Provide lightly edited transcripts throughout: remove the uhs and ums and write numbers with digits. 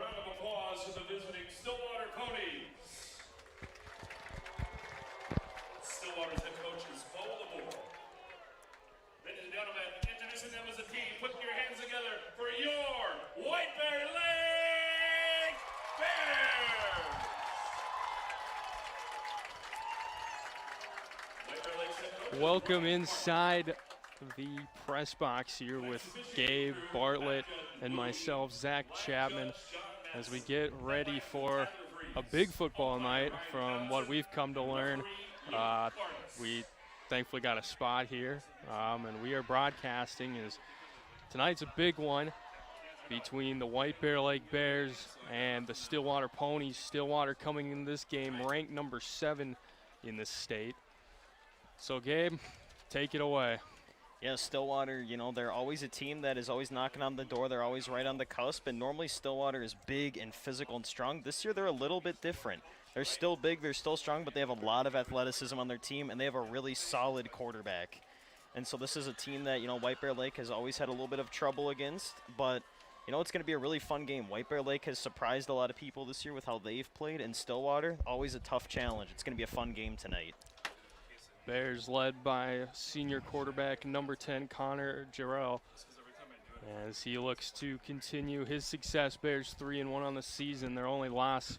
round of applause for the visiting Stillwater Ponies. Stillwater's head coach is Bo LeBour. Ladies and gentlemen, introducing them as a team, put your hands together for your White Bear Lake Bears! White Bear Lake's head coach. Welcome inside the press box here with Gabe Bartlett and myself, Zach Chapman, as we get ready for a big football night. From what we've come to learn, we thankfully got a spot here, and we are broadcasting as tonight's a big one between the White Bear Lake Bears and the Stillwater Ponies. Stillwater coming in this game ranked number 7 in the state. So Gabe, take it away. Yeah, Stillwater, you know, they're always a team that is always knocking on the door. They're always right on the cusp, and normally Stillwater is big and physical and strong. This year they're a little bit different. They're still big, they're still strong, but they have a lot of athleticism on their team, and they have a really solid quarterback. And so this is a team that, you know, White Bear Lake has always had a little bit of trouble against, but, you know, it's going to be a really fun game. White Bear Lake has surprised a lot of people this year with how they've played, and Stillwater, always a tough challenge. It's going to be a fun game tonight. Bears led by senior quarterback number 10, Connor Jarrell, as he looks to continue his success. Bears 3-1 on the season. Their only loss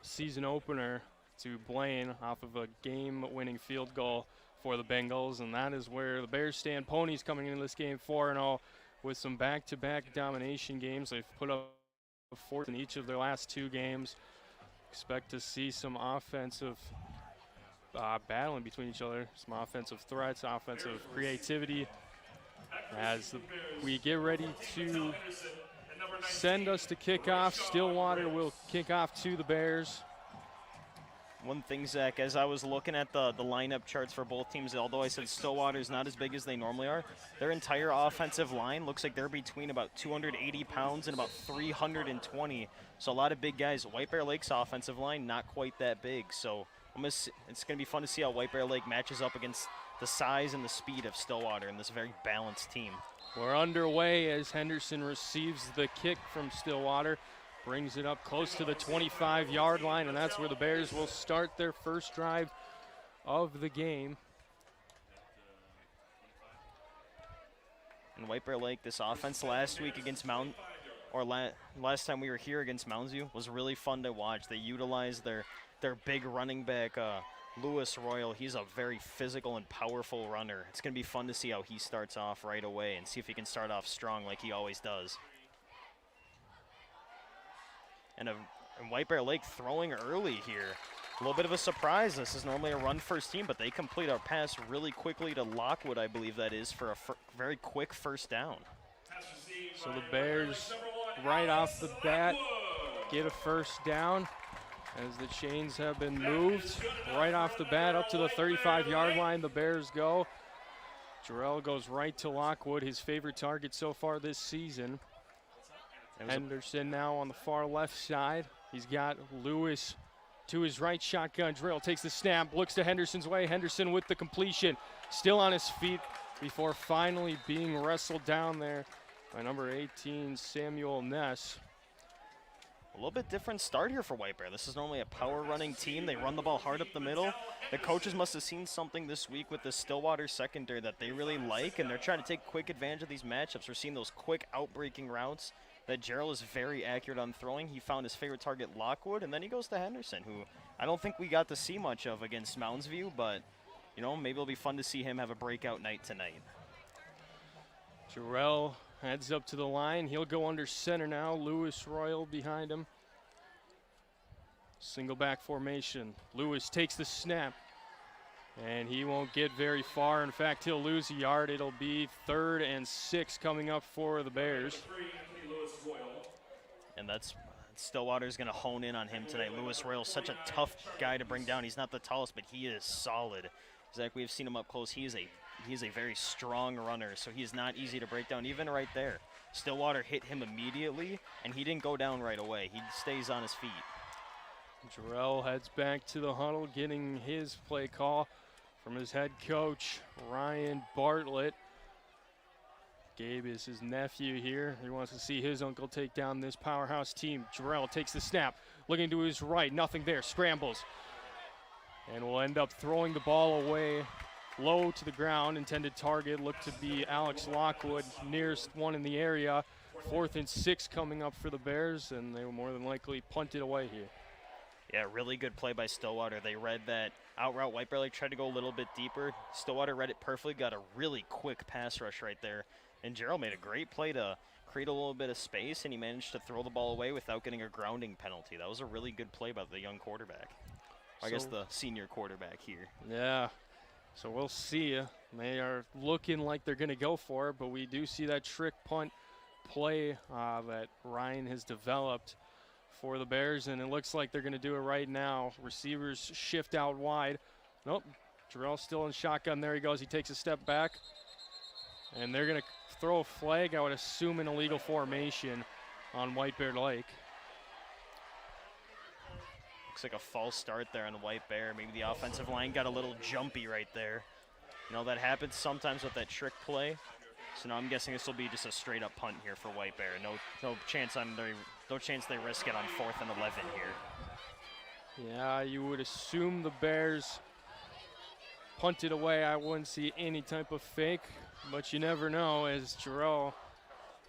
season opener to Blaine off of a game-winning field goal for the Bengals, and that is where the Bears stand. Ponies coming into this game 4-0 with some back-to-back domination games. They've put up 4 in each of their last 2 games. Expect to see some offensive battling between each other, some offensive threats, offensive creativity, as we get ready to send us to kickoff. Stillwater will kick off to the Bears. One thing, Zach, as I was looking at the lineup charts for both teams, although I said Stillwater is not as big as they normally are, their entire offensive line looks like they're between about 280 pounds and about 320. So a lot of big guys. White Bear Lake's offensive line, not quite that big. So it's going to be fun to see how White Bear Lake matches up against the size and the speed of Stillwater in this very balanced team. We're underway as Henderson receives the kick from Stillwater, brings it up close to the 25-yard line, and that's where the Bears will start their first drive of the game. And White Bear Lake, this offense last week against last time we were here against Mounds View was really fun to watch. They utilized their big running back, Lewis Royal. He's a very physical and powerful runner. It's going to be fun to see how he starts off right away and see if he can start off strong like he always does. And White Bear Lake throwing early here. A little bit of a surprise. This is normally a run-first team, but they complete our pass really quickly to Lockwood, I believe that is, for a very quick first down. So the Bears, right off the bat, get a first down, as the chains have been moved. Right off the bat, up to the 35-yard line, the Bears go. Jarrell goes right to Lockwood, his favorite target so far this season. Henderson now on the far left side. He's got Lewis to his right, shotgun drill, takes the snap, looks to Henderson's way. Henderson with the completion, still on his feet before finally being wrestled down there by number 18, Samuel Ness. A little bit different start here for White Bear. This is normally a power running team. They run the ball hard up the middle. The coaches must have seen something this week with the Stillwater secondary that they really like, and they're trying to take quick advantage of these matchups. We're seeing those quick outbreaking routes that Gerald is very accurate on throwing. He found his favorite target, Lockwood, and then he goes to Henderson, who I don't think we got to see much of against Mounds View, but, you know, maybe it'll be fun to see him have a breakout night tonight. Jarrell heads up to the line. He'll go under center now. Lewis Royal behind him. Single back formation. Lewis takes the snap, and he won't get very far. In fact, he'll lose a yard. It'll be 3rd and 6 coming up for the Bears. And that's Stillwater's going to hone in on him tonight. Lewis Royal is such a tough guy to bring down. He's not the tallest, but he is solid. Zach, we've seen him up close. He is a very strong runner, so he is not easy to break down, even right there. Stillwater hit him immediately, and he didn't go down right away. He stays on his feet. Jarrell heads back to the huddle, getting his play call from his head coach, Ryan Bartlett. Gabe is his nephew here. He wants to see his uncle take down this powerhouse team. Jarrell takes the snap, looking to his right, nothing there, scrambles. And will end up throwing the ball away low to the ground. Intended target looked to be Alex Lockwood, nearest one in the area. 4th and 6 coming up for the Bears, and they will more than likely punt it away here. Yeah, really good play by Stillwater. They read that out route. White Bear Lake tried to go a little bit deeper. Stillwater read it perfectly, got a really quick pass rush right there. And Gerald made a great play to create a little bit of space, and he managed to throw the ball away without getting a grounding penalty. That was a really good play by the young quarterback. I guess the senior quarterback here. Yeah, so we'll see. They are looking like they're going to go for it, but we do see that trick punt play that Ryan has developed for the Bears, and it looks like they're going to do it right now. Receivers shift out wide. Nope, Jarrell still in shotgun. There he goes. He takes a step back, and they're going to throw a flag, I would assume, an illegal formation on White Bear Lake. Looks like a false start there on White Bear. Maybe the offensive line got a little jumpy right there. You know, that happens sometimes with that trick play. So now I'm guessing this will be just a straight up punt here for White Bear. No chance they risk it on 4th and 11 here. Yeah, you would assume the Bears punt it away. I wouldn't see any type of fake, but you never know. As Jarrell,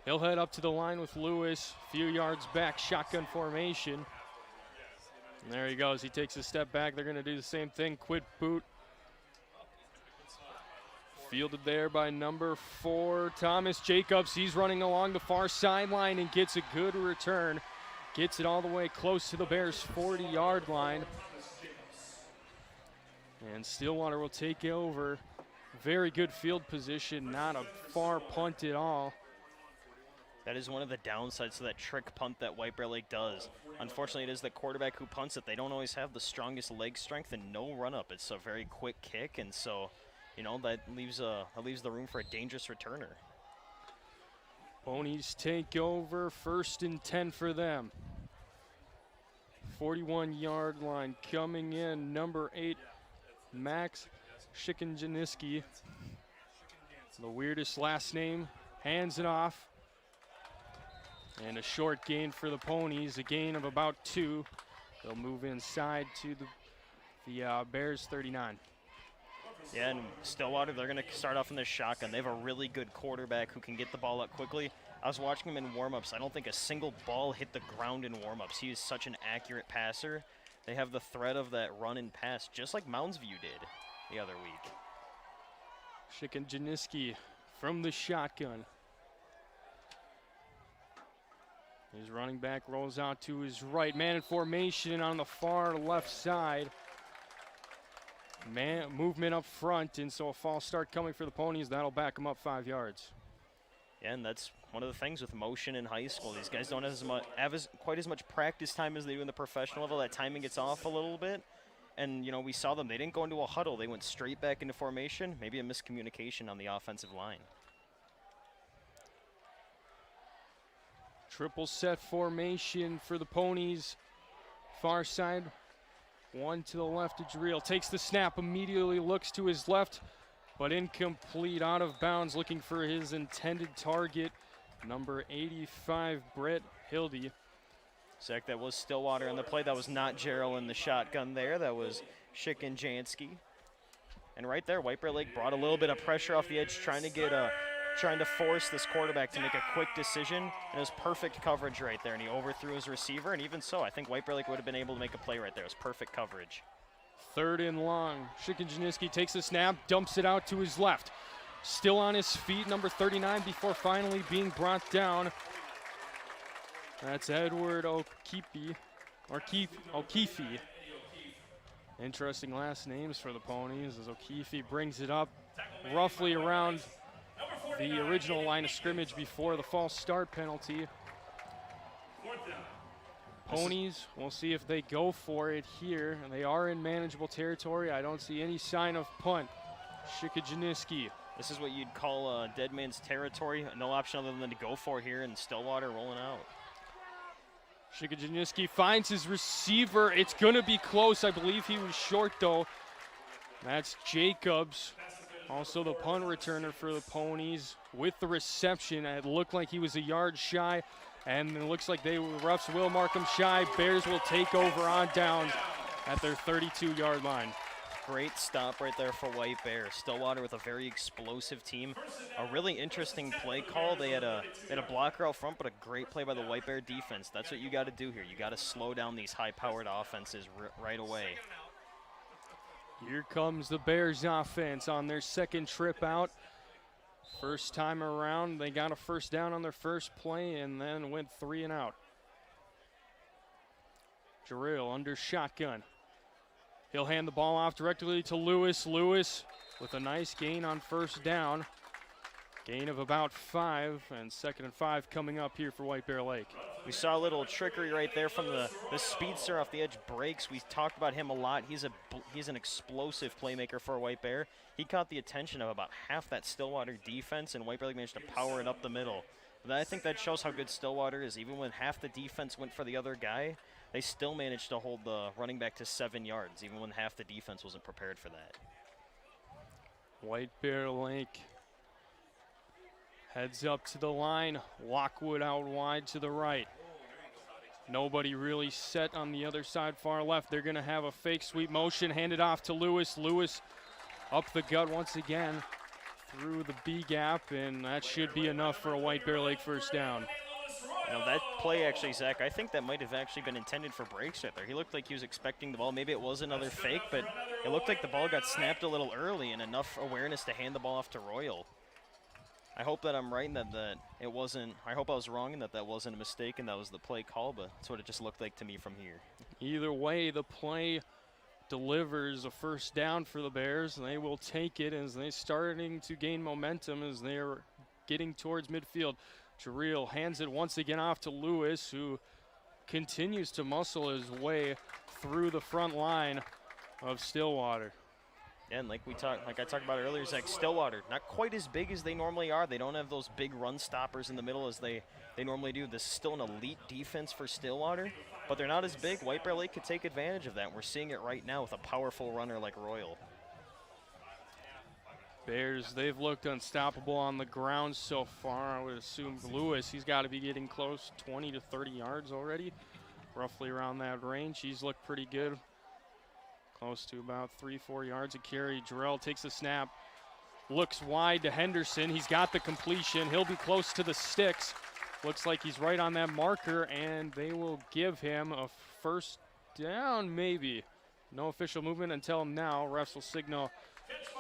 he'll head up to the line with Lewis, few yards back, shotgun formation. And there he goes. He takes a step back. They're going to do the same thing. Quid boot. Fielded there by number 4, Thomas Jacobs. He's running along the far sideline and gets a good return. Gets it all the way close to the Bears' 40-yard line. And Stillwater will take over. Very good field position, not a far punt at all. That is one of the downsides to that trick punt that White Bear Lake does. Unfortunately, it is the quarterback who punts it. They don't always have the strongest leg strength and no run-up. It's a very quick kick, and so, you know, that leaves the room for a dangerous returner. Ponies take over, 1st and 10 for them. 41-yard line coming in, number 8, Max Shikinjaniski. The weirdest last name, hands it off. And a short gain for the Ponies, a gain of about 2. They'll move inside to the Bears 39. Yeah, and Stillwater, they're going to start off in this shotgun. They have a really good quarterback who can get the ball up quickly. I was watching him in warm-ups. I don't think a single ball hit the ground in warm-ups. He is such an accurate passer. They have the threat of that run and pass, just like Moundsview did the other week. Shikinjaniski from the shotgun. His running back rolls out to his right. Man in formation on the far left side. Man movement up front, and so a false start coming for the Ponies. That'll back them up 5 yards. Yeah, and that's one of the things with motion in high school. These guys don't have quite as much practice time as they do in the professional level. That timing gets off a little bit. And, you know, we saw them. They didn't go into a huddle. They went straight back into formation. Maybe a miscommunication on the offensive line. Triple set formation for the Ponies. Far side, one to the left of Jarrell. Takes the snap, immediately looks to his left, but incomplete, out of bounds, looking for his intended target, number 85, Brett Hildy. Zach, that was Stillwater on the play. That was not Gerald in the shotgun there. That was Shikinjansky. And right there, White Bear Lake brought a little bit of pressure off the edge, trying to force this quarterback to make a quick decision. And it was perfect coverage right there, and he overthrew his receiver. And even so, I think White Bear Lake would have been able to make a play right there. It was perfect coverage. 3rd and long. Shikinjaniski takes the snap, dumps it out to his left. Still on his feet, number 39, before finally being brought down. That's Edward O'Keefe. Interesting last names for the Ponies, as O'Keefe brings it up roughly around the original line of scrimmage before the false start penalty. Ponies, we'll see if they go for it here. They are in manageable territory. I don't see any sign of punt. Shikinjaniski. This is what you'd call dead man's territory. No option other than to go for here, and Stillwater rolling out. Shikinjaniski finds his receiver. It's going to be close. I believe he was short, though. That's Jacobs Also the punt returner for the Ponies with the reception. It looked like he was a yard shy, and it looks like refs will mark him shy. Bears will take over on downs at their 32-yard line. Great stop right there for White Bear. Stillwater with a very explosive team. A really interesting play call. They had a blocker out front, but a great play by the White Bear defense. That's what you got to do here. You got to slow down these high-powered offenses right away. Here comes the Bears offense on their second trip out. First time around, they got a first down on their first play and then went 3 and out. Jarrell under shotgun. He'll hand the ball off directly to Lewis. Lewis with a nice gain on first down. Gain of about 5, and 2nd and 5 coming up here for White Bear Lake. We saw a little trickery right there from the speedster off the edge breaks. We talked about him a lot. He's an explosive playmaker for White Bear. He caught the attention of about half that Stillwater defense, and White Bear Lake managed to power it up the middle. But I think that shows how good Stillwater is. Even when half the defense went for the other guy, they still managed to hold the running back to 7 yards, even when half the defense wasn't prepared for that. White Bear Lake heads up to the line. Lockwood out wide to the right. Nobody really set on the other side, far left. They're going to have a fake sweep motion, handed off to Lewis. Lewis up the gut once again through the B gap, and that should be enough for a White Bear Lake first down. You know, that play actually, Zach, I think that might have actually been intended for breaks right there. He looked like he was expecting the ball. Maybe it was another fake, but it looked like the ball got snapped a little early and enough awareness to hand the ball off to Royal. I hope that I'm right and that it wasn't, I hope I was wrong and that wasn't a mistake and that was the play call, but that's what it just looked like to me from here. Either way, the play delivers a first down for the Bears, and they will take it as they're starting to gain momentum as they're getting towards midfield. Jarrell hands it once again off to Lewis, who continues to muscle his way through the front line of Stillwater. Yeah, and like I talked about earlier, Zach, Stillwater, not quite as big as they normally are. They don't have those big run stoppers in the middle as they normally do. This is still an elite defense for Stillwater, but they're not as big. White Bear Lake could take advantage of that. We're seeing it right now with a powerful runner like Royal. Bears, they've looked unstoppable on the ground so far. I would assume Lewis, he's got to be getting close, 20 to 30 yards already, roughly around that range. He's looked pretty good, close to about 3-4 yards a carry. Jarrell takes the snap, looks wide to Henderson. He's got the completion. He'll be close to the sticks. Looks like he's right on that marker, and they will give him a first down, maybe. No official movement until now. Refs will signal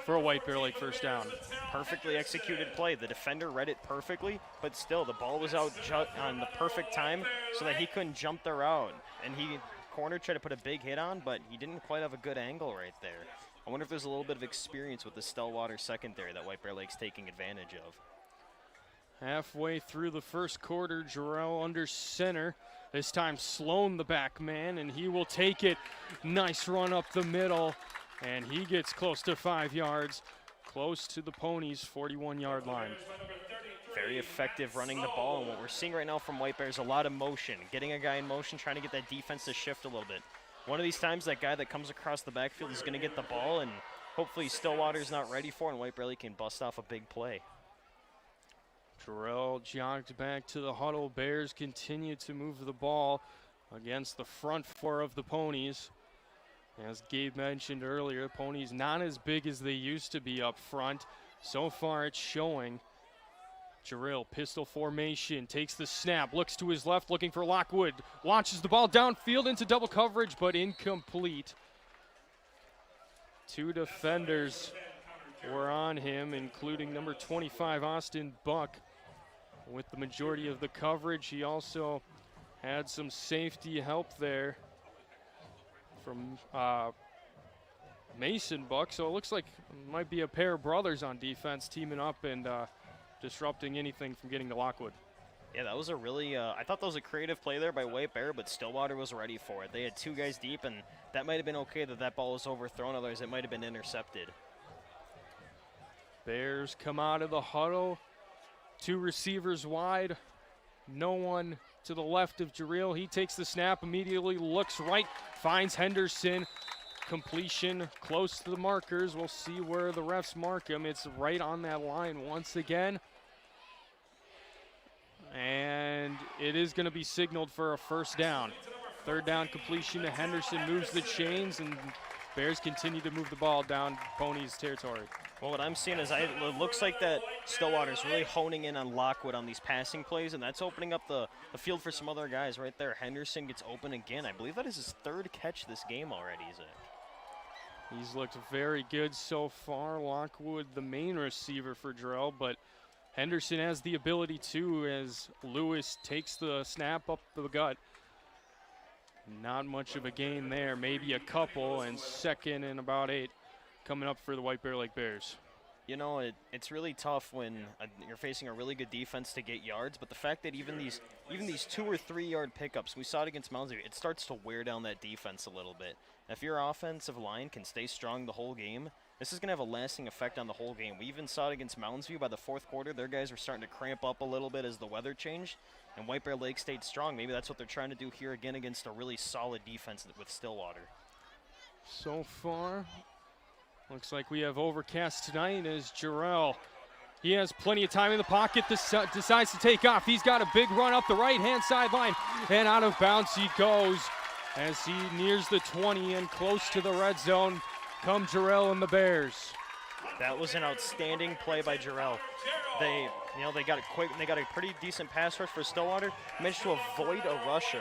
for a White Bear Lake first down. Perfectly executed play. The defender read it perfectly, but still the ball was out on the perfect time so that he couldn't jump the route. And corner tried to put a big hit on, but he didn't quite have a good angle right there. I wonder if there's a little bit of experience with the Stillwater secondary that White Bear Lake's taking advantage of. Halfway through the first quarter, Jarrell under center. This time Sloan the back man, and he will take it. Nice run up the middle. And he gets close to 5 yards, close to the Ponies' 41-yard line. Very effective running the ball, and what we're seeing right now from White Bear is a lot of motion. Getting a guy in motion, trying to get that defense to shift a little bit. One of these times, that guy that comes across the backfield is going to get the ball, and hopefully Stillwater's not ready for it, and White Bear Lake can bust off a big play. Jarrell jogged back to the huddle. Bears continue to move the ball against the front four of the Ponies. As Gabe mentioned earlier, Ponies not as big as they used to be up front. So far it's showing. Jarrell, pistol formation, takes the snap, looks to his left, looking for Lockwood. Launches the ball downfield into double coverage, but incomplete. 2 defenders were on him, including number 25, Austin Buck, with the majority of the coverage. He also had some safety help there from Mason Buck, so it looks like it might be a pair of brothers on defense teaming up and disrupting anything from getting to Lockwood. Yeah, that was a really, I thought that was a creative play there by White Bear, but Stillwater was ready for it. They had 2 guys deep, and that might have been okay that ball was overthrown, otherwise it might have been intercepted. Bears come out of the huddle, 2 receivers wide, no one to the left of Jarrell. He takes the snap, immediately looks right, finds Henderson, completion close to the markers. We'll see where the refs mark him. It's right on that line once again. And it is going to be signaled for a first down. Third down completion to Henderson, moves the chains, and Bears continue to move the ball down Ponies territory. Well, what I'm seeing is it looks like that Stillwater's really honing in on Lockwood on these passing plays, and that's opening up the field for some other guys right there. Henderson gets open again. I believe that is his third catch this game already, is it? He's looked very good so far. Lockwood, the main receiver for Jarrell, but Henderson has the ability to, as Lewis takes the snap up the gut. Not much of a gain there, maybe a couple, and second and about 8 coming up for the White Bear Lake Bears. You know, it's really tough when you're facing a really good defense to get yards, but the fact that even these 2 or 3 yard pickups, we saw it against Mounds View, it starts to wear down that defense a little bit. If your offensive line can stay strong the whole game, this is going to have a lasting effect on the whole game. We even saw it against Mounds View by the 4th quarter. Their guys were starting to cramp up a little bit as the weather changed, and White Bear Lake stayed strong. Maybe that's what they're trying to do here again against a really solid defense with Stillwater. So far, looks like we have overcast tonight as Jarrell. He has plenty of time in the pocket, decides to take off. He's got a big run up the right-hand sideline, and out of bounds he goes as he nears the 20 and close to the red zone. Come Jarrell and the Bears. That was an outstanding play by Jarrell. They got it quick. They got a pretty decent pass rush for Stillwater. Managed to avoid a rusher.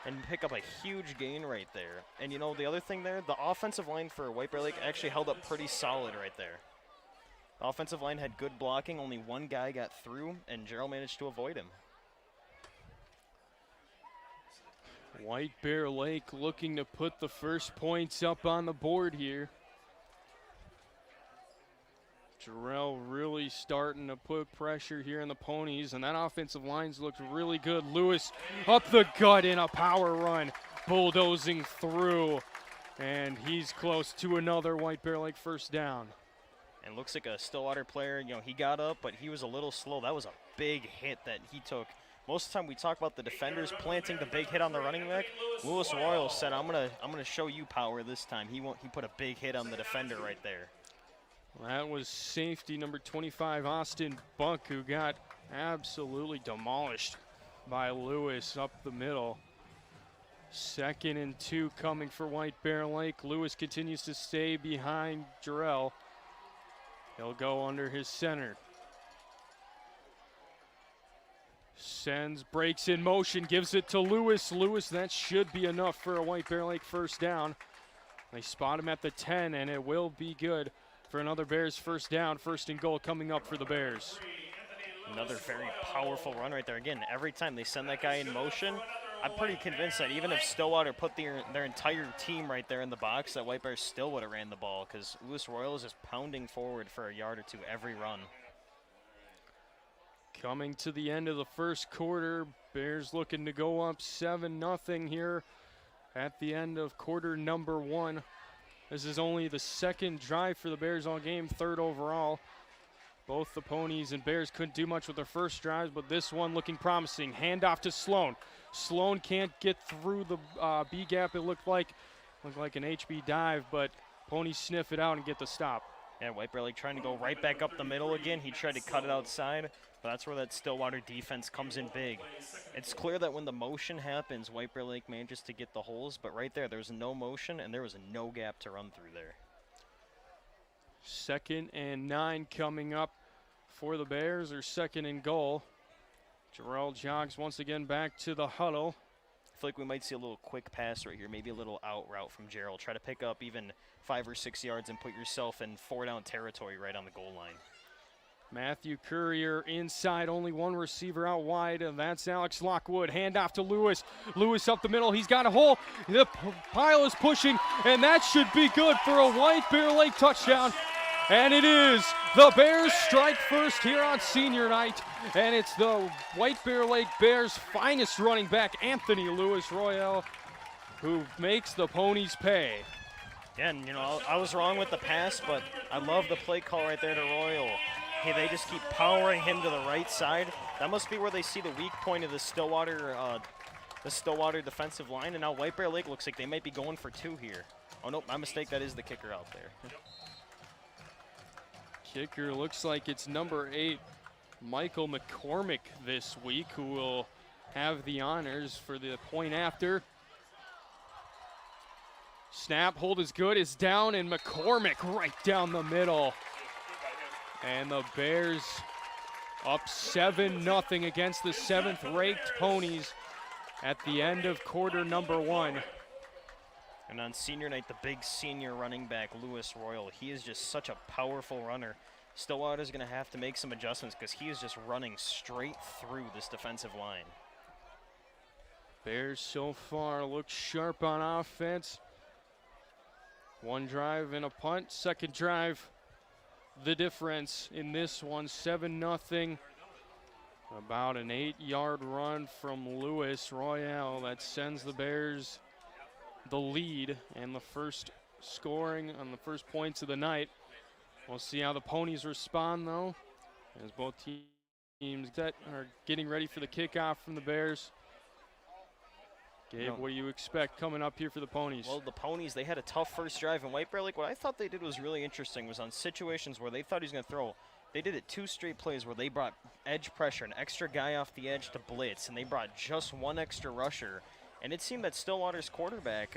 And pick up a huge gain right there. And you know the other thing there, the offensive line for White Bear Lake actually held up pretty solid right there. The offensive line had good blocking. Only one guy got through, and Jarrell managed to avoid him. White Bear Lake looking to put the first points up on the board here. Jarrell really starting to put pressure here in the Ponies, and that offensive line's looked really good. Lewis up the gut in a power run, bulldozing through, and he's close to another White Bear Lake first down. And looks like a Stillwater player, he got up, but he was a little slow. That was a big hit that he took. Most of the time we talk about the defenders planting the big hit on the running back. Lewis Royal said, I'm gonna show you power this time. He put a big hit on the defender right there. That was safety number 25, Austin Bunk, who got absolutely demolished by Lewis up the middle. 2nd and 2 coming for White Bear Lake. Lewis continues to stay behind Jarrell. He'll go under his center. Sends, breaks in motion, gives it to Lewis. Lewis, that should be enough for a White Bear Lake first down. They spot him at the 10, and it will be good for another Bears first down. 1st and goal coming up for the Bears. Another very powerful run right there. Again, every time they send that guy in motion, I'm pretty convinced that even if Stillwater put their entire team right there in the box, that White Bears still would have ran the ball, because Lewis Royal is just pounding forward for a yard or two every run. Coming to the end of the first quarter, Bears looking to go up 7-0 here at the end of quarter number 1. This is only the 2nd drive for the Bears all game, 3rd overall. Both the Ponies and Bears couldn't do much with their first drives, but this one looking promising. Handoff to Sloan. Sloan can't get through the B gap. It looked like an HB dive, but Ponies sniff it out and get the stop. Yeah, White Bear Lake trying to go right back up the middle again. He tried to cut it outside, but that's where that Stillwater defense comes in big. It's clear that when the motion happens, White Bear Lake manages to get the holes, but right there was no motion and there was no gap to run through there. 2nd and 9 coming up for the Bears, or 2nd and goal. Jarrell jogs once again back to the huddle. I feel like we might see a little quick pass right here, maybe a little out route from Jarrell. Try to pick up even 5 or 6 yards and put yourself in 4-down territory right on the goal line. Matthew Courier inside, only one receiver out wide, and that's Alex Lockwood. Handoff to Lewis. Lewis up the middle, he's got a hole. The pile is pushing, and that should be good for a White Bear Lake touchdown. And it is. The Bears strike first here on senior night, and it's the White Bear Lake Bears' finest running back, Anthony Lewis Royale, who makes the Ponies pay. Yeah, and I was wrong with the pass, but I love the play call right there to Royal. Hey, they just keep powering him to the right side. That must be where they see the weak point of the Stillwater the Stillwater defensive line, and now White Bear Lake looks like they might be going for 2 here. Oh, nope, my mistake. That is the kicker out there. Kicker looks like it's number 8, Michael McCormick this week, who will have the honors for the point after. Snap, hold is good, is down, and McCormick right down the middle. And the Bears up 7-0 against the 7th-ranked Ponies at the end of quarter number 1. And on senior night, the big senior running back, Lewis Royal, he is just such a powerful runner. Stillwater's going to have to make some adjustments because he is just running straight through this defensive line. Bears so far look sharp on offense. 1 drive and a punt. 2nd drive, the difference in this one, 7-0. About an 8-yard run from Lewis Royal that sends the Bears the lead and the first scoring on the first points of the night. We'll see how the Ponies respond, though, as both teams are getting ready for the kickoff from the Bears. Gabe, what do you expect coming up here for the Ponies? Well, the Ponies, they had a tough first drive, and White Bear Lake, what I thought they did was really interesting was on situations where they thought he was going to throw, they did it 2 straight plays where they brought edge pressure, an extra guy off the edge to blitz, and they brought just 1 extra rusher. And it seemed that Stillwater's quarterback,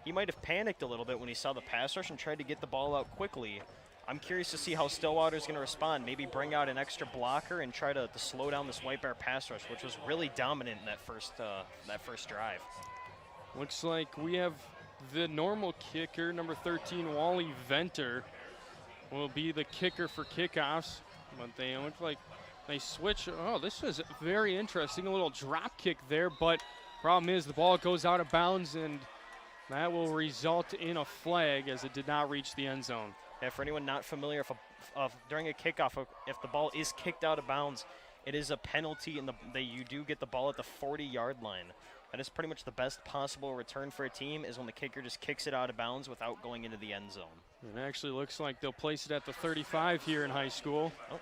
he might have panicked a little bit when he saw the pass rush and tried to get the ball out quickly. I'm curious to see how Stillwater's going to respond. Maybe bring out an extra blocker and try to slow down this White Bear pass rush, which was really dominant in that first drive. Looks like we have the normal kicker, number 13, Wally Venter, will be the kicker for kickoffs. But they look like they switch. Oh, this was very interesting. A little drop kick there, but problem is the ball goes out of bounds, and that will result in a flag as it did not reach the end zone. Yeah, for anyone not familiar, during a kickoff, if the ball is kicked out of bounds, it is a penalty, and you do get the ball at the 40-yard line. That is pretty much the best possible return for a team, is when the kicker just kicks it out of bounds without going into the end zone. It actually looks like they'll place it at the 35 here in high school. Oh.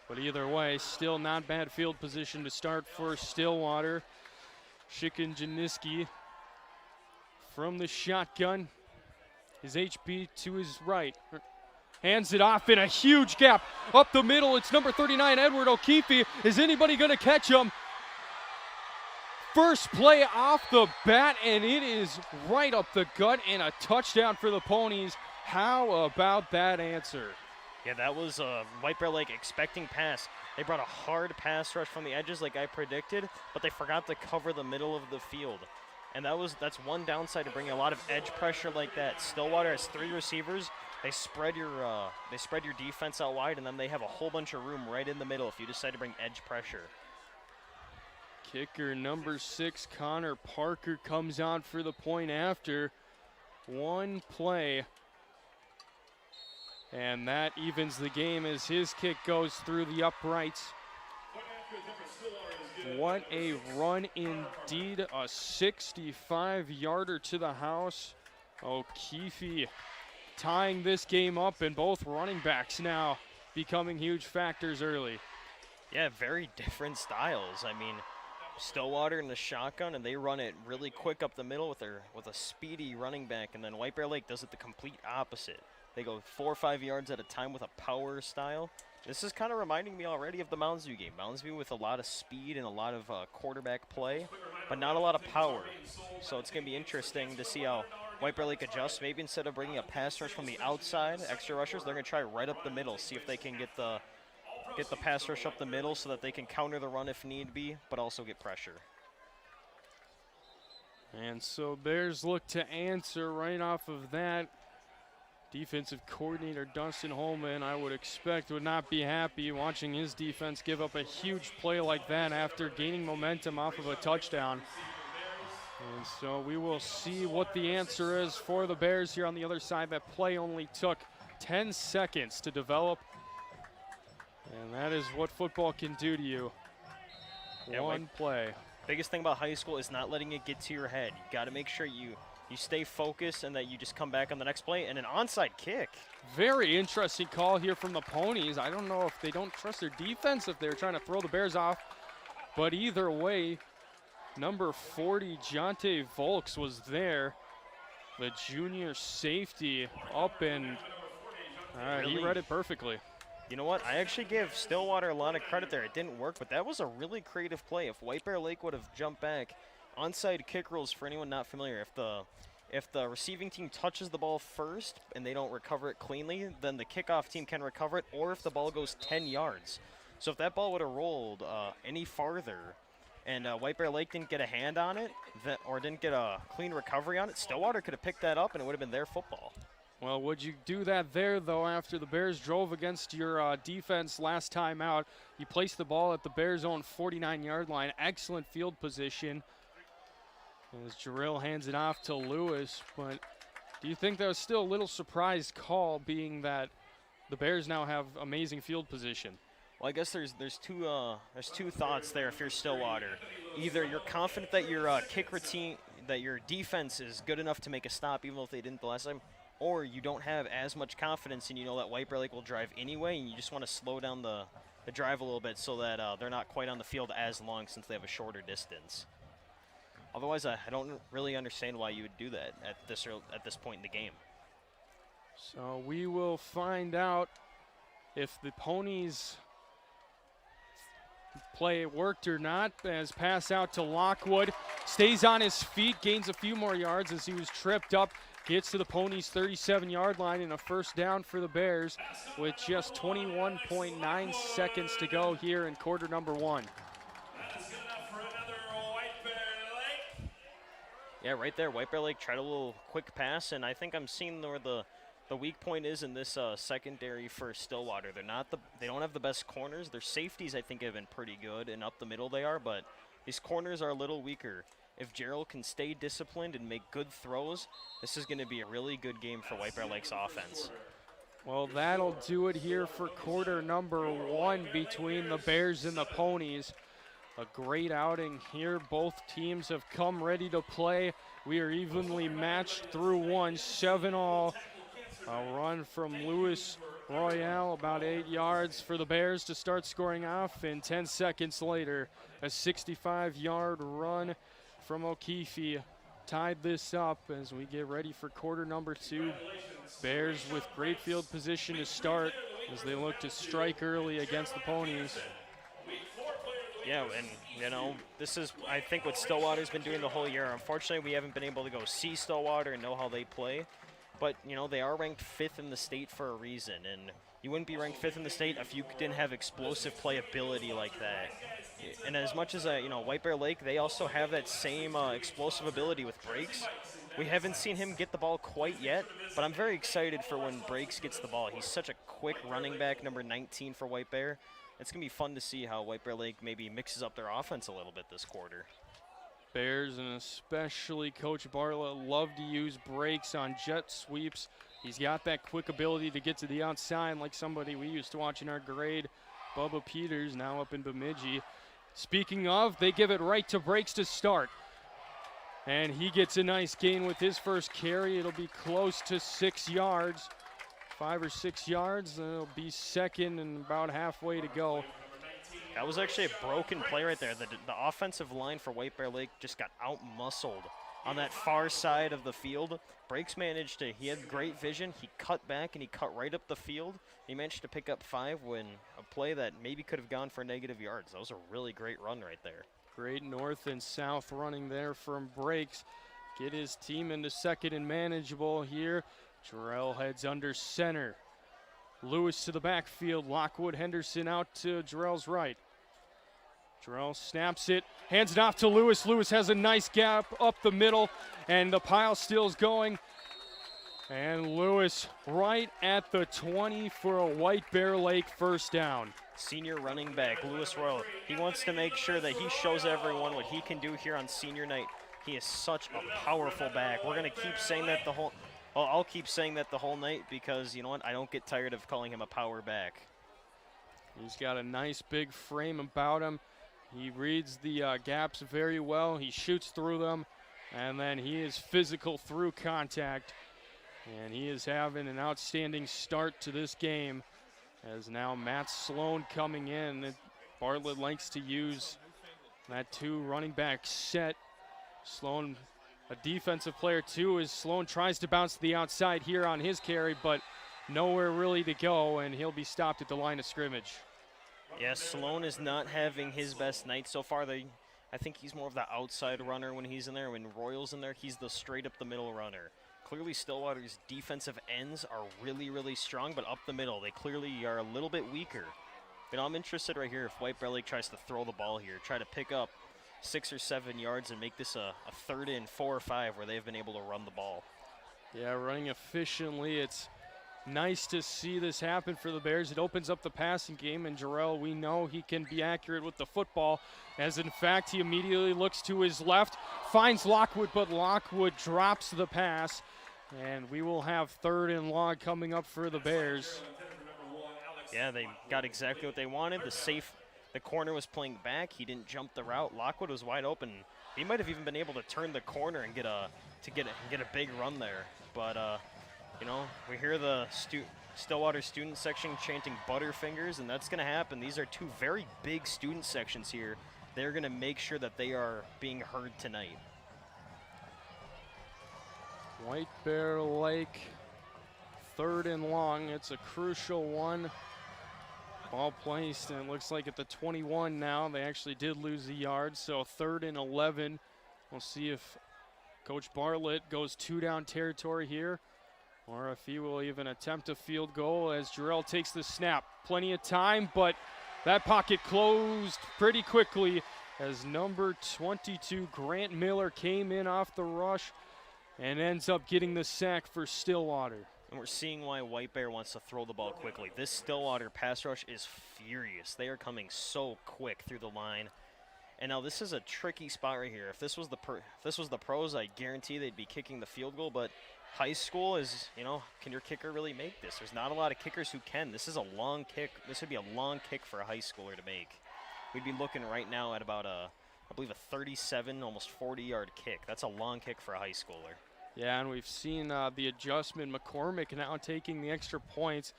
But either way, still not bad field position to start for Stillwater. Shikin from the shotgun. His HP to his right. Hands it off in a huge gap up the middle. It's number 39, Edward O'Keefe. Is anybody going to catch him? First play off the bat, and it is right up the gut and a touchdown for the Ponies. How about that answer? Yeah, that was White Bear Lake expecting pass. They brought a hard pass rush from the edges like I predicted, but they forgot to cover the middle of the field. And that's one downside to bringing a lot of edge pressure like that. Stillwater has 3 receivers. They spread your defense out wide, and then they have a whole bunch of room right in the middle if you decide to bring edge pressure. Kicker number 6, Connor Parker, comes on for the point after. 1 play. And that evens the game as his kick goes through the uprights. What a run indeed. A 65-yarder to the house. O'Keefe tying this game up, and both running backs now becoming huge factors early. Yeah, very different styles. I mean, Stillwater in the shotgun, and they run it really quick up the middle with a speedy running back, and then White Bear Lake does it the complete opposite. They go 4 or 5 yards at a time with a power style. This is kind of reminding me already of the Mounds View game. Mounds View with a lot of speed and a lot of quarterback play, but not a lot of power. So it's going to be interesting to see how White Bear Lake adjusts. Maybe instead of bringing a pass rush from the outside, extra rushers, they're going to try right up the middle, see if they can get the pass rush up the middle so that they can counter the run if need be, but also get pressure. And so Bears look to answer right off of that. Defensive coordinator Dustin Holman, I would expect, would not be happy watching his defense give up a huge play like that after gaining momentum off of a touchdown. And so we will see what the answer is for the Bears here on the other side. That play only took 10 seconds to develop. And that is what football can do to you. Yeah, One play. Biggest thing about high school is not letting it get to your head. You got to make sure you stay focused and that you just come back on the next play, and an onside kick. Very interesting call here from the Ponies. I don't know if they don't trust their defense, if they're trying to throw the Bears off. But either way, Number 40, Jonte Volks was there. The junior safety up and he read it perfectly. You know what? I actually give Stillwater a lot of credit there. It didn't work, but that was a really creative play. If White Bear Lake would have jumped back, onside kick rules for anyone not familiar, if the receiving team touches the ball first and they don't recover it cleanly, then the kickoff team can recover it, or if the ball goes 10 yards. So if that ball would have rolled any farther and White Bear Lake didn't get a hand on it or didn't get a clean recovery on it, Stillwater could have picked that up and it would have been their football. Well, would you do that there, though, after the Bears drove against your defense last time out? You placed the ball at the Bears' own 49-yard line. Excellent field position. As Jarrell hands it off to Lewis, but do you think that was still a little surprise call, being that the Bears now have amazing field position? Well, I guess there's two thoughts there if you're Stillwater. Either you're confident that your kick routine, that your defense is good enough to make a stop even if they didn't the last time, or you don't have as much confidence and you know that White Bear Lake will drive anyway and you just want to slow down the drive a little bit so that they're not quite on the field as long since they have a shorter distance. Otherwise, I don't really understand why you would do that at this point in the game. So we will find out if the Ponies play worked or not, as pass out to Lockwood. Stays on his feet, gains a few more yards as he was tripped up. Gets to the Ponies' 37-yard line and a first down for the Bears with just 21.9 seconds to go here in quarter number 1. That is good enough for another White Bear Lake. Yeah, right there, White Bear Lake tried a little quick pass, and I think I'm seeing where the weak point is in this secondary for Stillwater. They don't have the best corners. Their safeties, I think, have been pretty good, and up the middle they are, but these corners are a little weaker. If Gerald can stay disciplined and make good throws, this is going to be a really good game for White Bear Lake's offense. Well, that'll do it here for quarter number 1 between the Bears and the Ponies. A great outing here. Both teams have come ready to play. We are evenly matched through 7-all. A run from Lewis Royale, about 8 yards for the Bears to start scoring off, and 10 seconds later, a 65-yard run from O'Keefe tied this up as we get ready for quarter number 2. Bears with great field position to start as they look to strike early against the Ponies. Yeah, and, you know, this is, I think, what Stillwater's been doing the whole year. Unfortunately, we haven't been able to go see Stillwater and know how they play. But, you know, they are ranked 5th in the state for a reason. And you wouldn't be ranked 5th in the state if you didn't have explosive playability like that. And as much as, you know, White Bear Lake, they also have that same explosive ability with Breaks. We haven't seen him get the ball quite yet, but I'm very excited for when Breaks gets the ball. He's such a quick running back, number 19 for White Bear. It's going to be fun to see how White Bear Lake maybe mixes up their offense a little bit this quarter. Bears, and especially Coach Bartlett, love to use Breaks on jet sweeps. He's got that quick ability to get to the outside like somebody we used to watch in our grade, Bubba Peters, now up in Bemidji. Speaking of, they give it right to Breaks to start. And he gets a nice gain with his first carry. It'll be close to 6 yards, 5 or 6 yards. It'll be second and about halfway to go. That was actually a broken play right there. The offensive line for White Bear Lake just got out-muscled on that far side of the field. Breaks managed to, he had great vision. He cut back and he cut right up the field. He managed to pick up 5 when a play that maybe could have gone for negative yards. That was a really great run right there. Great north and south running there from Breaks. Get his team into second and manageable here. Jarrell heads under center. Lewis to the backfield. Lockwood Henderson out to Jarrell's right. Jarrell snaps it, hands it off to Lewis. Lewis has a nice gap up the middle, and the pile still's going. And Lewis right at the 20 for a White Bear Lake first down. Senior running back, Lewis Royal. He wants to make sure that he shows everyone what he can do here on senior night. He is such a powerful back. We're going to keep saying that the whole, well, I'll keep saying that the whole night because, you know what, I don't get tired of calling him a power back. He's got a nice big frame about him. He reads the gaps very well. He shoots through them, and then he is physical through contact. And he is having an outstanding start to this game, as now Matt Sloan coming in. Bartlett likes to use That 2 running back set. Sloan, a defensive player too, as Sloan tries to bounce to the outside here on his carry, but nowhere really to go, and he'll be stopped at the line of scrimmage. Yeah, Sloan is not having his best night so far. I think he's more of the outside runner when he's in there. When Royal's in there, he's the straight up the middle runner. Clearly Stillwater's defensive ends are really, really strong, but up the middle, they clearly are a little bit weaker. But I'm interested right here if White Bear Lake tries to throw the ball here, try to pick up 6 or 7 yards and make this a 3rd and 4 or 5 where they've been able to run the ball. Yeah, running efficiently. It's nice to see this happen for the Bears. It opens up the passing game, and Jarrell, we know he can be accurate with the football, as in fact he immediately looks to his left, finds Lockwood, but Lockwood drops the pass, and we will have 3rd and long coming up for the Bears. Yeah, they got exactly what they wanted. The corner was playing back. He didn't jump the route. Lockwood was wide open. He might have even been able to turn the corner and get a big run there. But you know, we hear the Stillwater student section chanting Butterfingers, and that's going to happen. These are 2 very big student sections here. They're going to make sure that they are being heard tonight. White Bear Lake, 3rd and long. It's a crucial one. Ball placed, and it looks like at the 21 now. They actually did lose the yard, so 3rd and 11. We'll see if Coach Bartlett goes 2-down territory here, or if he will even attempt a field goal as Jarrell takes the snap. Plenty of time, but that pocket closed pretty quickly as number 22, Grant Miller, came in off the rush and ends up getting the sack for Stillwater. And we're seeing why White Bear wants to throw the ball quickly. This Stillwater pass rush is furious. They are coming so quick through the line. And now this is a tricky spot right here. If this was the pros, I guarantee they'd be kicking the field goal. But high school is, you know, can your kicker really make this? There's not a lot of kickers who can. This is a long kick. This would be a long kick for a high schooler to make. We'd be looking right now at about I believe a 37, almost 40-yard kick. That's a long kick for a high schooler. Yeah, and we've seen the adjustment. McCormick now taking the extra points.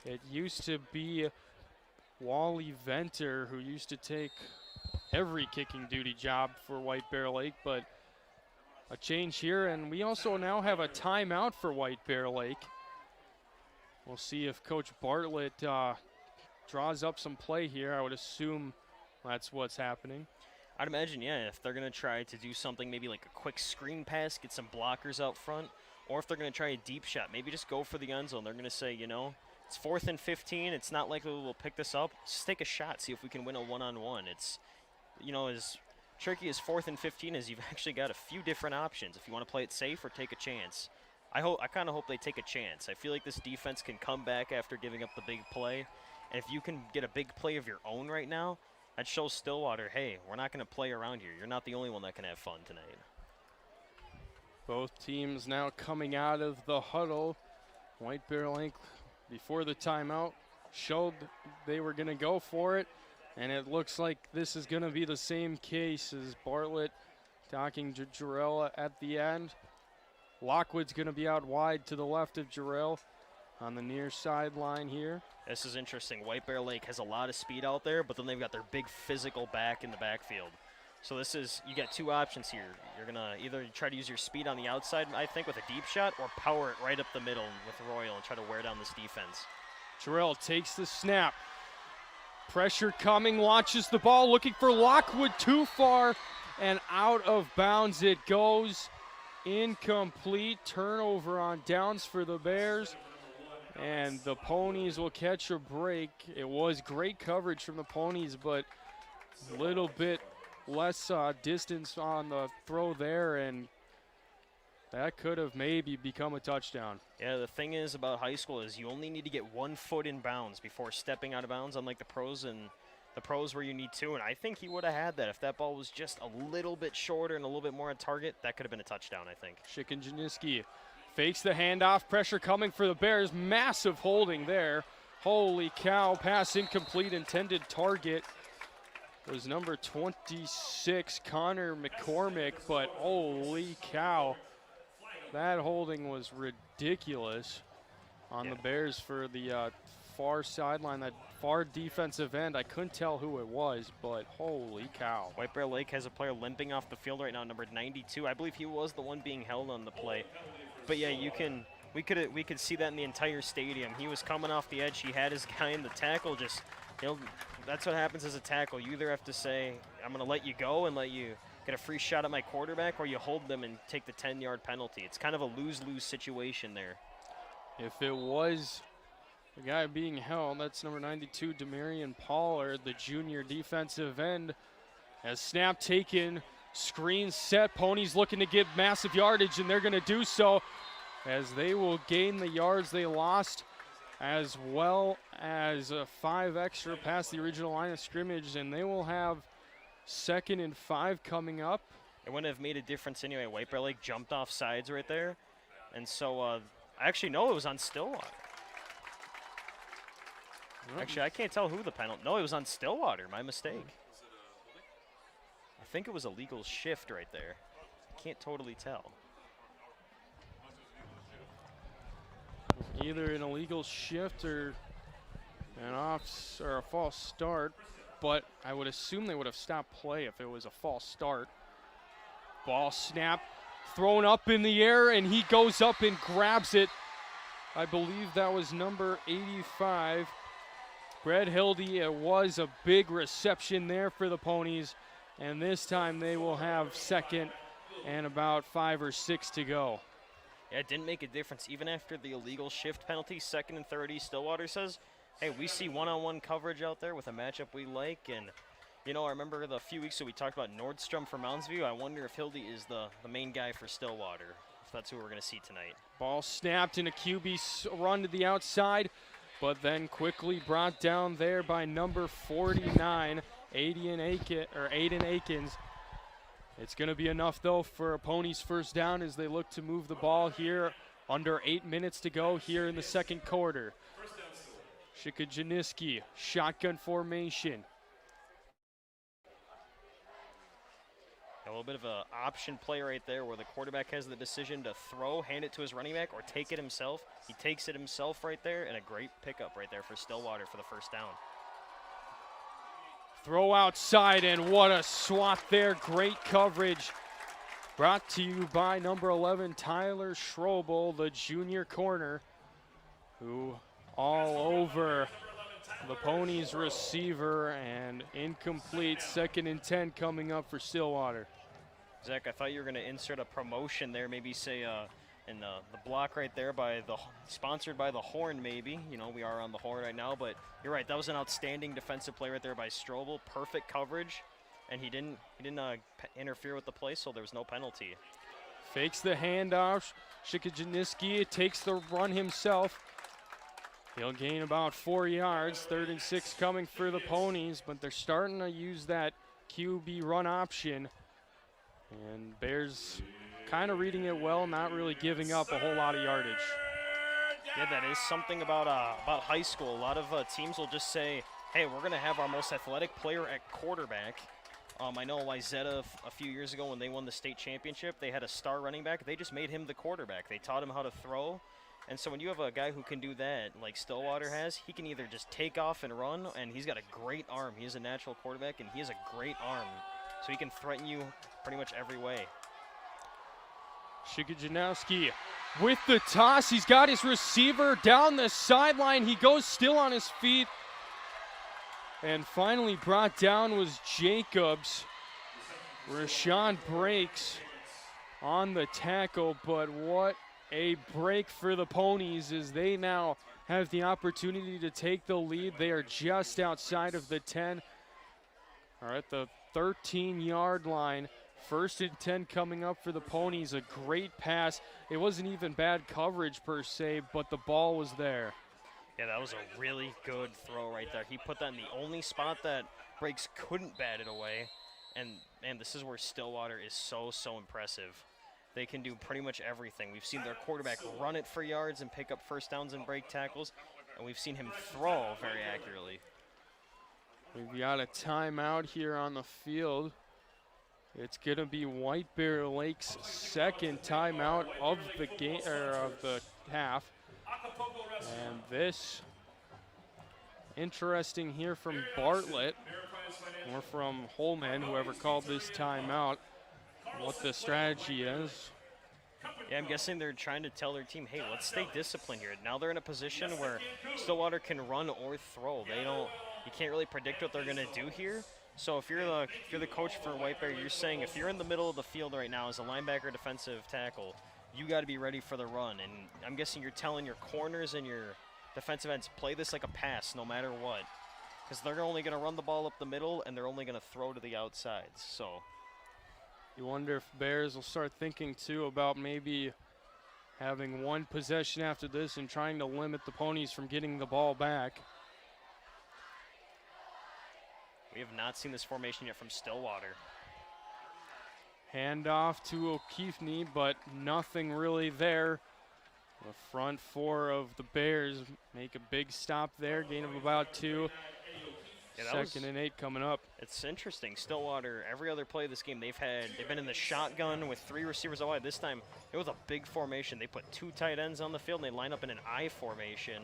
It used to be Wally Venter who used to take every kicking duty job for White Bear Lake, but a change here, and we also now have a timeout for White Bear Lake. We'll see if Coach Bartlett draws up some play here. I would assume that's what's happening. I'd imagine, yeah, if they're going to try to do something, maybe like a quick screen pass, get some blockers out front, or if they're going to try a deep shot, maybe just go for the end zone. They're going to say, you know, it's 4th and 15. It's not likely we'll pick this up. Just take a shot, see if we can win a one-on-one. It's, you know, as tricky as 4th and 15 is, you've actually got a few different options if you want to play it safe or take a chance. I kind of hope they take a chance. I feel like this defense can come back after giving up the big play. And if you can get a big play of your own right now, that shows Stillwater, hey, we're not going to play around here. You're not the only one that can have fun tonight. Both teams now coming out of the huddle. White Bear Lake, before the timeout, showed they were going to go for it. And it looks like this is going to be the same case as Bartlett talking to Jarrell at the end. Lockwood's going to be out wide to the left of Jarrell on the near sideline here. This is interesting. White Bear Lake has a lot of speed out there, but then they've got their big physical back in the backfield. So this is, you got 2 options here. You're going to either try to use your speed on the outside, I think, with a deep shot, or power it right up the middle with Royal and try to wear down this defense. Jarrell takes the snap. Pressure coming, launches the ball, looking for Lockwood, too far, and out of bounds it goes. Incomplete. Turnover on downs for the Bears. And the Ponies will catch a break. It was great coverage from the Ponies, but a little bit less distance on the throw there, and that could have maybe become a touchdown. Yeah, the thing is about high school is you only need to get 1 foot in bounds before stepping out of bounds, unlike the pros where you need 2. And I think he would have had that if that ball was just a little bit shorter and a little bit more on target. That could have been a touchdown, I think. Shikanjaniski fakes the handoff. Pressure coming for the Bears. Massive holding there. Holy cow. Pass incomplete. Intended target was number 26, Connor McCormick. But holy cow. That holding was ridiculous on the Bears for the far sideline, that far defensive end. I couldn't tell who it was, but holy cow. White Bear Lake has a player limping off the field right now, number 92. I believe he was the one being held on the play. But yeah, we could see that in the entire stadium. He was coming off the edge. He had his guy in the tackle. Just, that's what happens as a tackle. You either have to say, I'm going to let you go and let you get a free shot at my quarterback, or you hold them and take the 10-yard penalty. It's kind of a lose-lose situation there. If it was the guy being held, that's number 92, Demarion Pollard, the junior defensive end. As snap taken, screen set, Ponies looking to get massive yardage, and they're going to do so as they will gain the yards they lost, as well as 5 extra past the original line of scrimmage, and they will have 2nd and 5 coming up. It wouldn't have made a difference anyway. White Bear Lake jumped off sides right there, and so actually, no, it was on Stillwater. Actually, I can't tell who the penalty. No, it was on Stillwater. My mistake. I think it was a legal shift right there. I can't totally tell. Either an illegal shift or a false start, but I would assume they would have stopped play if it was a false start. Ball snap, thrown up in the air, and he goes up and grabs it. I believe that was number 85, Brett Hildy. It was a big reception there for the Ponies, and this time they will have 2nd and about 5 or 6 to go. Yeah, it didn't make a difference. Even after the illegal shift penalty, 2nd and 30, Stillwater says, hey, we see one-on-one coverage out there with a matchup we like. And, you know, I remember a few weeks ago we talked about Nordstrom for Mounds View. I wonder if Hildy is the main guy for Stillwater, if that's who we're going to see tonight. Ball snapped in a QB run to the outside, but then quickly brought down there by number 49, Aiden Akins. It's going to be enough, though, for a Ponies first down as they look to move the ball here. Under 8 minutes to go here in the 2nd quarter. Shikajaniski, shotgun formation. A little bit of an option play right there where the quarterback has the decision to throw, hand it to his running back, or take it himself. He takes it himself right there, and a great pickup right there for Stillwater for the first down. Throw outside, and what a swat there. Great coverage. Brought to you by number 11, Tyler Schrobel, the junior corner, who all over the Ponies receiver, and incomplete. 2nd and 10 coming up for Stillwater. Zach, I thought you were going to insert a promotion there, maybe say in the block right there by sponsored by the Horn, maybe. You know, we are on the Horn right now, but you're right. That was an outstanding defensive play right there by Strobel. Perfect coverage, and he didn't interfere with the play, so there was no penalty. Fakes the handoff. Shikajaniski takes the run himself. He'll gain about 4 yards. 3rd and 6 coming for the Ponies, but they're starting to use that QB run option. And Bears kind of reading it well, not really giving up a whole lot of yardage. Yeah, that is something about high school. A lot of teams will just say, hey, we're going to have our most athletic player at quarterback. I know Wyzetta a few years ago when they won the state championship, they had a star running back. They just made him the quarterback. They taught him how to throw. And so when you have a guy who can do that, like Stillwater has, he can either just take off and run, and he's got a great arm. He is a natural quarterback, and he has a great arm. So he can threaten you pretty much every way. Shikajaniski with the toss. He's got his receiver down the sideline. He goes still on his feet. And finally brought down was Jacobs. Rashawn breaks on the tackle, but what a break for the Ponies as they now have the opportunity to take the lead. They are just outside of the 10, or at the 13-yard line. 1st and 10 coming up for the Ponies. A great pass. It wasn't even bad coverage per se, but the ball was there. Yeah, that was a really good throw right there. He put that in the only spot that Breaks couldn't bat it away. And this is where Stillwater is so impressive. They can do pretty much everything. We've seen their quarterback run it for yards and pick up first downs and break tackles, and we've seen him throw very accurately. We've got a timeout here on the field. It's going to be White Bear Lake's 2nd timeout of the game, or of the half. And this Interesting here from Bartlett or from Holman, whoever called this timeout, what the strategy is. Yeah, I'm guessing they're trying to tell their team, hey, let's stay disciplined here. Now they're in a position where Stillwater can run or throw. You can't really predict what they're gonna do here. So if you're the coach for White Bear, you're saying if you're in the middle of the field right now as a linebacker, defensive tackle, you got to be ready for the run. And I'm guessing you're telling your corners and your defensive ends, play this like a pass no matter what. Because they're only going to run the ball up the middle and they're only going to throw to the outsides. So you wonder if Bears will start thinking too about maybe having one possession after this and trying to limit the Ponies from getting the ball back. We have not seen this formation yet from Stillwater. Handoff to O'Keefney, but nothing really there. The front four of the Bears make a big stop there, gain of about 2. Yeah, 2nd and 8 coming up. It's interesting. Stillwater, every other play of this game, they've been in the shotgun with 3 receivers wide. This time, it was a big formation. They put 2 tight ends on the field, and they line up in an I formation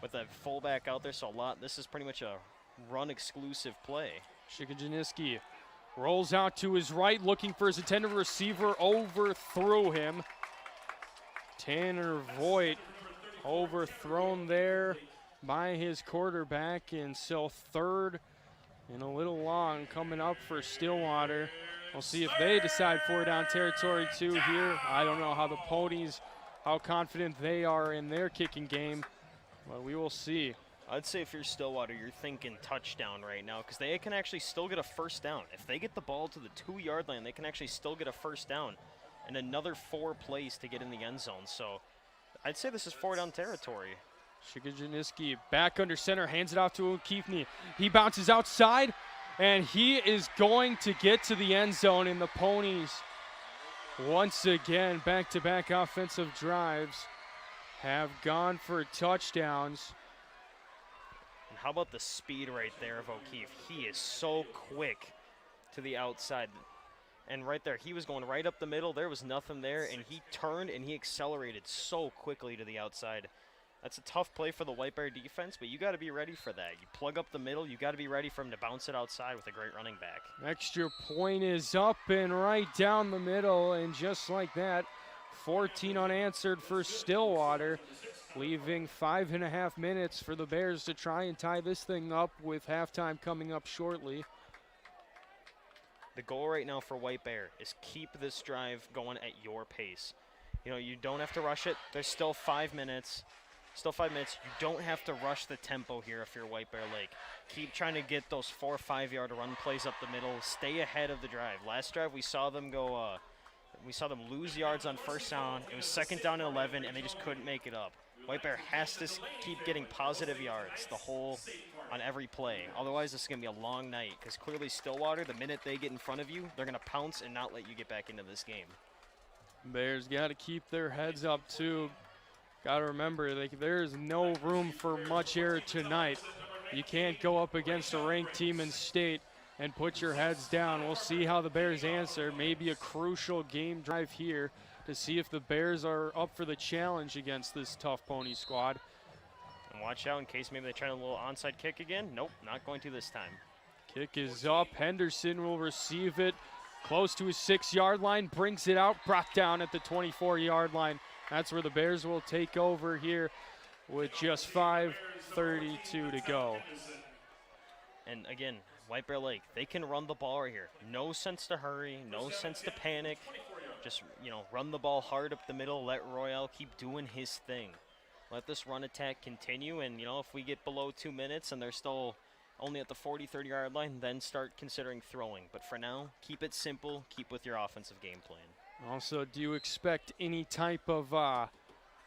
with a fullback out there. So this is pretty much a run-exclusive play. Shikajaniski rolls out to his right, looking for his intended receiver, overthrew him. Tanner Voigt overthrown there by his quarterback, and so 3rd and a little long coming up for Stillwater. We'll see if they decide 4 down territory too here. I don't know how the Ponies, how confident they are in their kicking game, but we will see. I'd say if you're Stillwater, you're thinking touchdown right now because they can actually still get a 1st down. If they get the ball to the 2-yard line, they can actually still get a 1st down and another 4 plays to get in the end zone. So I'd say this is 4 down territory. Shikajaniski back under center, hands it off to O'Keefney. He bounces outside, and he is going to get to the end zone, and the Ponies, once again, back-to-back offensive drives, have gone for touchdowns. And how about the speed right there of O'Keefe? He is so quick to the outside. And right there, he was going right up the middle. There was nothing there, and he turned and he accelerated so quickly to the outside. That's a tough play for the White Bear defense, but you got to be ready for that. You plug up the middle, you got to be ready for him to bounce it outside with a great running back. Extra point is up and right down the middle, and just like that, 14 unanswered for Stillwater, leaving 5.5 minutes for the Bears to try and tie this thing up with halftime coming up shortly. The goal right now for White Bear is keep this drive going at your pace. You know, you don't have to rush it. There's still 5 minutes. Still 5 minutes. You don't have to rush the tempo here if you're White Bear Lake. Keep trying to get those 4 or 5 yard run plays up the middle. Stay ahead of the drive. Last drive we saw them go. We saw them lose yards on 1st down. It was 2nd down and 11, and they just couldn't make it up. White Bear has to keep getting positive yards on every play. Otherwise, this is going to be a long night because clearly Stillwater, the minute they get in front of you, they're going to pounce and not let you get back into this game. Bears got to keep their heads up too. Got to remember, there is no room for much error tonight. You can't go up against a ranked team in state and put your heads down. We'll see how the Bears answer. Maybe a crucial game drive here to see if the Bears are up for the challenge against this tough Pony squad. And watch out in case maybe they try a little onside kick again. Nope, not going to this time. Kick is up. Henderson will receive it close to his 6-yard line, brings it out, brought down at the 24-yard line. That's where the Bears will take over here with just 5:32 to go. And again, White Bear Lake, they can run the ball right here. No sense to hurry, no sense to panic. Just, run the ball hard up the middle. Let Royale keep doing his thing. Let this run attack continue. And, if we get below 2 minutes and they're still only at the 40, 30-yard line, then start considering throwing. But for now, keep it simple. Keep with your offensive game plan. Also, do you expect any type of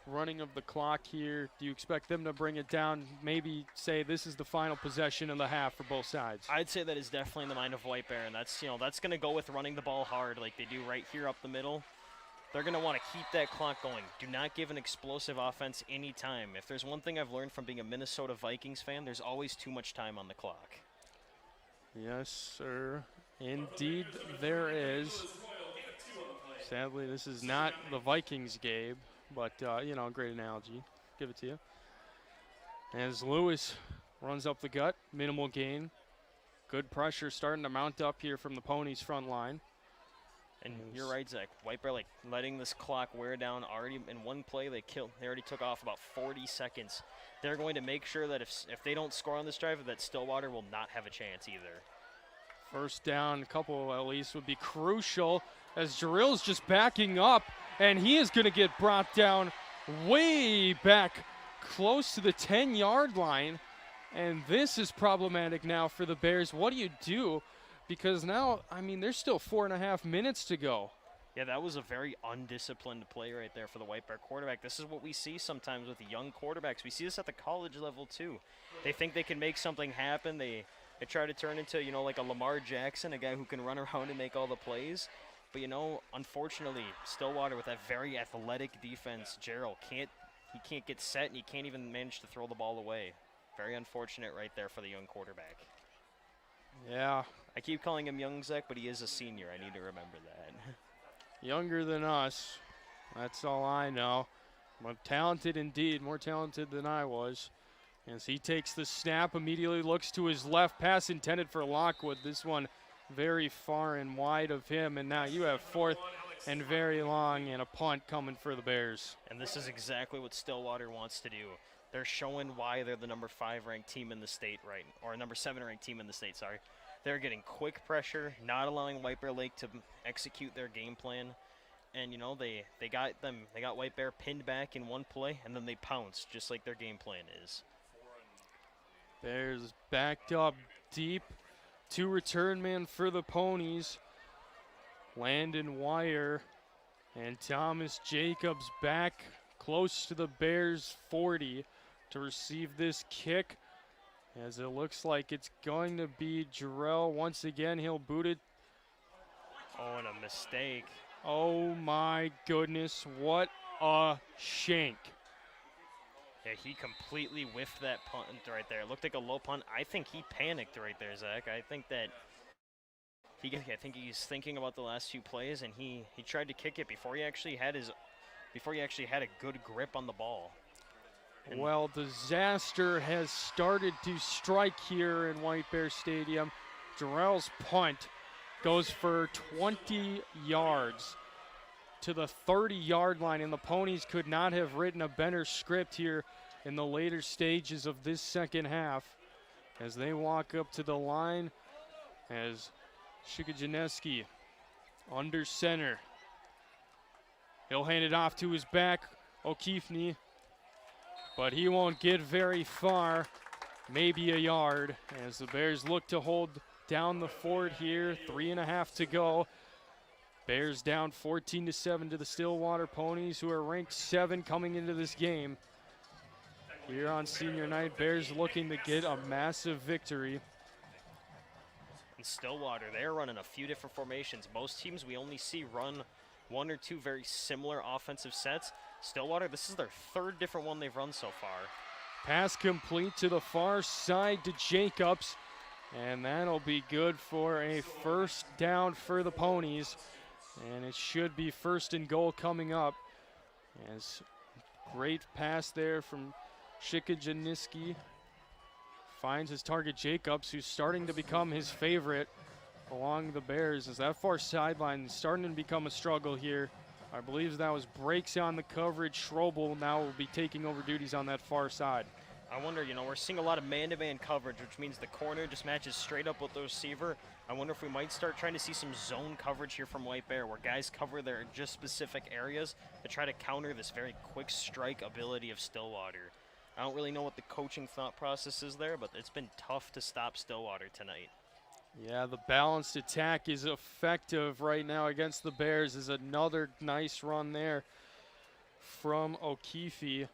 running of the clock here? Do you expect them to bring it down, maybe say this is the final possession of the half for both sides? I'd say that is definitely in the mind of White Bear, and that's going to go with running the ball hard like they do right here up the middle. They're going to want to keep that clock going. Do not give an explosive offense any time. If there's one thing I've learned from being a Minnesota Vikings fan, there's always too much time on the clock. Yes, sir. Indeed, there is. Sadly, this is not the Vikings, Gabe, but, great analogy. Give it to you. As Lewis runs up the gut, minimal gain. Good pressure starting to mount up here from the Ponies front line. And you're right, Zach. White Bear like letting this clock wear down already in one play. They already took off about 40 seconds. They're going to make sure that if they don't score on this drive, that Stillwater will not have a chance either. First down, a couple at least, would be crucial as Jarrell's just backing up, and he is going to get brought down way back close to the 10-yard line. And this is problematic now for the Bears. What do you do? Because now, I mean, there's still 4.5 minutes to go. Yeah, that was a very undisciplined play right there for the White Bear quarterback. This is what we see sometimes with the young quarterbacks. We see this at the college level too. They think they can make something happen. They try to turn into, you know, like a Lamar Jackson, a guy who can run around and make all the plays. But, you know, unfortunately, Stillwater with that very athletic defense, Gerald can't get set, and he can't even manage to throw the ball away. Very unfortunate right there for the young quarterback. Yeah. I keep calling him young, Zach, but he is a senior. I need to remember that. Younger than us. That's all I know. But talented indeed, more talented than I was. As he takes the snap, immediately looks to his left, pass intended for Lockwood. This one very far and wide of him, and now you have 4th and very long and a punt coming for the Bears. And this is exactly what Stillwater wants to do. They're showing why they're the number 5 ranked team in the state, right? Or number 7 ranked team in the state, sorry. They're getting quick pressure, not allowing White Bear Lake to execute their game plan. And, you know, they got White Bear pinned back in one play, and then they pounced, just like their game plan is. Bears backed up deep. 2 return man for the Ponies. Landon Wire and Thomas Jacobs back close to the Bears 40 to receive this kick. As it looks like it's going to be Jarrell once again. He'll boot it. Oh, and a mistake. Oh my goodness, what a shank. Yeah, he completely whiffed that punt right there. It looked like a low punt. I think he panicked right there, Zach. I think he's thinking about the last few plays, and he tried to kick it before he actually had a good grip on the ball. And well, disaster has started to strike here in White Bear Stadium. Jarrell's punt goes for 20 yards to the 30-yard line, and the Ponies could not have written a better script here in the later stages of this second half as they walk up to the line as Shikajaneski under center. He'll hand it off to his back, O'Keefney, but he won't get very far, maybe a yard, as the Bears look to hold down the fort here. 3.5 to go. Bears down 14-7 to the Stillwater Ponies, who are ranked 7 coming into this game. Here on senior night, Bears looking to get a massive victory. in Stillwater, they're running a few different formations. Most teams we only see run 1 or 2 very similar offensive sets. Stillwater, this is their 3rd different one they've run so far. Pass complete to the far side to Jacobs, and that'll be good for a first down for the Ponies. And it should be 1st and goal coming up. As great pass there from Shikajaniski. Finds his target Jacobs, who's starting to become his favorite along the Bears, as that far sideline is starting to become a struggle here. I believe that was breaks on the coverage. Schrobel now will be taking over duties on that far side. I wonder, we're seeing a lot of man-to-man coverage, which means the corner just matches straight up with the receiver. I wonder if we might start trying to see some zone coverage here from White Bear, where guys cover their just specific areas to try to counter this very quick strike ability of Stillwater. I don't really know what the coaching thought process is there, but it's been tough to stop Stillwater tonight. Yeah, the balanced attack is effective right now against the Bears. Is another nice run there from O'Keefe.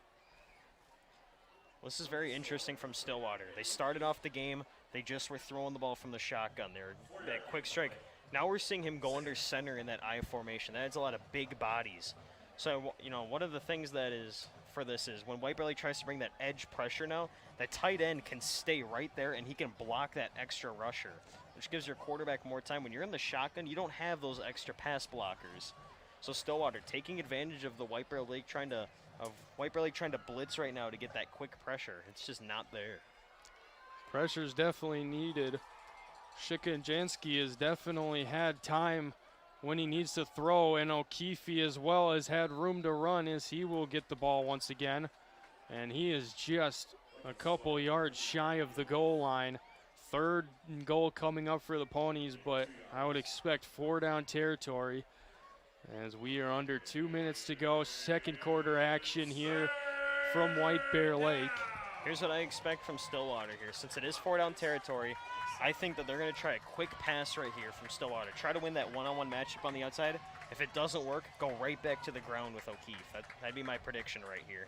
This is very interesting from Stillwater. They started off the game, they just were throwing the ball from the shotgun there, that quick strike. Now we're seeing him go under center in that I formation. That adds a lot of big bodies. So, one of the things that is for this is when White Bear Lake tries to bring that edge pressure now, that tight end can stay right there and he can block that extra rusher, which gives your quarterback more time. When you're in the shotgun, you don't have those extra pass blockers. So Stillwater taking advantage of the White Bear Lake trying to blitz right now to get that quick pressure. It's just not there. Pressure's definitely needed. Shikanjansky has definitely had time when he needs to throw, and O'Keefe as well has had room to run as he will get the ball once again. And he is just a couple yards shy of the goal line. Third and goal coming up for the Ponies, but I would expect 4 down territory as we are under 2 minutes to go. Second quarter action here from White Bear Lake. Here's what I expect from Stillwater here. Since it is 4 down territory, I think that they're going to try a quick pass right here from Stillwater. Try to win that one-on-one matchup on the outside. If it doesn't work, go right back to the ground with O'Keefe. That'd be my prediction right here.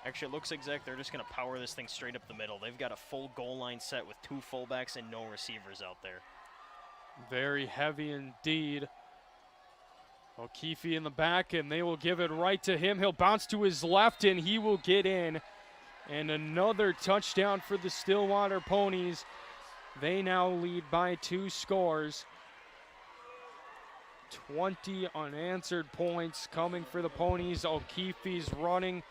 Actually, it looks exact. They're just going to power this thing straight up the middle. They've got a full goal line set with 2 fullbacks and no receivers out there. Very heavy indeed. O'Keefe in the back, and they will give it right to him. He'll bounce to his left, and he will get in. And another touchdown for the Stillwater Ponies. They now lead by 2 scores. 20 unanswered points coming for the Ponies. O'Keefe's running,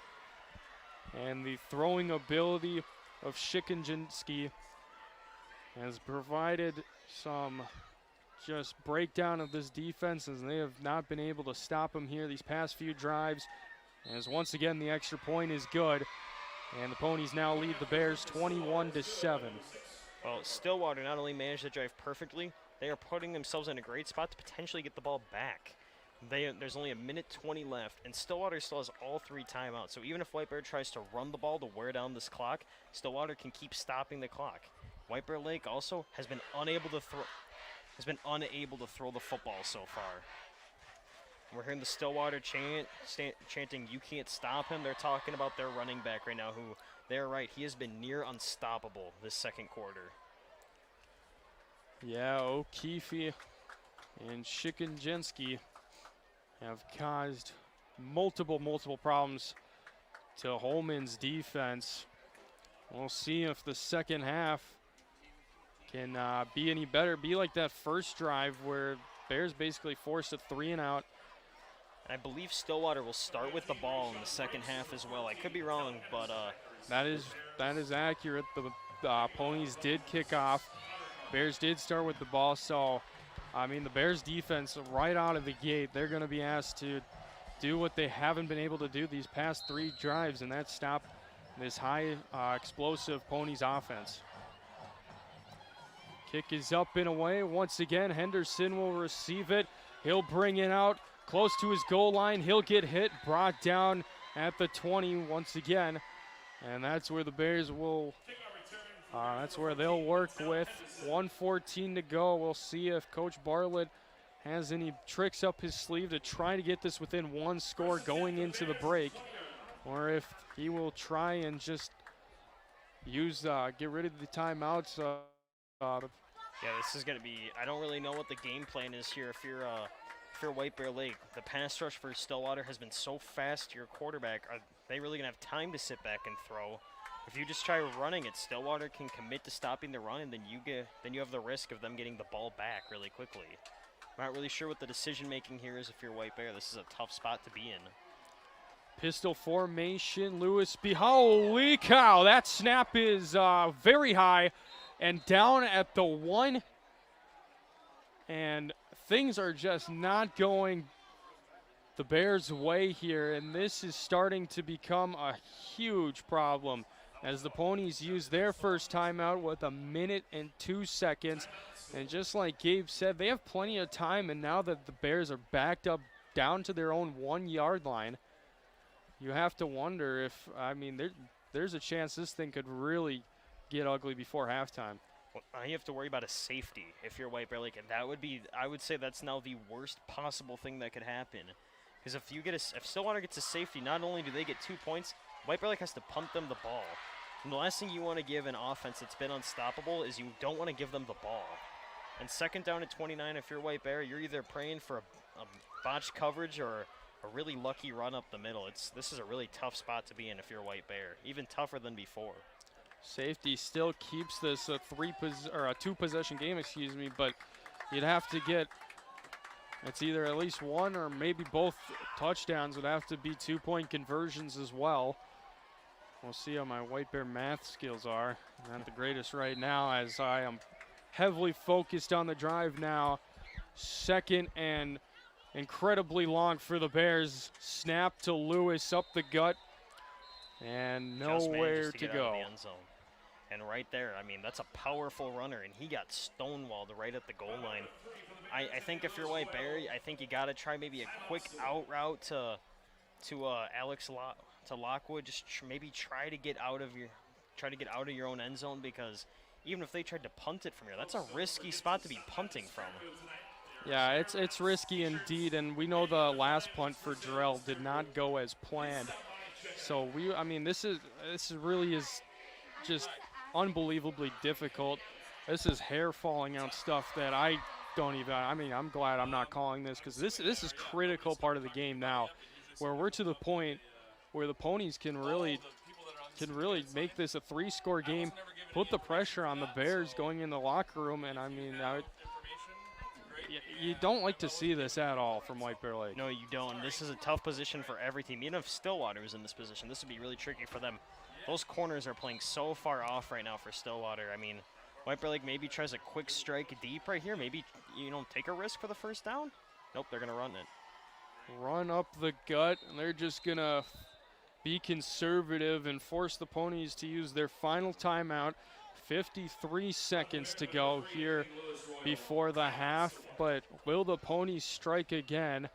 and the throwing ability of Shikanjansky has provided some just breakdown of this defense, as they have not been able to stop him here these past few drives. As once again the extra point is good, and the Ponies now lead the Bears 21-7. Well, Stillwater not only managed the drive perfectly, they are putting themselves in a great spot to potentially get the ball back. There's only 1:20 left, and Stillwater still has all 3 timeouts. So even if White Bear tries to run the ball to wear down this clock, Stillwater can keep stopping the clock. White Bear Lake also has been unable to throw the football so far. We're hearing the Stillwater chanting, "You can't stop him." They're talking about their running back right now, who, they're right, he has been near unstoppable this second quarter. Yeah, O'Keefe and Shikanjansky have caused multiple problems to Holman's defense. We'll see if the second half can be any better, be like that first drive where Bears basically forced a 3 and out. I believe Stillwater will start with the ball in the second half as well. I could be wrong, but that is accurate. The Ponies did kick off. Bears did start with the ball, so I mean the Bears defense right out of the gate, they're going to be asked to do what they haven't been able to do these past 3 drives, and that's stop this high explosive Ponies offense. Kick is up and away. Once again, Henderson will receive it. He'll bring it out close to his goal line. He'll get hit, brought down at the 20 once again. And that's where the Bears will, that's where they'll work with. 1:14 to go. We'll see if Coach Bartlett has any tricks up his sleeve to try to get this within 1 score going into the break, or if he will try and just use, get rid of the timeouts. Yeah, this is going to be, I don't really know what the game plan is here if you're White Bear Lake. The pass rush for Stillwater has been so fast to your quarterback. Are they really going to have time to sit back and throw? If you just try running it, Stillwater can commit to stopping the run, and then you have the risk of them getting the ball back really quickly. I'm not really sure what the decision making here is if you're White Bear. This is a tough spot to be in. Pistol formation, Lewis holy cow, that snap is very high and down at the 1. And things are just not going the Bears' way here, and this is starting to become a huge problem as the Ponies use their first timeout with 1:02. And just like Gabe said, they have plenty of time, and now that the Bears are backed up down to their own 1-yard line, you have to wonder if, I mean, there's a chance this thing could really get ugly before halftime. Well, now you have to worry about a safety if you're White Bear Lake, and that would be, I would say that's now the worst possible thing that could happen. Because if Stillwater gets a safety, not only do they get 2 points, White Bear Lake has to punt them the ball. And the last thing you want to give an offense that's been unstoppable is you don't want to give them the ball. And second down at 29, if you're White Bear, you're either praying for a botched coverage or a really lucky run up the middle. This is a really tough spot to be in if you're White Bear, even tougher than before. Safety still keeps this a 2-possession game, but you'd have to get, it's either at least 1 or maybe both touchdowns would have to be 2-point conversions as well. We'll see how my White Bear math skills are. Not the greatest right now, as I am heavily focused on the drive now. Second and incredibly long for the Bears. Snap to Lewis up the gut, and nowhere to get go. Out of the end zone. And right there, I mean, that's a powerful runner, and he got stonewalled right at the goal line. I think if you're White Bear, I think you got to try maybe a quick out route to Lockwood. Just maybe try to get out of your own end zone, because even if they tried to punt it from here, that's a risky spot to be punting from. Yeah, it's risky indeed, and we know the last punt for Jarrell did not go as planned. So I mean, this really is just unbelievably difficult. This is hair falling out stuff that I mean, I'm glad I'm not calling this, because this is critical part of the game now, where we're to the point where the Ponies can really make this a 3-score game, put the pressure on the Bears going in the locker room, and I mean, you don't like to see this at all from White Bear Lake. No, you don't. This is a tough position for every team. Even if Stillwater is in this position, this would be really tricky for them. Those corners are playing so far off right now for Stillwater. I mean, White Bear Lake maybe tries a quick strike deep right here. Maybe, take a risk for the first down. Nope, they're going to run it. Run up the gut, and they're just going to be conservative and force the Ponies to use their final timeout. 53 seconds to go here before the half, but will the Ponies strike again?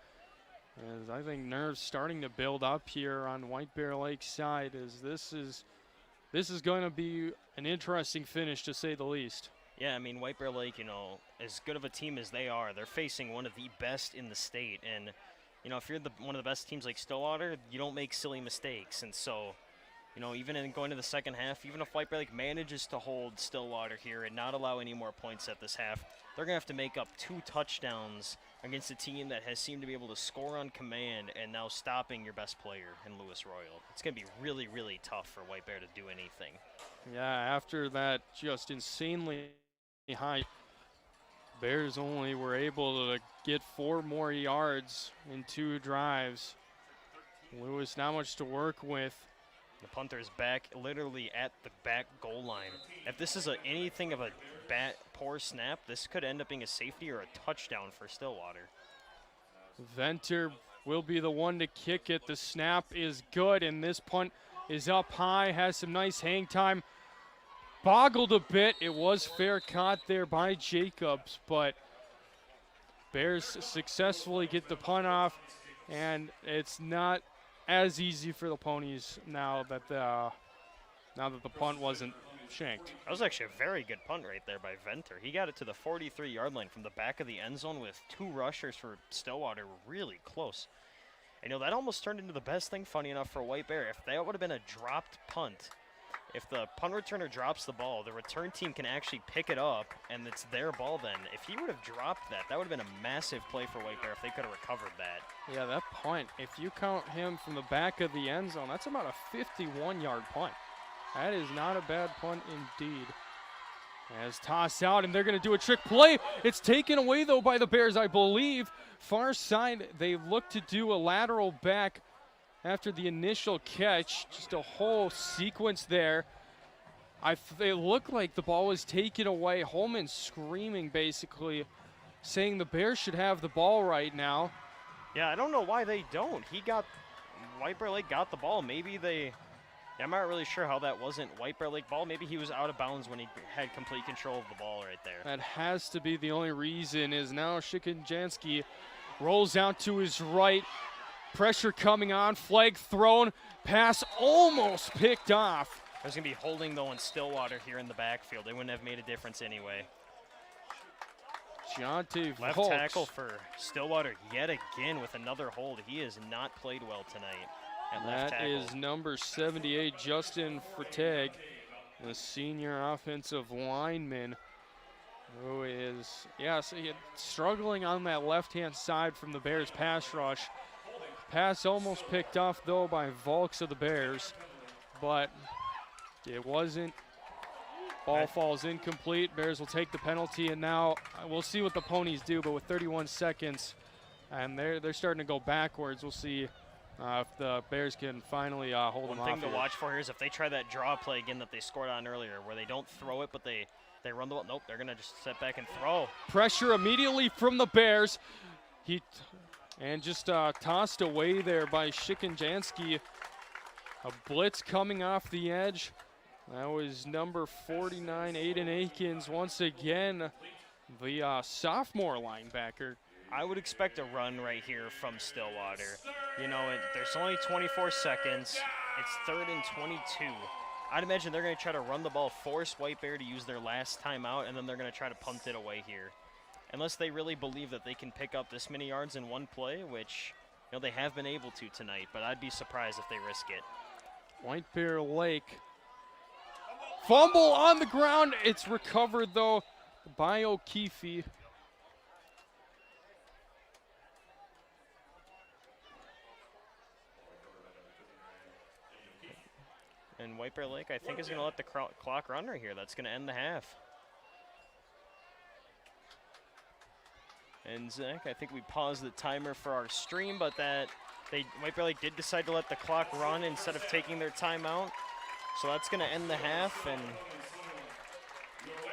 As I think nerves starting to build up here on White Bear Lake's side, as this is going to be an interesting finish, to say the least. Yeah, I mean, White Bear Lake, as good of a team as they are, they're facing one of the best in the state. And, if you're one of the best teams like Stillwater, you don't make silly mistakes. And so, even in going to the second half, even if White Bear Lake manages to hold Stillwater here and not allow any more points at this half, they're going to have to make up 2 touchdowns against a team that has seemed to be able to score on command and now stopping your best player in Lewis Royal. It's going to be really, really tough for White Bear to do anything. Yeah, after that just insanely high, Bears only were able to get 4 more yards in 2 drives. Lewis, not much to work with. The punter's back, literally at the back goal line. If this is anything of a poor snap, this could end up being a safety or a touchdown for Stillwater. Venter will be the one to kick it. The snap is good, and this punt is up high, has some nice hang time. Boggled a bit. It was fair caught there by Jacobs, but Bears successfully get the punt off, and it's not as easy for the Ponies now that the punt wasn't shanked. That was actually a very good punt right there by Venter. He got it to the 43-yard line from the back of the end zone with 2 rushers for Stillwater, really close. That almost turned into the best thing, funny enough, for White Bear. If that would have been a dropped punt, if the punt returner drops the ball, the return team can actually pick it up, and it's their ball then. If he would have dropped that, that would have been a massive play for White Bear if they could have recovered that. Yeah, that punt, if you count him from the back of the end zone, that's about a 51-yard punt. That is not a bad punt indeed. As tossed out, and they're going to do a trick play. It's taken away, though, by the Bears, I believe. Far side, they look to do a lateral back after the initial catch. Just a whole sequence there. It looked like the ball was taken away. Holman screaming, basically, saying the Bears should have the ball right now. Yeah, I don't know why they don't. White Bear Lake got the ball. Maybe I'm not really sure how that wasn't White Bear Lake ball. Maybe he was out of bounds when he had complete control of the ball right there. That has to be the only reason. Is now Shikanjansky rolls out to his right. Pressure coming on, flag thrown, pass almost picked off. There's going to be holding, though, in Stillwater here in the backfield. They wouldn't have made a difference anyway. Jonte Left Volks. tackle for Stillwater yet again with another hold. He has not played well tonight at left tackle. That is number 78, Justin Frteg, the senior offensive lineman, who is, struggling on that left-hand side from the Bears pass rush. Pass almost picked off, though, by Volks of the Bears, but it wasn't. Ball falls incomplete. Bears will take the penalty, and now we'll see what the Ponies do, but with 31 seconds, and they're starting to go backwards. We'll see if the Bears can finally hold them off. One thing to here. watch for here is if they try that draw play again that they scored on earlier, where they don't throw it, but they run the ball. Nope, they're going to just sit back and throw. Pressure immediately from the Bears. And just tossed away there by Shikanjansky. A blitz coming off the edge. That was number 49, Aiden Akins, once again, the sophomore linebacker. I would expect a run right here from Stillwater. You know, there's only 24 seconds. It's 3rd and 22. I'd imagine they're going to try to run the ball, force White Bear to use their last timeout, and then they're going to try to punt it away here. Unless they really believe that they can pick up this many yards in one play, which they have been able to tonight, but I'd be surprised if they risk it. White Bear Lake. Fumble on the ground. It's recovered, though, by O'Keefe. And White Bear Lake, I think, is going to let the clock run right here. That's going to end the half. And Zach, I think we paused the timer for our stream, but White Bear Lake did decide to let the clock run instead of taking their timeout. So that's going to end the half, and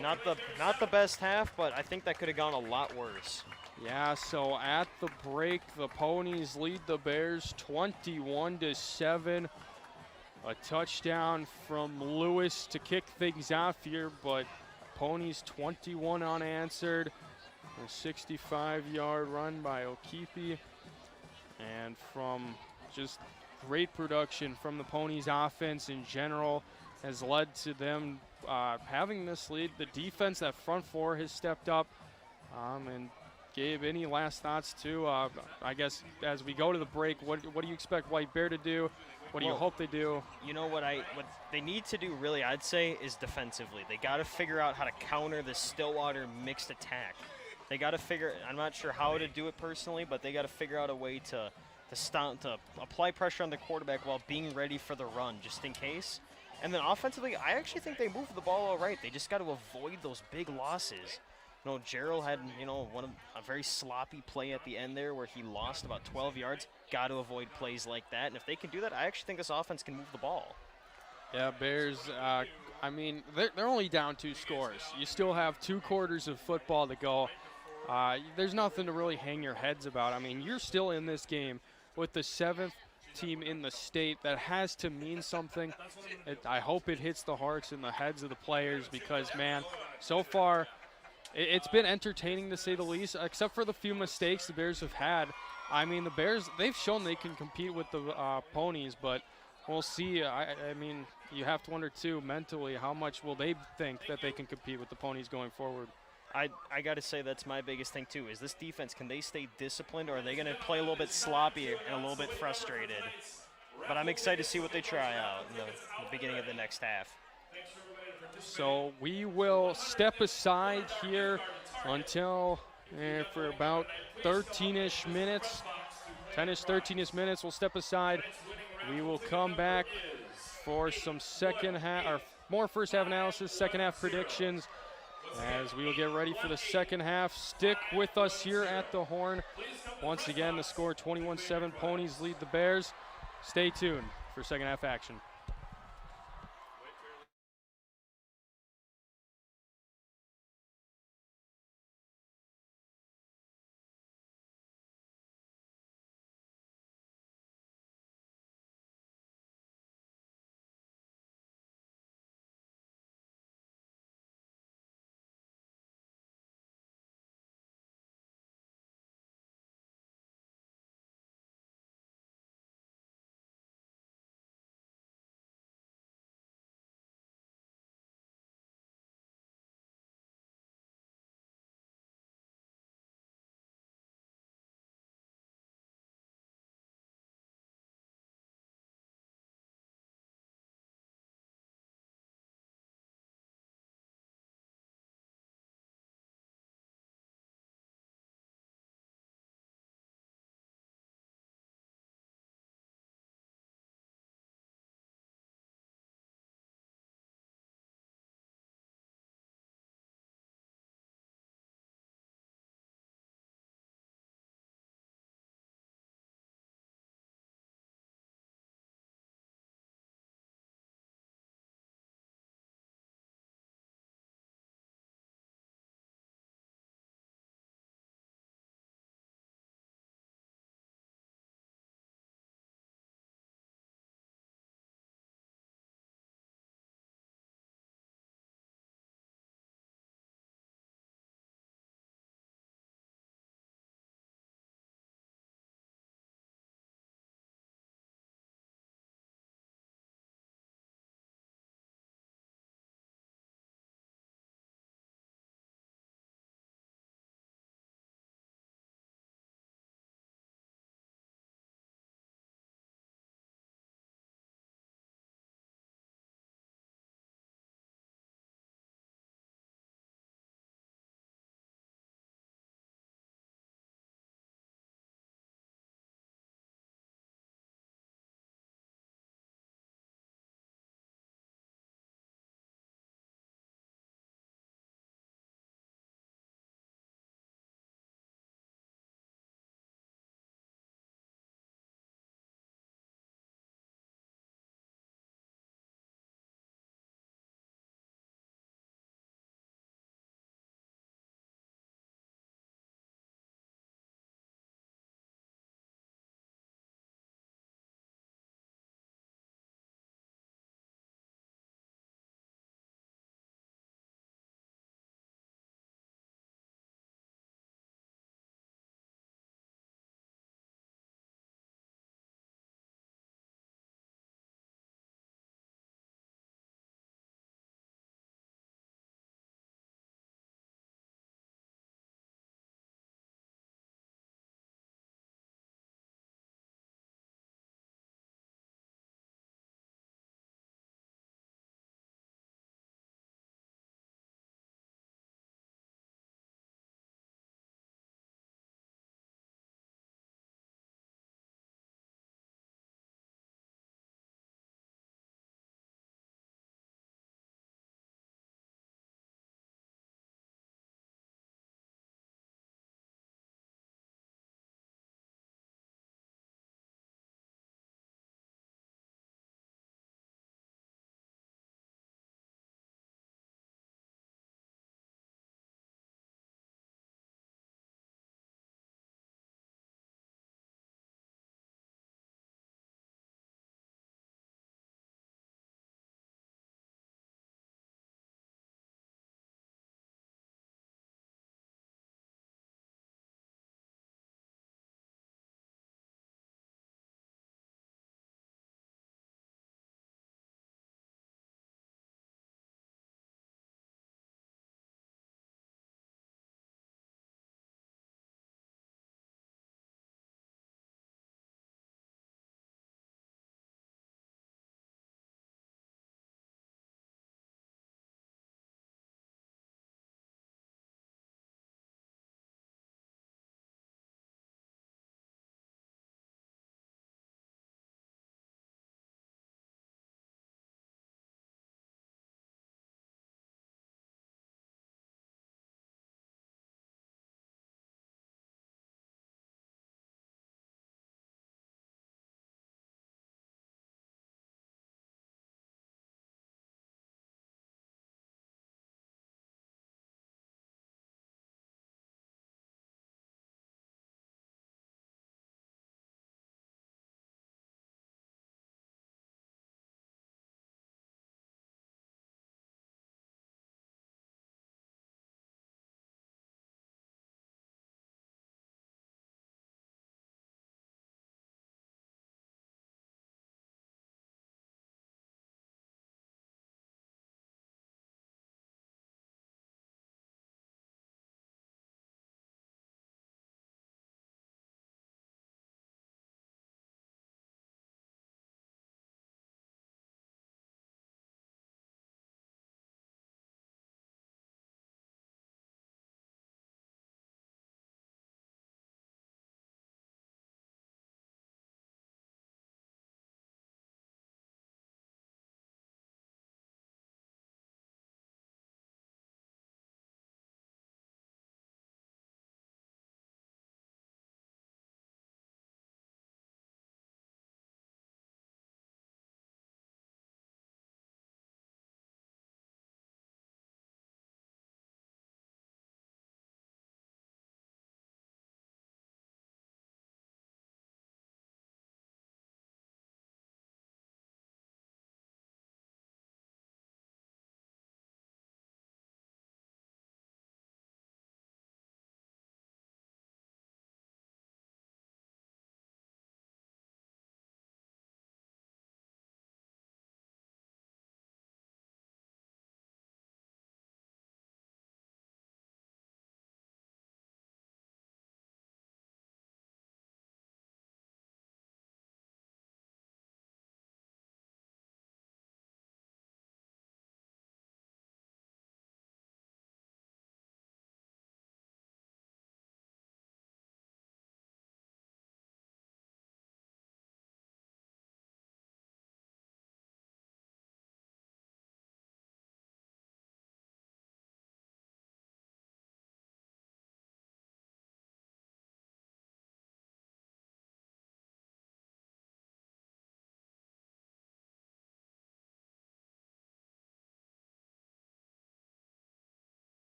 not the best half, but I think that could have gone a lot worse. Yeah, so at the break, the Ponies lead the Bears 21-7. A touchdown from Lewis to kick things off here, but Ponies 21 unanswered. A 65-yard run by O'Keefe. And from just great production from the Ponies offense in general has led to them having this lead. The defense, that front four, has stepped up. And Gabe, any last thoughts too? I guess as we go to the break, what do you expect White Bear to do? What do you hope they do? You know what they need to do really, I'd say, is defensively. They got to figure out how to counter this Stillwater mixed attack. They got to figure. I'm not sure how to do it personally, but they got to figure out a way to apply pressure on the quarterback while being ready for the run, just in case. And then offensively, I actually think they moved the ball all right. They just got to avoid those big losses. Gerald had, a very sloppy play at the end there where he lost about 12 yards. Got to avoid plays like that. And if they can do that, I actually think this offense can move the ball. Yeah, Bears, I mean, they're only down 2 scores. You still have 2 quarters of football to go. There's nothing to really hang your heads about. I mean, you're still in this game with the 7th team in the state. That has to mean something. I hope it hits the hearts and the heads of the players because, man, so far – it's been entertaining to say the least, except for the few mistakes the Bears have had. I mean, the Bears, they've shown they can compete with the Ponies, but we'll see. I mean, you have to wonder, too, mentally, how much will they think that they can compete with the Ponies going forward? I got to say that's my biggest thing, too, is this defense, can they stay disciplined, or are they going to play a little bit sloppy and a little bit frustrated? But I'm excited to see what they try out in the beginning of the next half. So we will step aside here until for about 13-ish minutes, 10-ish, 13-ish minutes. We'll step aside. We will come back for some second half, or more first half analysis, second half predictions, as we will get ready for the second half. Stick with us here at the Horn. Once again, the score 21-7. Ponies lead the Bears. Stay tuned for second half action.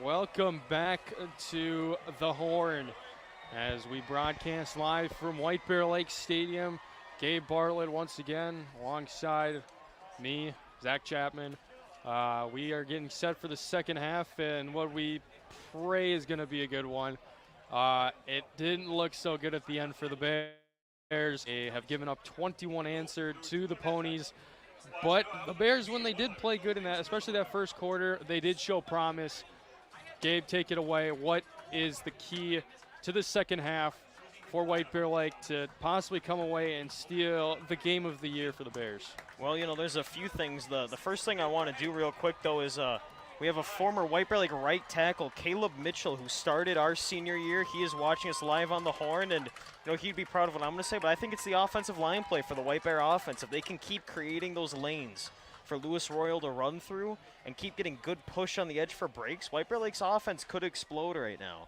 welcome back to the Horn as we broadcast live from White Bear Lake Stadium. Gabe Bartlett once again alongside me, Zach Chapman. We are getting set for the second half and what we pray is going to be a good one. It didn't look so good at the end for the Bears. They have given up 21 answered to the Ponies. But the Bears, when they did play good in that, especially that first quarter, they did show promise. Gabe, take it away. What is the key to the second half for White Bear Lake to possibly come away and steal the game of the year for the Bears? Well, you know, there's a few things. The first thing I want to do real quick, though, is we have a former White Bear Lake right tackle, Caleb Mitchell, who started our senior year. He is watching us live on the Horn, and you know he'd be proud of what I'm going to say, but I think it's the offensive line play for the White Bear offense. If they can keep creating those lanes for Lewis Royal to run through and keep getting good push on the edge for breaks, White Bear Lake's offense could explode right now.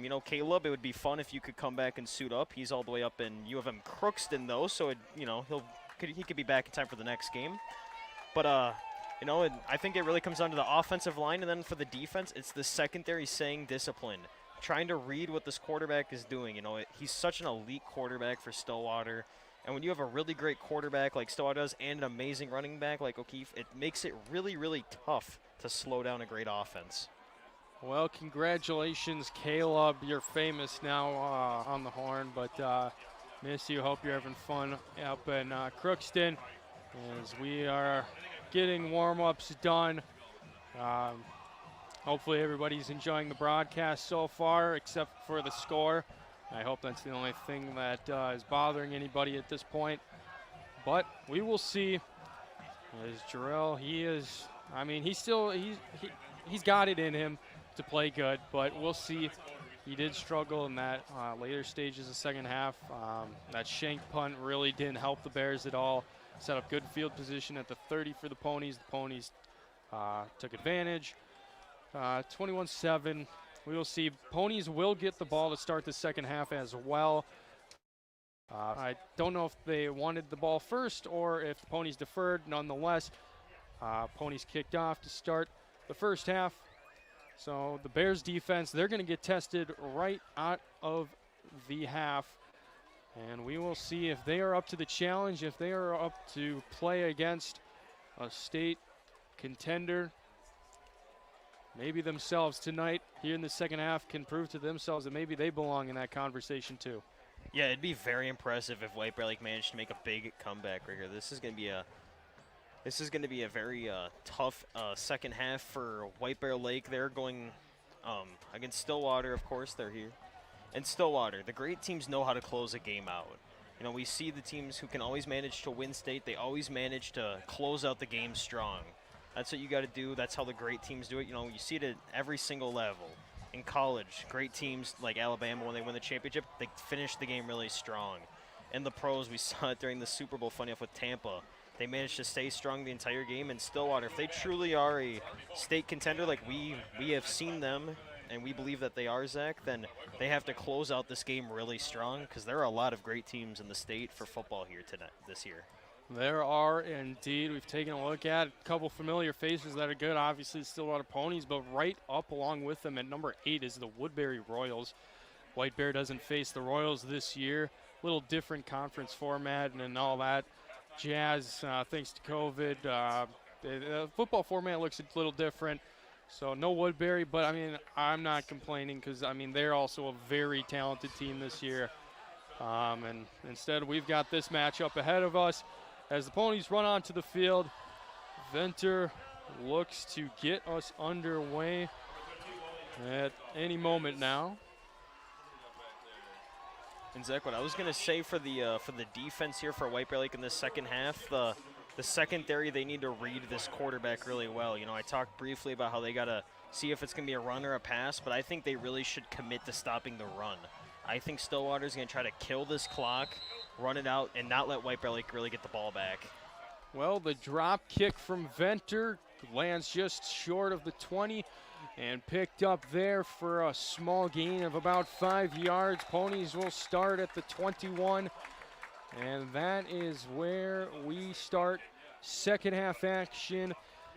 You know, Caleb, it would be fun if you could come back and suit up. He's all the way up in U of M Crookston, though, so you know he could be back in time for the next game. But you know, I think it really comes down to the offensive line, and then for the defense, it's the secondary staying disciplined, trying to read what this quarterback is doing. You know, he's such an elite quarterback for Stillwater, and when you have a really great quarterback like Stillwater does and an amazing running back like O'Keefe, it makes it really, really tough to slow down a great offense. Well, congratulations, Caleb. You're famous now on the Horn, but miss you. Hope you're having fun up in Crookston as we are getting warm-ups done. Hopefully everybody's enjoying the broadcast so far, except for the score. I hope that's the only thing that is bothering anybody at this point. But we will see. As Jarrell, he's got it in him to play good, but we'll see. He did struggle in that later stages of second half. That shank punt really didn't help the Bears at all. Set up good field position at the 30 for the Ponies. The Ponies took advantage. 21-7. We will see. Ponies will get the ball to start the second half as well. I don't know if they wanted the ball first or if the Ponies deferred. Nonetheless, Ponies kicked off to start the first half. So the Bears defense, they're going to get tested right out of the half. And we will see if they are up to the challenge, if they are up to play against a state contender. Maybe themselves tonight here in the second half can prove to themselves that maybe they belong in that conversation too. Yeah, it'd be very impressive if White Bear Lake managed to make a big comeback right here. This is going to be a very tough second half for White Bear Lake. They're going against Stillwater, of course. They're here. And Stillwater, the great teams know how to close a game out. You know, we see the teams who can always manage to win state. They always manage to close out the game strong. That's what you got to do. That's how the great teams do it. You know, you see it at every single level. In college, great teams like Alabama, when they win the championship, they finish the game really strong. In the pros, we saw it during the Super Bowl, funny enough, with Tampa. They managed to stay strong the entire game. And Stillwater, if they truly are a state contender like we have seen them, and we believe that they are, Zach, then they have to close out this game really strong because there are a lot of great teams in the state for football here this year. There are indeed. We've taken a look at a couple familiar faces that are good. Obviously, still a lot of Ponies, but right up along with them at number 8 is the Woodbury Royals. White Bear doesn't face the Royals this year. Little different conference format and all that jazz thanks to COVID. The football format looks a little different. So no Woodbury, but, I mean, I'm not complaining because, I mean, they're also a very talented team this year. And instead, we've got this matchup ahead of us. As the Ponies run onto the field, Venter looks to get us underway at any moment now. And Zach, what I was going to say for the defense here for White Bear Lake in the second half, the secondary, they need to read this quarterback really well. You know, I talked briefly about how they got to see if it's going to be a run or a pass, but I think they really should commit to stopping the run. I think Stillwater's going to try to kill this clock, run it out, and not let White Bear Lake really get the ball back. Well, the drop kick from Venter lands just short of the 20 and picked up there for a small gain of about 5 yards. Ponies will start at the 21, and that is where we start second half action.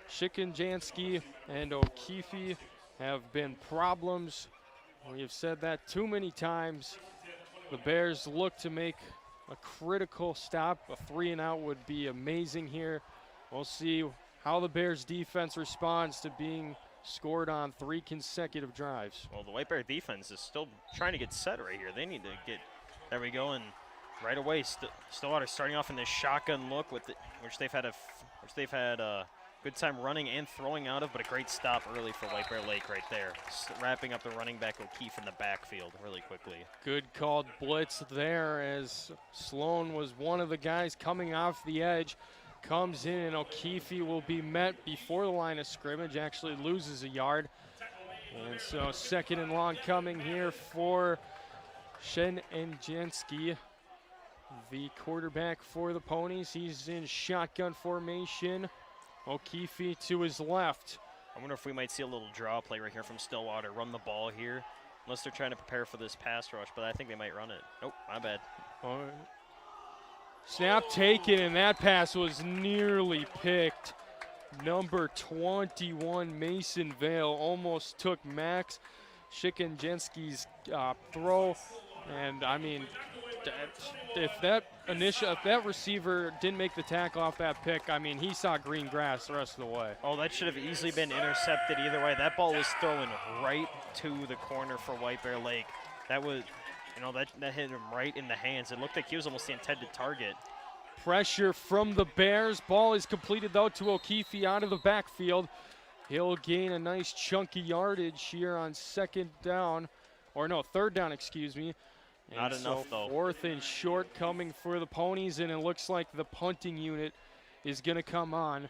Shikanjansky and O'Keefe have been problems. We have said that too many times. The Bears look to make a critical stop. A 3-and-out would be amazing here. We'll see how the Bears defense responds to being scored on 3 consecutive drives. Well, the White Bear defense is still trying to get set right here. They need to get, there we go, and right away, Stillwater starting off in this shotgun look, with which they've had a good time running and throwing out of, but a great stop early for White Bear Lake right there. Wrapping up the running back O'Keefe in the backfield really quickly. Good called blitz there, as Sloan was one of the guys coming off the edge. Comes in, and O'Keefe will be met before the line of scrimmage, actually loses a yard. And so 2nd and long coming here for Shen Enjensky, the quarterback for the Ponies. He's in shotgun formation. O'Keefe to his left. I wonder if we might see a little draw play right here from Stillwater, run the ball here, unless they're trying to prepare for this pass rush, but I think they might run it. Nope, my bad. Snap taken, and that pass was nearly picked. Number 21, Mason Vale, almost took Max Shikenjensky's throw. And I mean, if that receiver didn't make the tackle off that pick, I mean, he saw green grass the rest of the way. Oh, that should have easily been intercepted either way. That ball was thrown right to the corner for White Bear Lake. That was, you know, that hit him right in the hands. It looked like he was almost the intended target. Pressure from the Bears. Ball is completed, though, to O'Keefe out of the backfield. He'll gain a nice chunky yardage here on 3rd down, excuse me. Not enough, though. 4th and short coming for the Ponies, and it looks like the punting unit is going to come on.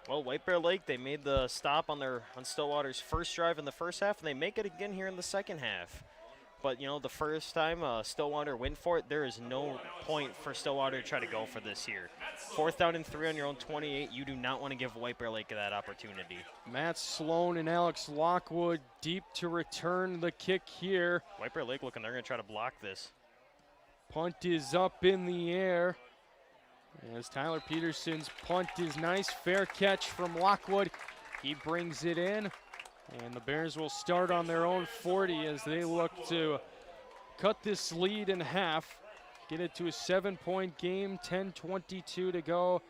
Well, White Bear Lake, they made the stop on Stillwater's first drive in the first half, and they make it again here in the second half. But, you know, the first time Stillwater went for it, there is no point for Stillwater to try to go for this here. 4th down and 3 on your own 28. You do not want to give White Bear Lake that opportunity. Matt Sloan and Alex Lockwood deep to return the kick here. White Bear Lake looking, they're going to try to block this. Punt is up in the air. As Tyler Peterson's punt is nice. Fair catch from Lockwood. He brings it in. And the Bears will start on their own 40 as they look to cut this lead in half, get it to a 7-point game, 10:22 to go.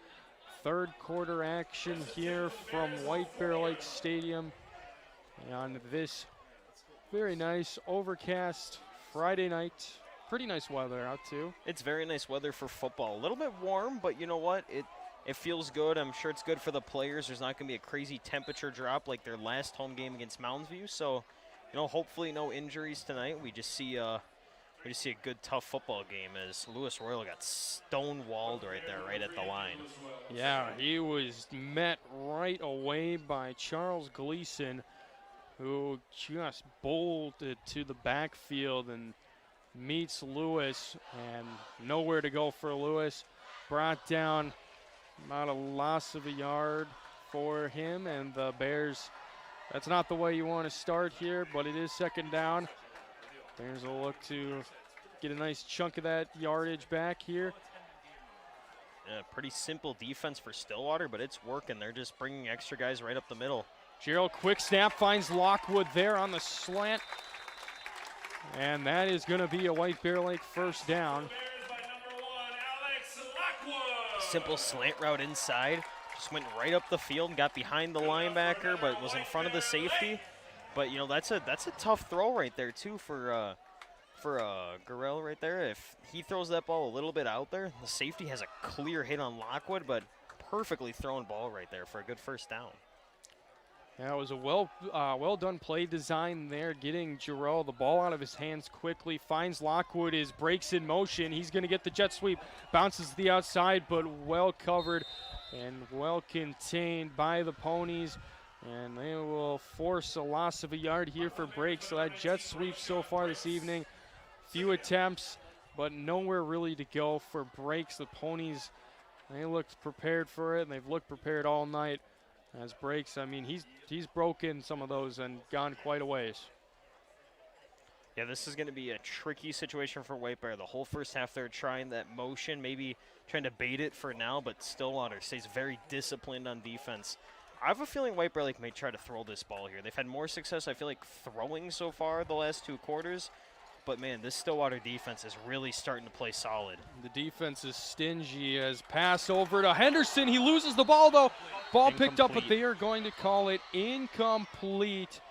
3rd quarter action here from White Bear Lake Stadium on this very nice overcast Friday night. Pretty nice weather out too. It's very nice weather for football. A little bit warm, but you know what? It feels good. I'm sure it's good for the players. There's not going to be a crazy temperature drop like their last home game against Mounds View. So, you know, hopefully no injuries tonight. We just see a good, tough football game as Lewis Royal got stonewalled right there, right at the line. Yeah, he was met right away by Charles Gleason, who just bolted to the backfield and meets Lewis, and nowhere to go for Lewis. Brought down about a loss of a yard for him, and the Bears, that's not the way you want to start here, but it is 2nd down. Bears will look to get a nice chunk of that yardage back here. Yeah, pretty simple defense for Stillwater, but it's working. They're just bringing extra guys right up the middle. Gerald, quick snap, finds Lockwood there on the slant. And that is going to be a White Bear Lake 1st down. Simple slant route inside. Just went right up the field and got behind the linebacker, but was in front of the safety. But, you know, that's a tough throw right there, too, for Gurrell right there. If he throws that ball a little bit out there, the safety has a clear hit on Lockwood, but perfectly thrown ball right there for a good 1st down. Yeah, it was a well done play design there, getting Jarrell the ball out of his hands quickly, finds Lockwood, breaks in motion. He's going to get the jet sweep, bounces to the outside, but well covered and well contained by the Ponies. And they will force a loss of a yard here for breaks. So that jet sweep so far this evening, few attempts, but nowhere really to go for breaks. The Ponies, they looked prepared for it, and they've looked prepared all night. As breaks, I mean, he's broken some of those and gone quite a ways. Yeah, this is going to be a tricky situation for White Bear. The whole first half they're trying that motion, maybe trying to bait it for now, but Stillwater stays very disciplined on defense. I have a feeling White Bear Lake may try to throw this ball here. They've had more success, I feel like, throwing so far the last 2 quarters. But, man, this Stillwater defense is really starting to play solid. The defense is stingy as pass over to Henderson. He loses the ball, though. Ball picked up, but they are going to call it incomplete.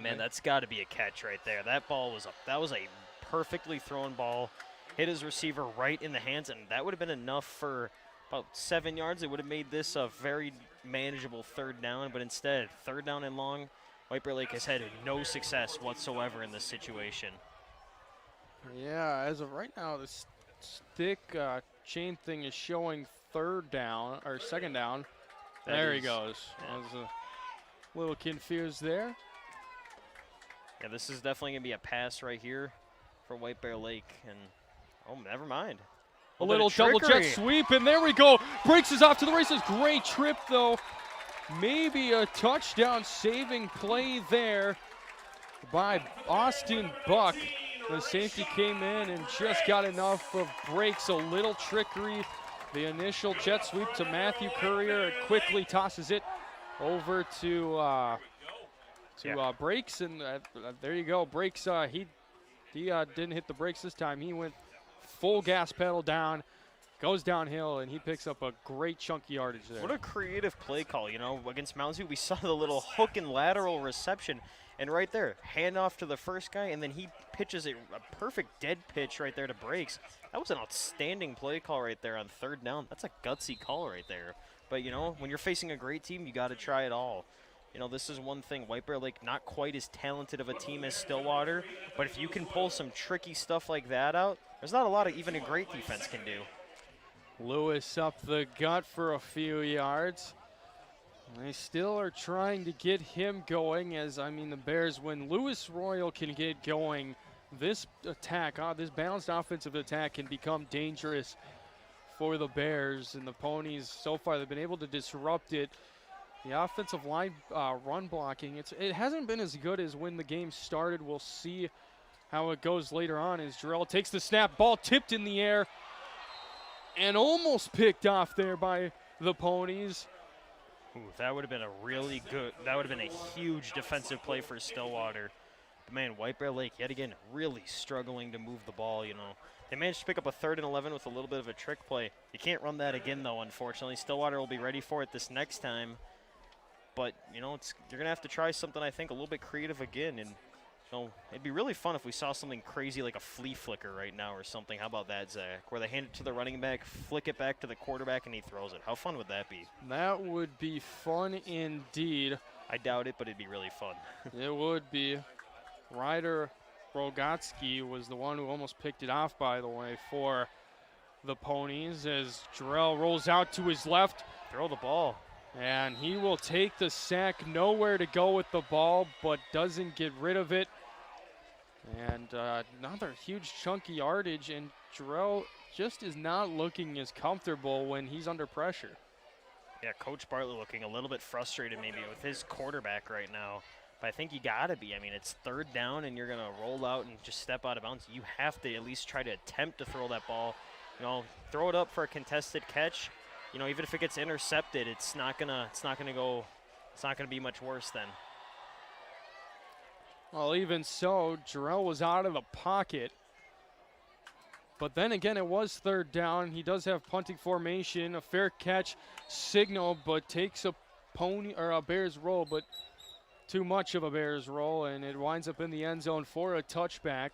Man, that's got to be a catch right there. That ball was that was a perfectly thrown ball. Hit his receiver right in the hands, and that would have been enough for about 7 yards. It would have made this a very manageable 3rd down, but instead, 3rd down and long, White Bear Lake has had no success whatsoever in this situation. Yeah, as of right now, this stick chain thing is showing 3rd down, or 2nd down. There he goes. I was a little confused there. Yeah, this is definitely going to be a pass right here for White Bear Lake. And, oh, never mind. A little double jet sweep, and there we go. Breaks us off to the races. Great trip, though. Maybe a touchdown saving play there by Austin Buck. The safety came in and just got enough of breaks. A little trickery. The initial jet sweep to Matthew Courier. It quickly tosses it over to Breaks, and there you go. Breaks, he didn't hit the brakes this time. He went full gas pedal down, goes downhill, and he picks up a great chunky yardage there. What a creative play call, you know. Against Mounds View, we saw the little hook and lateral reception, and right there, handoff to the first guy, and then he pitches a perfect dead pitch right there to Breaks. That was an outstanding play call right there on 3rd down. That's a gutsy call right there. But, you know, when you're facing a great team, you got to try it all. You know, this is one thing. White Bear Lake, not quite as talented of a team as Stillwater, but if you can pull some tricky stuff like that out, there's not a lot of even a great defense can do. Lewis up the gut for a few yards. They still are trying to get him going, as, I mean, the Bears, when Lewis Royal can get going, this attack, this balanced offensive attack can become dangerous for the Bears. And the Ponies, so far, they've been able to disrupt it. The offensive line run blocking, it hasn't been as good as when the game started. We'll see how it goes later on as Jarrell takes the snap. Ball tipped in the air and almost picked off there by the Ponies. Ooh, that would have been that would have been a huge defensive play for Stillwater. But man, White Bear Lake, yet again, really struggling to move the ball, you know. They managed to pick up a 3rd and 11 with a little bit of a trick play. You can't run that again, though, unfortunately. Stillwater will be ready for it this next time. But, you know, you're going to have to try something, I think, a little bit creative again. And, you know, it'd be really fun if we saw something crazy like a flea flicker right now or something. How about that, Zach? Where they hand it to the running back, flick it back to the quarterback, and he throws it. How fun would that be? That would be fun indeed. I doubt it, but it'd be really fun. It would be. Ryder Rogotsky was the one who almost picked it off, by the way, for the Ponies as Jarrell rolls out to his left. Throw the ball. And he will take the sack, nowhere to go with the ball, but doesn't get rid of it. And another huge chunky yardage, and Jarrell just is not looking as comfortable when he's under pressure. Yeah, Coach Bartlett looking a little bit frustrated maybe with his quarterback right now. But I think you got to be. I mean, it's 3rd down, and you're going to roll out and just step out of bounds. You have to at least try to attempt to throw that ball. You know, throw it up for a contested catch. You know, even if it gets intercepted, it's not gonna be much worse then. Well, even so, Jarrell was out of the pocket. But then again, it was 3rd down. He does have punting formation, a fair catch signal, but takes a Bears roll, but too much of a Bears roll, and it winds up in the end zone for a touchback.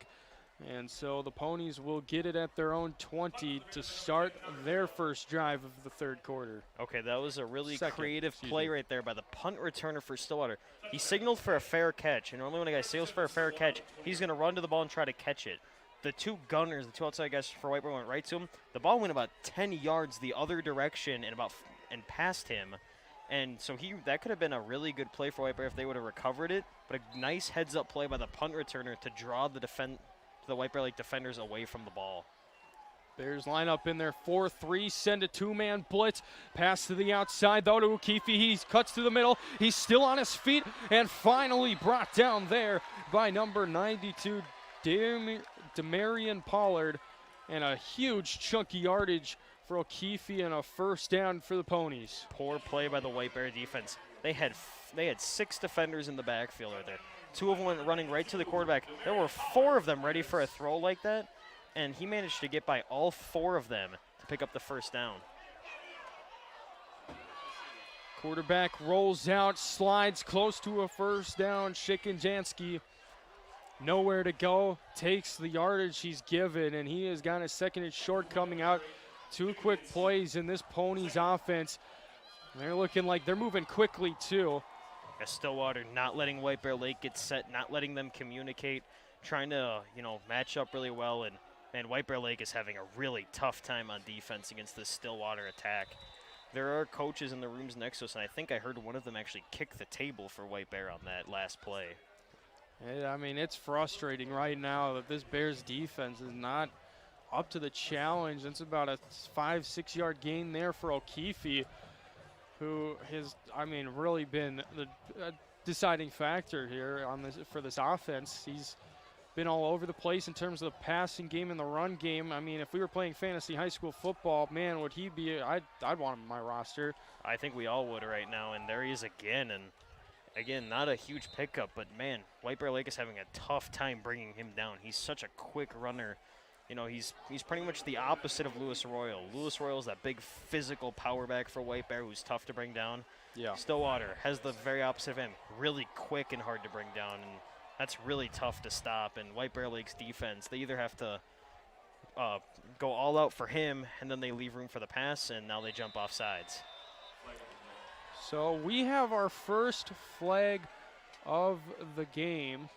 And so the Ponies will get it at their own 20 to start their first drive of the 3rd quarter. Okay, that was a really creative play right there by the punt returner for Stillwater. He signaled for a fair catch, and normally when a guy signals for a fair catch, he's going to run to the ball and try to catch it. The 2 gunners, the 2 outside guys for White Bear went right to him. The ball went about 10 yards the other direction and past him. And so that could have been a really good play for White Bear if they would have recovered it. But a nice heads-up play by the punt returner to draw the White Bear Lake defenders away from the ball. Bears line up in their 4-3, send a 2-man blitz. Pass to the outside, though, to Ukifi. He cuts through the middle. He's still on his feet and finally brought down there by number 92, Demarion Pollard. And a huge chunky yardage for O'Keefe and a first down for the Ponies. Poor play by the White Bear defense. They had 6 defenders in the backfield right there. 2 of them went running right to the quarterback. There were 4 of them ready for a throw like that, and he managed to get by all 4 of them to pick up the first down. Quarterback rolls out, slides close to a first down. Shikanjansky nowhere to go, takes the yardage he's given, and he has got a second and short coming out. 2 quick plays in this Ponies offense. They're looking like they're moving quickly too. Stillwater not letting White Bear Lake get set, not letting them communicate, trying to, match up really well. And White Bear Lake is having a really tough time on defense against this Stillwater attack. There are coaches in the rooms next to us, and I think I heard one of them actually kick the table for White Bear on that last play. I mean, it's frustrating right now that this Bears defense is not up to the challenge. It's about a 5-6 yard gain there for O'Keefe, who has, really been the deciding factor here on this for this offense. He's been all over the place in terms of the passing game and the run game. I mean, if we were playing fantasy high school football, man, would he be? I'd want him on my roster. I think we all would right now, and there he is again. And again, not a huge pickup, but man, White Bear Lake is having a tough time bringing him down. He's such a quick runner. He's pretty much the opposite of Lewis Arroyo. Lewis Arroyo is that big physical power back for White Bear who's tough to bring down. Yeah. Stillwater has the very opposite of him, really quick and hard to bring down, and that's really tough to stop. And White Bear Lake's defense, they either have to go all out for him, and then they leave room for the pass, and now they jump off sides. So we have our first flag of the game.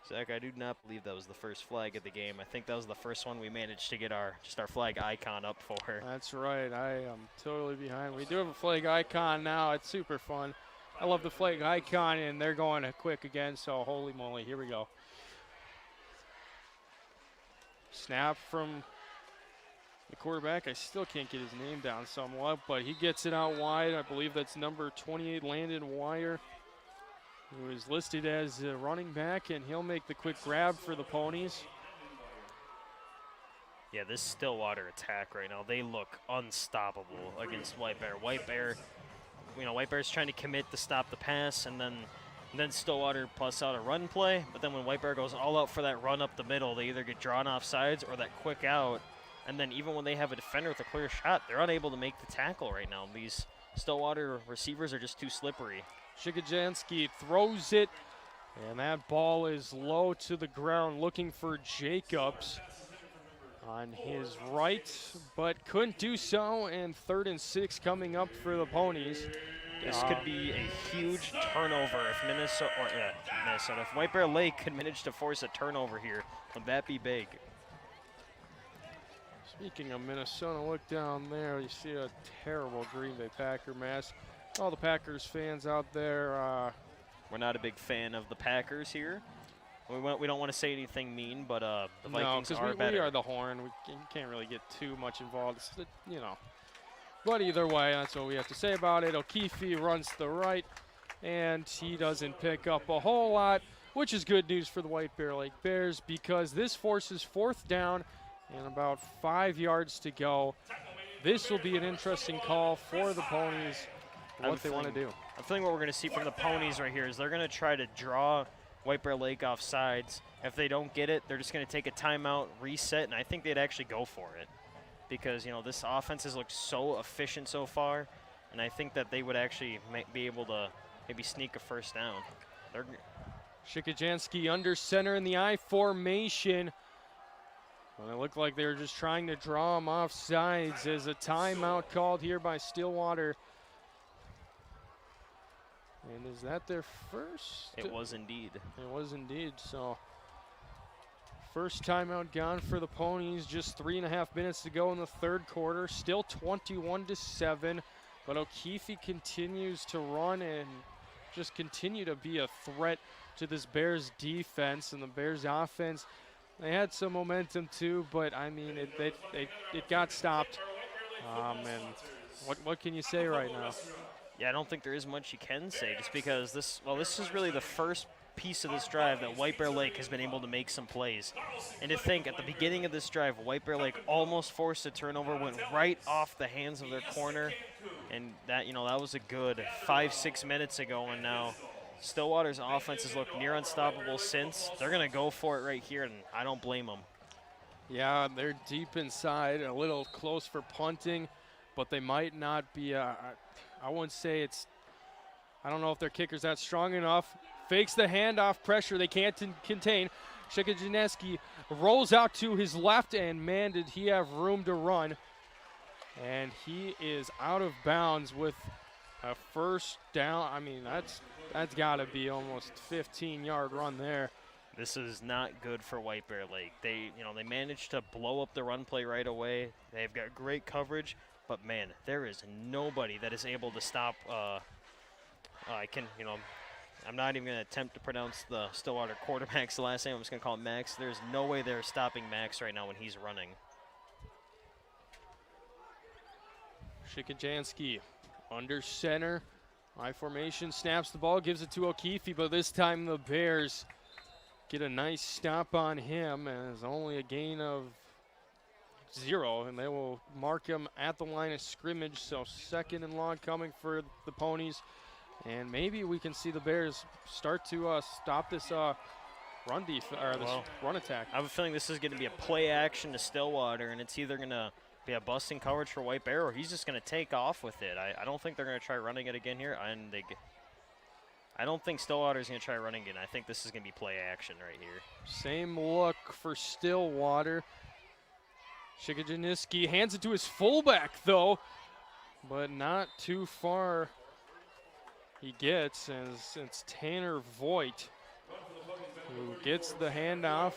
Zach, I do not believe that was the first flag of the game. I think that was the first one we managed to get our flag icon up for. That's right. I am totally behind. We do have a flag icon now. It's super fun. I love the flag icon, and they're going quick again, so holy moly. Here we go. Snap from the quarterback. I still can't get his name down somewhat, but he gets it out wide. I believe that's number 28, Landon Wire, who is listed as a running back, and he'll make the quick grab for the Ponies. Yeah, this Stillwater attack right now, they look unstoppable against White Bear. White Bear's trying to commit to stop the pass, and then Stillwater plus out a run play. But then when White Bear goes all out for that run up the middle, they either get drawn off sides or that quick out. And then even when they have a defender with a clear shot, they're unable to make the tackle right now. These Stillwater receivers are just too slippery. Shikanjansky throws it, and that ball is low to the ground, looking for Jacobs on his right, but couldn't do so, and 3rd and 6 coming up for the Ponies. This could be a huge turnover if Minnesota, if White Bear Lake could manage to force a turnover here. Would that be big? Speaking of Minnesota, look down there. You see a terrible Green Bay Packer mask. All the Packers fans out there. We're not a big fan of the Packers here. We don't want to say anything mean, but the Vikings are better. We are the Horn. We can't really get too much involved. But either way, that's what we have to say about it. O'Keefe runs to the right, and he doesn't pick up a whole lot, which is good news for the White Bear Lake Bears because this forces 4th down and about 5 yards to go. This will be an interesting call for the Ponies, what they want to do. I'm feeling what we're going to see from the Ponies right here is they're going to try to draw White Bear Lake off sides. If they don't get it, they're just going to take a timeout, reset, and I think they'd actually go for it because, this offense has looked so efficient so far, and I think that they would actually be able to maybe sneak a first down. Shikanjansky under center in the I formation. Well, it looked like they were just trying to draw him off sides as a timeout called here by Stillwater. And is that their first? It was indeed. It was indeed. So first timeout gone for the Ponies. Just 3.5 minutes to go in the 3rd quarter. Still 21-7. But O'Keefe continues to run and just continue to be a threat to this Bears defense and the Bears offense. They had some momentum too, but I mean it got stopped. And what can you say right now? Yeah, I don't think there is much you can say just because this is really the first piece of this drive that White Bear Lake has been able to make some plays. And to think, at the beginning of this drive, White Bear Lake almost forced a turnover, went right off the hands of their corner, and that, that was a good 5-6 minutes ago, and now Stillwater's offense has looked near unstoppable since. They're going to go for it right here, and I don't blame them. Yeah, they're deep inside, a little close for punting, but they might not be, I wouldn't say it's, I don't know if their kicker's that strong enough. Fakes the handoff pressure, they can't contain. Shikajaneski rolls out to his left, and man, did he have room to run. And he is out of bounds with a first down. I mean, that's got to be almost 15-yard run there. This is not good for White Bear Lake. They managed to blow up the run play right away. They've got great coverage, but man, there is nobody that is able to stop. I'm not even going to attempt to pronounce the Stillwater quarterback's last name. I'm just going to call it Max. There's no way they're stopping Max right now when he's running. Shikajansky under center. High formation, snaps the ball, gives it to O'Keefe, but this time the Bears get a nice stop on him, and it's only a gain of 0, and they will mark him at the line of scrimmage, so 2nd and long coming for the Ponies. And maybe we can see the Bears start to stop this run attack. I have a feeling this is going to be a play action to Stillwater, and it's either going to be a busting coverage for White Bear, or he's just going to take off with it. I don't think they're going to try running it again here, and I don't think Stillwater's going to try running it. I think this is going to be play action right here. Same look for Stillwater. Shikajaniski hands it to his fullback, though, but not too far he gets, as it's Tanner Voigt who gets the handoff.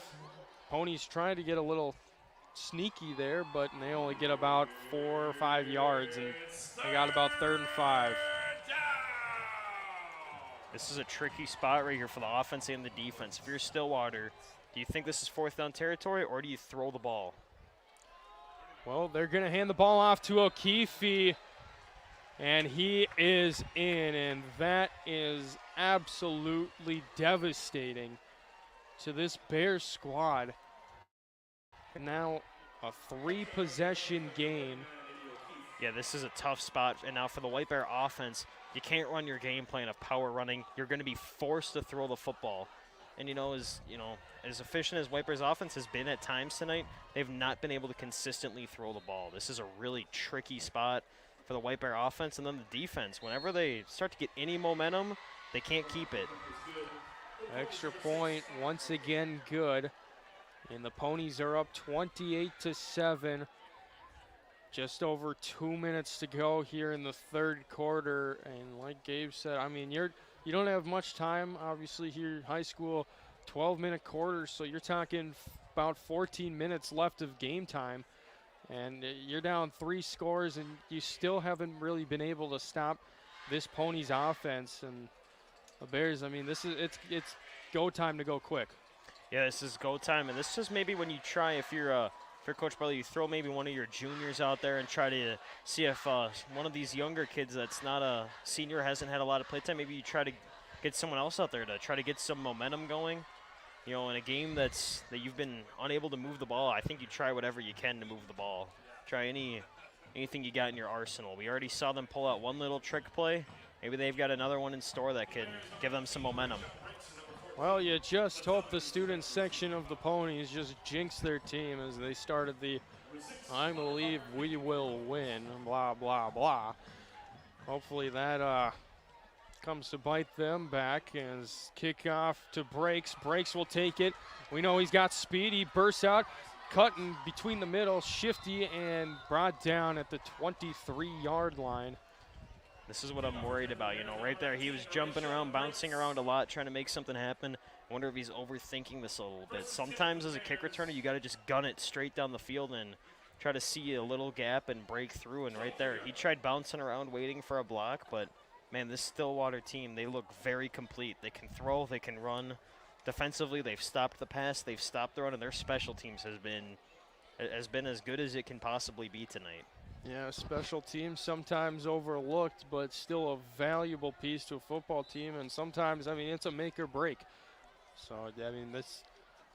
Ponies trying to get a little sneaky there, but they only get about 4 or 5 yards, and they got about 3rd and 5. This is a tricky spot right here for the offense and the defense. If you're Stillwater, do you think this is 4th down territory, or do you throw the ball? Well, they're going to hand the ball off to O'Keefe, and he is in, and that is absolutely devastating to this Bears squad. And now a 3-possession game. Yeah, this is a tough spot. And now for the White Bear offense, you can't run your game plan of power running. You're going to be forced to throw the football. And as efficient as White Bear's offense has been at times tonight, they've not been able to consistently throw the ball. This is a really tricky spot for the White Bear offense, and then the defense. Whenever they start to get any momentum, they can't keep it. Extra point once again good. And the Ponies are up 28-7. Just over 2 minutes to go here in the 3rd quarter. And like Gabe said, I mean, you don't have much time, obviously, here in high school, 12-minute quarters, so you're talking about 14 minutes left of game time. And you're down 3 scores, and you still haven't really been able to stop this Ponies offense. And the Bears, I mean, it's go time to go quick. Yeah, this is go time, and this is maybe when you try, if you're Coach Bradley, you throw maybe one of your juniors out there and try to see if one of these younger kids that's not a senior, hasn't had a lot of play time, maybe you try to get someone else out there to try to get some momentum going. In a game that you've been unable to move the ball, I think you try whatever you can to move the ball. Try anything you got in your arsenal. We already saw them pull out one little trick play. Maybe they've got another one in store that can give them some momentum. Well, you just hope the student section of the Ponies just jinx their team as they started the "I believe we will win," blah, blah, blah. Hopefully that comes to bite them back as kickoff to Breaks. Breaks will take it. We know he's got speed. He bursts out, cutting between the middle, shifty, and brought down at the 23-yard line. This is what I'm worried about, right there. He was jumping around, bouncing around a lot, trying to make something happen. I wonder if he's overthinking this a little bit. Sometimes as a kick returner, you got to just gun it straight down the field and try to see a little gap and break through. And right there, he tried bouncing around, waiting for a block. But, man, this Stillwater team, they look very complete. They can throw, they can run. Defensively, they've stopped the pass, they've stopped the run, and their special teams has been as good as it can possibly be tonight. Yeah, special teams sometimes overlooked, but still a valuable piece to a football team. And sometimes, I mean, it's a make or break. So, I mean, this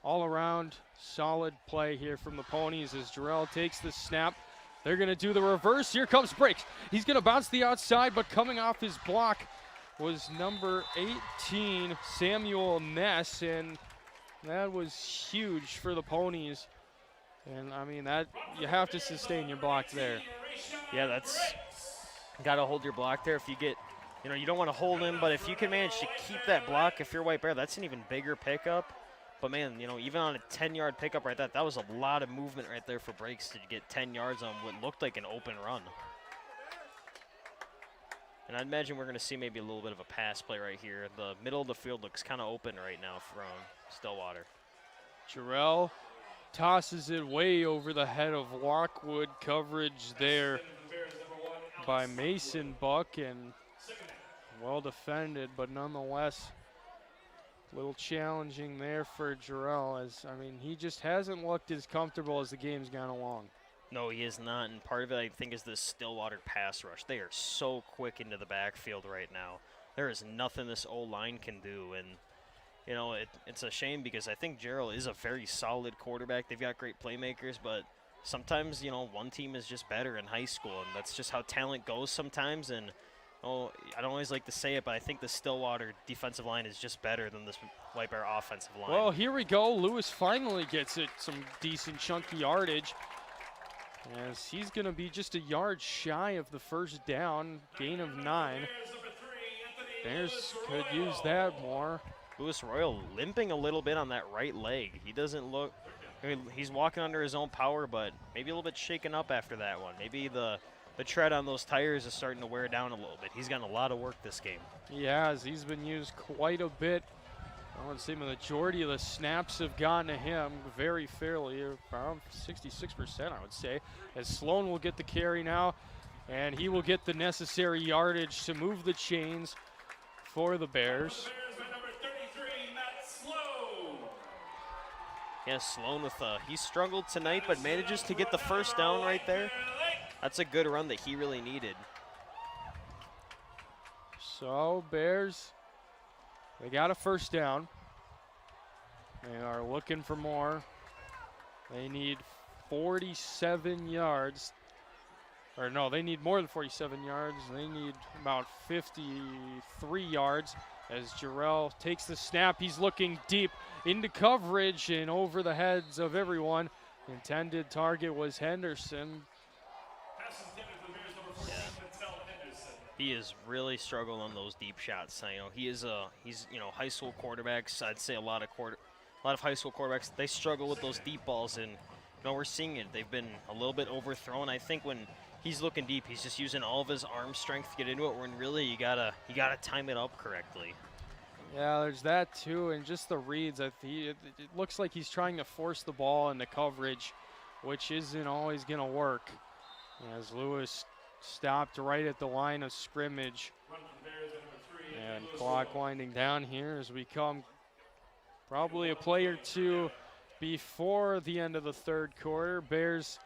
all around solid play here from the Ponies as Jarrell takes the snap. They're going to do the reverse. Here comes Breaks. He's going to bounce the outside, but coming off his block was number 18, Samuel Ness, and that was huge for the Ponies. And, I mean, that you have to sustain your block there. Yeah, that's got to hold your block there. If you get, you don't want to hold him, but if you can manage to keep that block, if you're White Bear, that's an even bigger pickup. But, man, even on a 10-yard pickup right there, that was a lot of movement right there for Breaks to get 10 yards on what looked like an open run. And I'd imagine we're going to see maybe a little bit of a pass play right here. The middle of the field looks kind of open right now from Stillwater. Jarrell tosses it way over the head of Lockwood. Coverage there by Mason Buck, and well defended, but nonetheless a little challenging there for Jarrell, as I mean he just hasn't looked as comfortable as the game's gone along. No, he is not, and part of it I think is this Stillwater pass rush. They are so quick into the backfield right now. There is nothing this O-line can do, and it's a shame because I think Jarrell is a very solid quarterback. They've got great playmakers, but sometimes, one team is just better in high school, and that's just how talent goes sometimes. And, I don't always like to say it, but I think the Stillwater defensive line is just better than this White Bear offensive line. Well, here we go. Lewis finally gets it some decent chunky yardage, as he's going to be just a yard shy of the first down, gain of 9. Bears could use that more. Lewis Royal limping a little bit on that right leg. He doesn't look, he's walking under his own power, but maybe a little bit shaken up after that one. Maybe the tread on those tires is starting to wear down a little bit. He's gotten a lot of work this game. He has. He's been used quite a bit. I would say the majority of the snaps have gone to him very fairly, around 66%, I would say. As Sloan will get the carry now, and he will get the necessary yardage to move the chains for the Bears. Yeah, Sloan with he struggled tonight, but manages to get the first down right there. That's a good run that he really needed. So Bears, they got a first down. They are looking for more. They need 47 yards. Or no, they need more than 47 yards. They need about 53 yards. As Jarrell takes the snap, he's looking deep into coverage and over the heads of everyone. Intended target was Henderson. Yeah. He is really struggling on those deep shots. He's high school quarterbacks. I'd say a lot of high school quarterbacks, they struggle with those deep balls, and we're seeing it. They've been a little bit overthrown. I think when he's looking deep, he's just using all of his arm strength to get into it, when really you gotta time it up correctly. Yeah, there's that too, and just the reads. It looks like he's trying to force the ball into coverage, which isn't always going to work. As Lewis stopped right at the line of scrimmage. And clock winding down here as we come probably a play or two before the end of the third quarter. Bears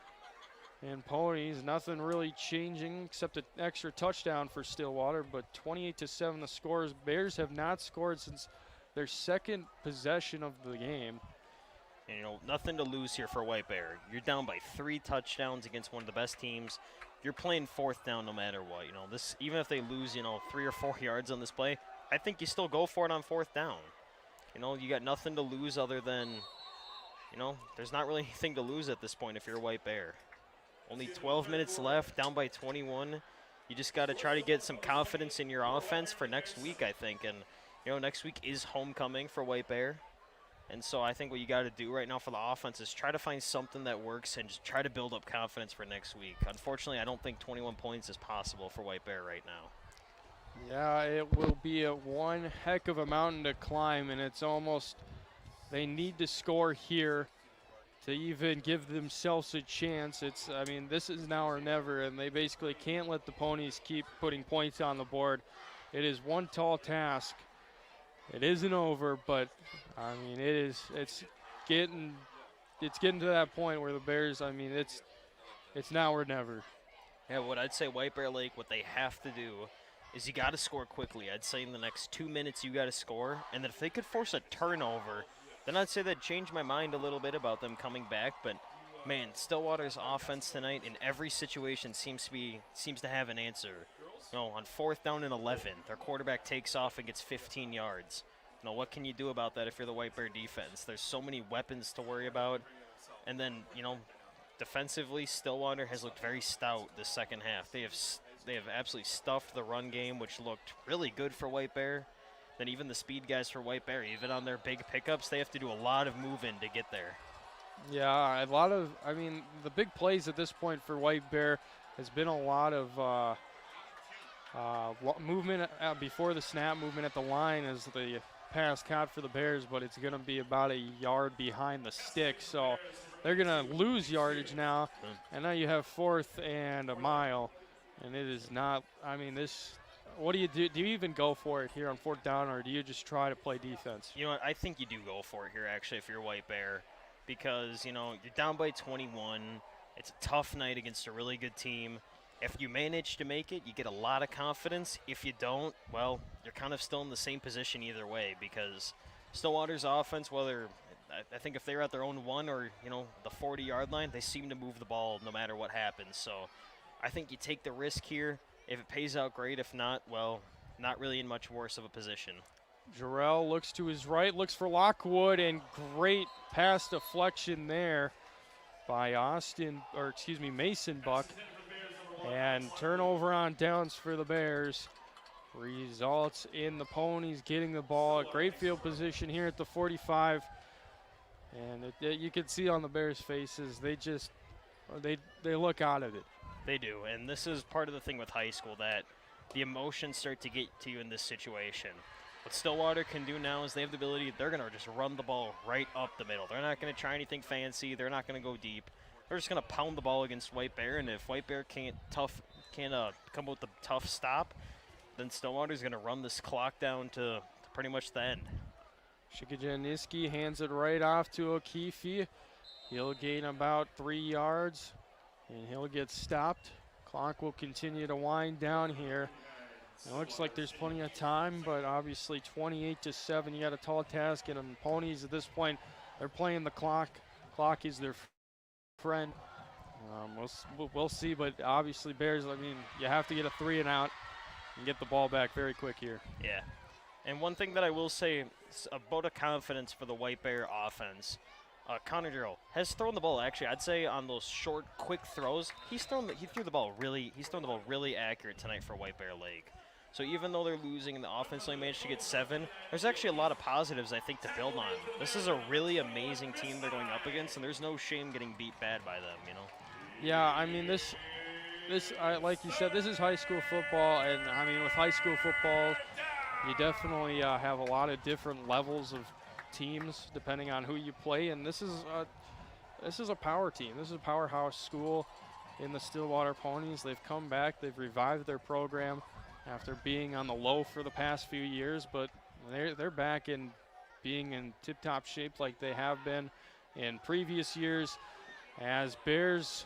and Ponies, nothing really changing except an extra touchdown for Stillwater, but 28-7 the scores. Bears have not scored since their second possession of the game. And, nothing to lose here for White Bear. You're down by 3 touchdowns against one of the best teams. You're playing fourth down no matter what. This, even if they lose, 3 or 4 yards on this play, I think you still go for it on fourth down. You got nothing to lose other than, there's not really anything to lose at this point if you're a White Bear. Only 12 minutes left, down by 21. You just got to try to get some confidence in your offense for next week, I think. And, next week is homecoming for White Bear. And so I think what you got to do right now for the offense is try to find something that works and just try to build up confidence for next week. Unfortunately, I don't think 21 points is possible for White Bear right now. Yeah, it will be one heck of a mountain to climb, and it's almost they need to score here to even give themselves a chance. This is now or never, and they basically can't let the Ponies keep putting points on the board. It is one tall task. It isn't over, but it's getting to that point where the Bears, it's now or never. Yeah, what I'd say White Bear Lake, what they have to do is you got to score quickly. I'd say in the next 2 minutes you got to score, and then if they could force a turnover, then I'd say that'd change my mind a little bit about them coming back. But man, Stillwater's offense tonight in every situation seems to have an answer. You know, on 4th down and 11, their quarterback takes off and gets 15 yards. You know, what can you do about that if you're the White Bear defense? There's so many weapons to worry about. And then, you know, defensively, Stillwater has looked very stout this second half. They have absolutely stuffed the run game, which looked really good for White Bear. Then even the speed guys for White Bear, even on their big pickups, they have to do a lot of moving to get there. Yeah, I mean, the big plays at this point for White Bear has been a lot of movement before the snap, movement at the line as the pass caught for the Bears, but it's going to be about a yard behind the stick. So they're going to lose yardage now, and now you have 4th and a mile, and it is not, I mean, this, what do you do? Do you even go for it here on 4th down, or do you just try to play defense? You know what, I think you do go for it here, actually, if you're White Bear, because, you know, you're down by 21. It's a tough night against a really good team. If you manage to make it, you get a lot of confidence. If you don't, well, you're kind of still in the same position either way, because Stillwater's offense, whether I think if they're at their own 1 or, you know, the 40-yard line, they seem to move the ball no matter what happens. So I think you take the risk here. If it pays out, great. If not, well, not really in much worse of a position. Jarrell looks to his right, looks for Lockwood, and great pass deflection there by Mason Buck. And turnover on downs for the Bears. Results in the Ponies getting the ball. Great field position here at the 45. And you can see on the Bears' faces, they look out of it. They do, and this is part of the thing with high school, that the emotions start to get to you in this situation. What Stillwater can do now is they have the ability, they're going to just run the ball right up the middle. They're not going to try anything fancy. They're not going to go deep. They're just going to pound the ball against White Bear, and if White Bear can't come up with a tough stop, then Stillwater's going to run this clock down to pretty much the end. Shikajaniski hands it right off to O'Keefe. He'll gain about 3 yards, and he'll get stopped. Clock will continue to wind down here. It looks like there's plenty of time, but obviously 28-7, you got a tall task, and Ponies at this point, they're playing the clock. Clock is their friend. We'll see, but obviously Bears, I mean, you have to get a 3 and out and get the ball back very quick here. Yeah. And one thing that I will say is a vote of confidence for the White Bear offense. Connor Darrell has thrown the ball, actually, I'd say on those short, quick throws, he's thrown the ball really accurate tonight for White Bear Lake. So even though they're losing and the offense only managed to get 7, there's actually a lot of positives, I think, to build on. This is a really amazing team they're going up against, and there's no shame getting beat bad by them, you know? Yeah, I mean, this like you said, this is high school football, and I mean, with high school football, you definitely have a lot of different levels of teams depending on who you play, and this is a power team. This is a powerhouse school in the Stillwater Ponies. They've come back, they've revived their program after being on the low for the past few years, but they're back in being in tip-top shape like they have been in previous years. As Bears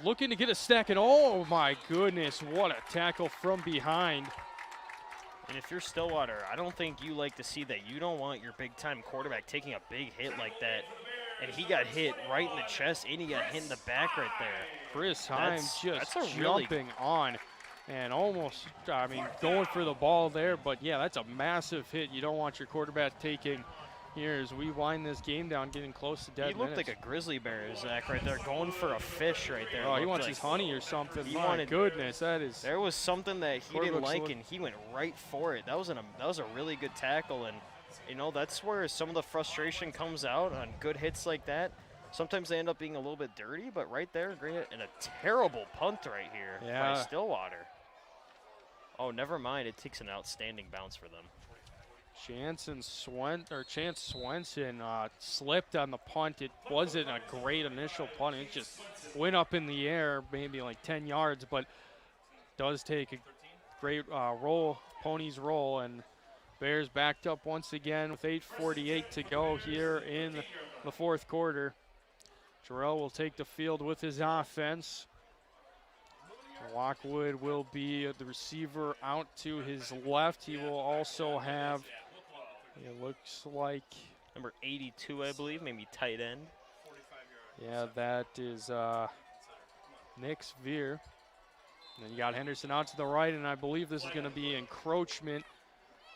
looking to get a stack, and oh my goodness, what a tackle from behind. And if you're Stillwater, I don't think you like to see that. You don't want your big-time quarterback taking a big hit like that. And he got hit right in the chest, and he got hit in the back right there. Chris Himes just jumping on and almost, I mean, going for the ball there. But, yeah, that's a massive hit. You don't want your quarterback taking here as we wind this game down, getting close to dead minutes. He looked like a grizzly bear, Zach, right there, going for a fish right there. Oh, he wants his honey or something. My goodness, that is. There was something that he didn't like, and he went right for it. That was a really good tackle, and you know that's where some of the frustration comes out on good hits like that. Sometimes they end up being a little bit dirty, but right there, great hit, and a terrible punt right here by Stillwater. Oh, never mind. It takes an outstanding bounce for them. Chance Swenson slipped on the punt. It wasn't a great initial punt. It just went up in the air, maybe like 10 yards, but does take a great roll, Ponies roll, and Bears backed up once again with 8:48 to go here in the fourth quarter. Jarrell will take the field with his offense. Lockwood will be the receiver out to his left. He will also have, it looks like, number 82, I believe, maybe tight end. yeah, that is Nick Veer. And then you got Henderson out to the right, and I believe this is going to be encroachment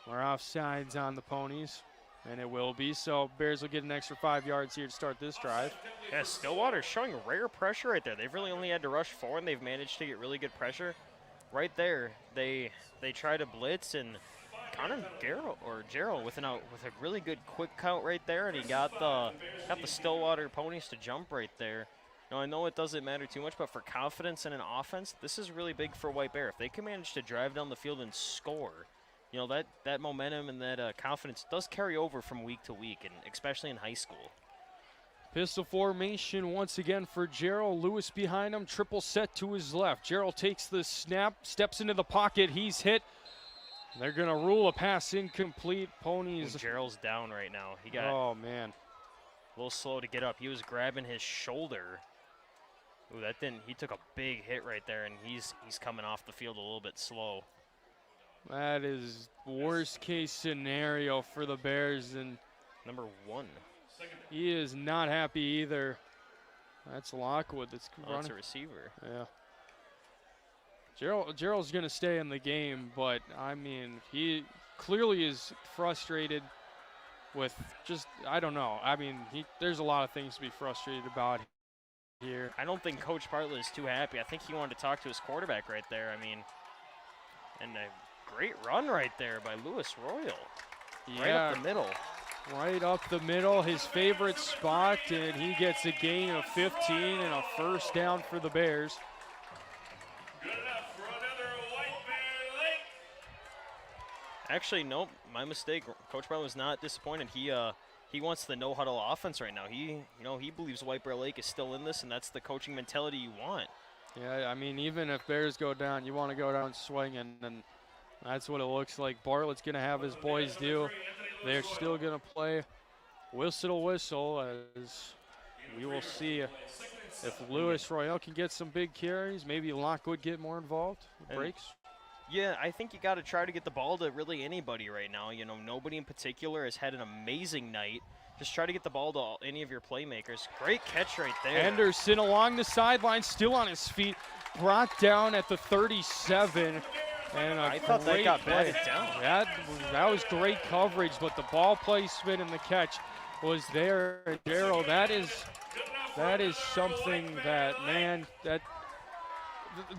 or offsides on the Ponies. And it will be, so Bears will get an extra 5 yards here to start this drive. Yeah, Stillwater showing rare pressure right there. They've really only had to rush 4, and they've managed to get really good pressure. Right there, they try to blitz, and Connor Gerald with a really good quick count right there, and he got the Stillwater Ponies to jump right there. Now, I know it doesn't matter too much, but for confidence in an offense, this is really big for White Bear. If they can manage to drive down the field and score, you know, that momentum and that confidence does carry over from week to week, and especially in high school. Pistol formation once again for Gerald. Lewis behind him, triple set to his left. Gerald takes the snap, steps into the pocket. He's hit. They're going to rule a pass incomplete. Ponies. Ooh, Gerald's down right now. He got oh, man. A little slow to get up. He was grabbing his shoulder. Ooh, that didn't. He took a big hit right there, and he's coming off the field a little bit slow. That is worst case scenario for the Bears, and number 1. He is not happy either. That's Lockwood that's running. That's a receiver. Yeah. Gerald's going to stay in the game, but, I mean, he clearly is frustrated with just, I don't know. I mean, there's a lot of things to be frustrated about here. I don't think Coach Bartlett is too happy. I think he wanted to talk to his quarterback right there. I mean, and a great run right there by Lewis Royal. Yeah. Right up the middle. Right up the middle, his favorite spot, and he gets a gain of 15 and a first down for the Bears. Good enough for another White Bear Lake. Actually, nope, my mistake. Coach Brown was not disappointed. He wants the no-huddle offense right now. He believes White Bear Lake is still in this, and that's the coaching mentality you want. Yeah, I mean, even if Bears go down, you want to go down swinging, and that's what it looks like. Bartlett's going to have his boys do. They're still going to play whistle to whistle, as we will see if Lewis Royal can get some big carries. Maybe Lockwood get more involved with breaks. Yeah, I think you got to try to get the ball to really anybody right now. You know, nobody in particular has had an amazing night. Just try to get the ball to any of your playmakers. Great catch right there. Anderson along the sideline, still on his feet, brought down at the 37. And I thought that got batted down. That was great coverage, but the ball placement and the catch was there. And Darryl, that is something that, man,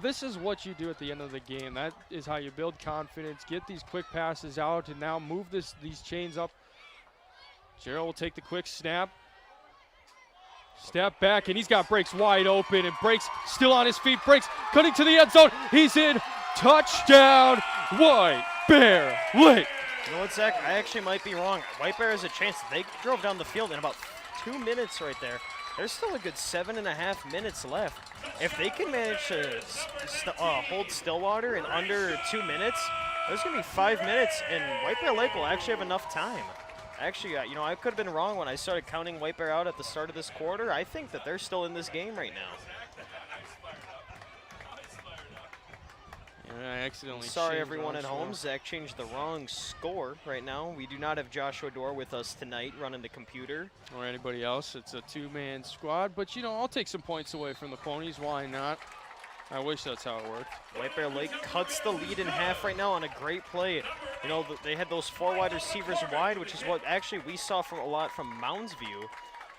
this is what you do at the end of the game. That is how you build confidence, get these quick passes out, and now move these chains up. Gerald will take the quick snap. Step back, and he's got Breaks wide open, and Breaks still on his feet. Breaks cutting to the end zone. He's in. Touchdown, White Bear Lake. You know what, Zach? I actually might be wrong. White Bear has a chance. They drove down the field in about 2 minutes right there. There's still a good 7.5 minutes left. If they can manage to hold Stillwater in under 2 minutes, there's going to be 5 minutes, and White Bear Lake will actually have enough time. Actually, I could have been wrong when I started counting White Bear out at the start of this quarter. I think that they're still in this game right now. I accidentally Sorry, everyone at home. Zach changed the wrong score right now. We do not have Joshua Dorr with us tonight running the computer. Or anybody else. It's a 2-man squad. But, I'll take some points away from the Ponies. Why not? I wish that's how it worked. White Bear Lake cuts the lead in half right now on a great play. They had those 4 wide receivers wide, which is what actually we saw a lot from Mounds View.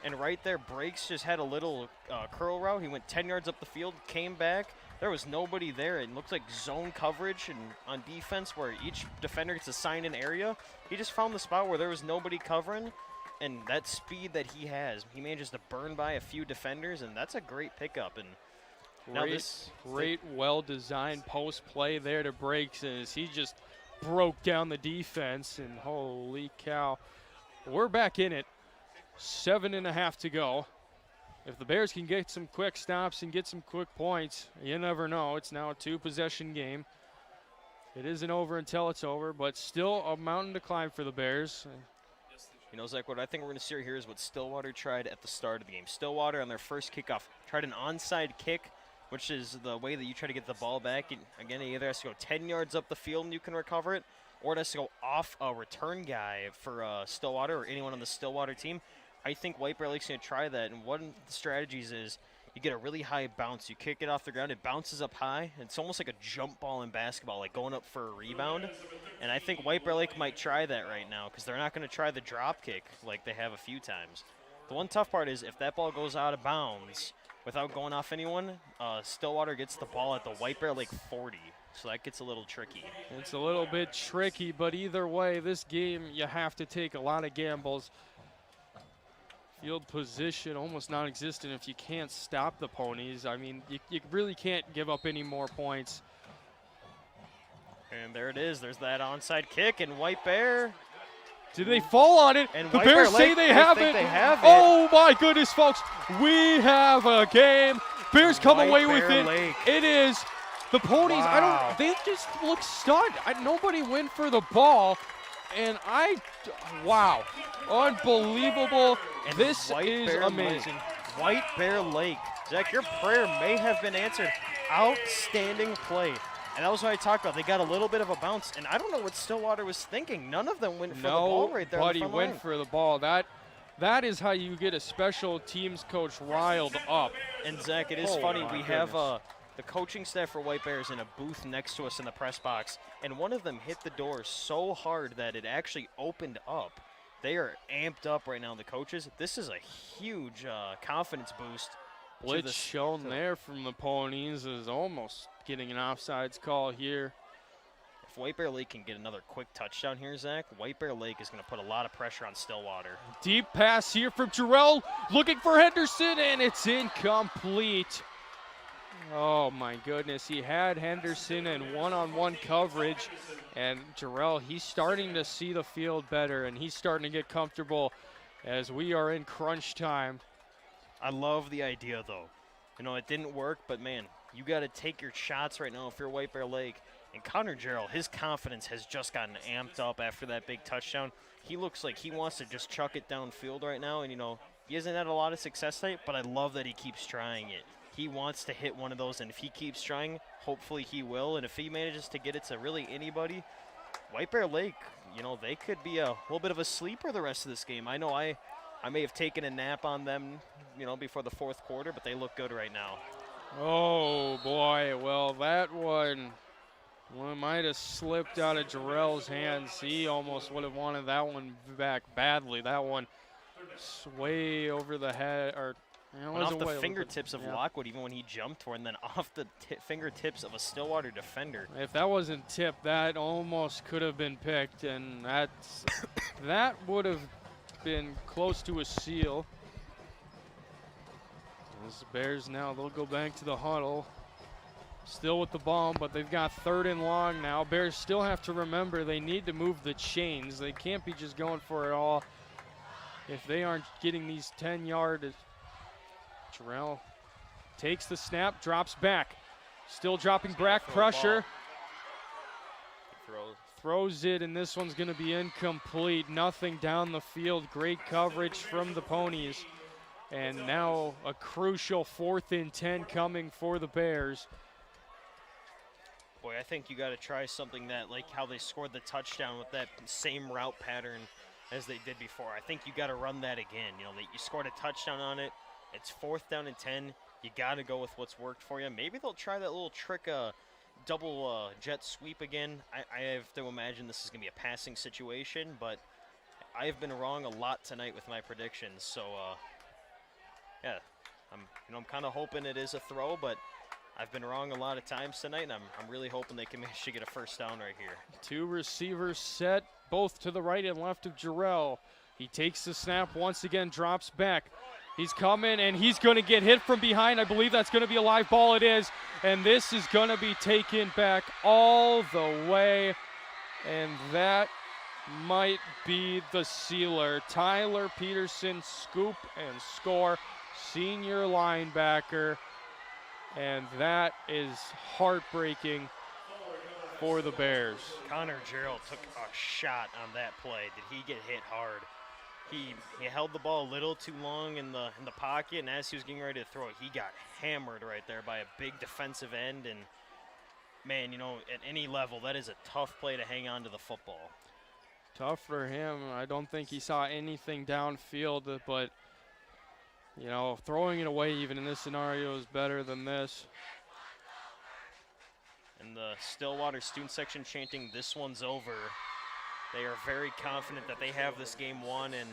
And right there, Breaks just had a little curl route. He went 10 yards up the field, came back. There was nobody there. It looked like zone coverage and on defense where each defender gets assigned an area. He just found the spot where there was nobody covering, and that speed that he has, he manages to burn by a few defenders, and that's a great pickup. And great well-designed post play there to Breaks as he just broke down the defense, and holy cow. We're back in it. 7.5 to go. If the Bears can get some quick stops and get some quick points, you never know. It's now a 2-possession game. It isn't over until it's over, but still a mountain to climb for the Bears. Zach, what I think we're going to see here is what Stillwater tried at the start of the game. Stillwater on their first kickoff tried an onside kick which is the way that you try to get the ball back. And again, it either has to go 10 yards up the field and you can recover it, or it has to go off a return guy for Stillwater or anyone on the Stillwater team. I think White Bear Lake's going to try that, and one of the strategies is you get a really high bounce. You kick it off the ground, it bounces up high. It's almost like a jump ball in basketball, like going up for a rebound. And I think White Bear Lake might try that right now because they're not going to try the drop kick like they have a few times. The one tough part is if that ball goes out of bounds without going off anyone, Stillwater gets the ball at the White Bear Lake 40. So that gets a little tricky. It's a little bit tricky, but either way, this game, you have to take a lot of gambles. Field position almost non-existent if you can't stop the Ponies. I mean, you really can't give up any more points. And there it is. There's that onside kick, and White Bear. Did they fall on it? And the White Bears Bear say Lake, they have it. they have it. Oh, my goodness, folks. We have a game. Bears come White away with Bear it. Lake. It is the Ponies. Wow. They just look stunned. Nobody went for the ball. And wow, unbelievable. And this White is Bear amazing. Lake. White Bear Lake. Zach, your prayer may have been answered. Outstanding play. And that was what I talked about. They got a little bit of a bounce, and I don't know what Stillwater was thinking. None of them went for the ball right there. Nobody went for the ball. That is how you get a special teams coach riled up. And Zach, it is funny. We have the coaching staff for White Bears in a booth next to us in the press box, and one of them hit the door so hard that it actually opened up. They are amped up right now, the coaches. This is a huge confidence boost. Blitz shown there from the Ponies is almost getting an offsides call here. If White Bear Lake can get another quick touchdown here, Zach, White Bear Lake is going to put a lot of pressure on Stillwater. Deep pass here from Jarrell, looking for Henderson, and it's incomplete. Oh my goodness, he had Henderson in one-on-one coverage, and Jarrell, he's starting to see the field better, and he's starting to get comfortable as we are in crunch time. I love the idea, though. You know, it didn't work, but man, you got to take your shots right now if you're White Bear Lake. And Connor Jarrell, his confidence has just gotten amped up after that big touchdown. He looks like he wants to just chuck it downfield right now, and you know, he hasn't had a lot of success tonight, but I love that he keeps trying it. He wants to hit one of those, and if he keeps trying, hopefully he will. And if he manages to get it to really anybody, White Bear Lake, you know, they could be a little bit of a sleeper the rest of this game. I know I may have taken a nap on them, you know, before the fourth quarter, but they look good right now. Oh, boy. Well, that one might have slipped out of Jarrell's hands. He almost would have wanted that one back badly. That one way over the head, or off the fingertips of Lockwood, even when he jumped for it, and then off the fingertips of a Stillwater defender. If that wasn't tipped, that almost could have been picked, and that would have been close to a seal. As the Bears now, they'll go back to the huddle. Still with the ball, but they've got 3rd and long now. Bears still have to remember they need to move the chains. They can't be just going for it all if they aren't getting these 10-yard. Jarrell takes the snap, drops back. Still dropping back pressure. Throws it, and this one's going to be incomplete. Nothing down the field. Great coverage from the Ponies. And now a crucial 4th and 10 coming for the Bears. Boy, I think you got to try something that, like how they scored the touchdown with that same route pattern as they did before. I think you got to run that again. You know, you scored a touchdown on it. It's 4th down and 10. You got to go with what's worked for you. Maybe they'll try that little trick, double jet sweep again. I have to imagine this is going to be a passing situation, but I have been wrong a lot tonight with my predictions. So, yeah, I'm kind of hoping it is a throw, but I've been wrong a lot of times tonight, and I'm really hoping they can manage to get a 1st down right here. 2 receivers set, both to the right and left of Jarrell. He takes the snap once again, drops back. He's coming, and he's going to get hit from behind. I believe that's going to be a live ball. It is, and this is going to be taken back all the way, and that might be the sealer. Tyler Peterson, scoop and score, senior linebacker, and that is heartbreaking for the Bears. Connor Jarrell took a shot on that play. Did he get hit hard? he held the ball a little too long in the pocket, and as he was getting ready to throw it, he got hammered right there by a big defensive end. And man, at any level, that is a tough play to hang on to the football. Tough for him. I don't think he saw anything downfield, but throwing it away even in this scenario is better than this. And the Stillwater student section chanting, "This one's over." They are very confident that they have this game won, and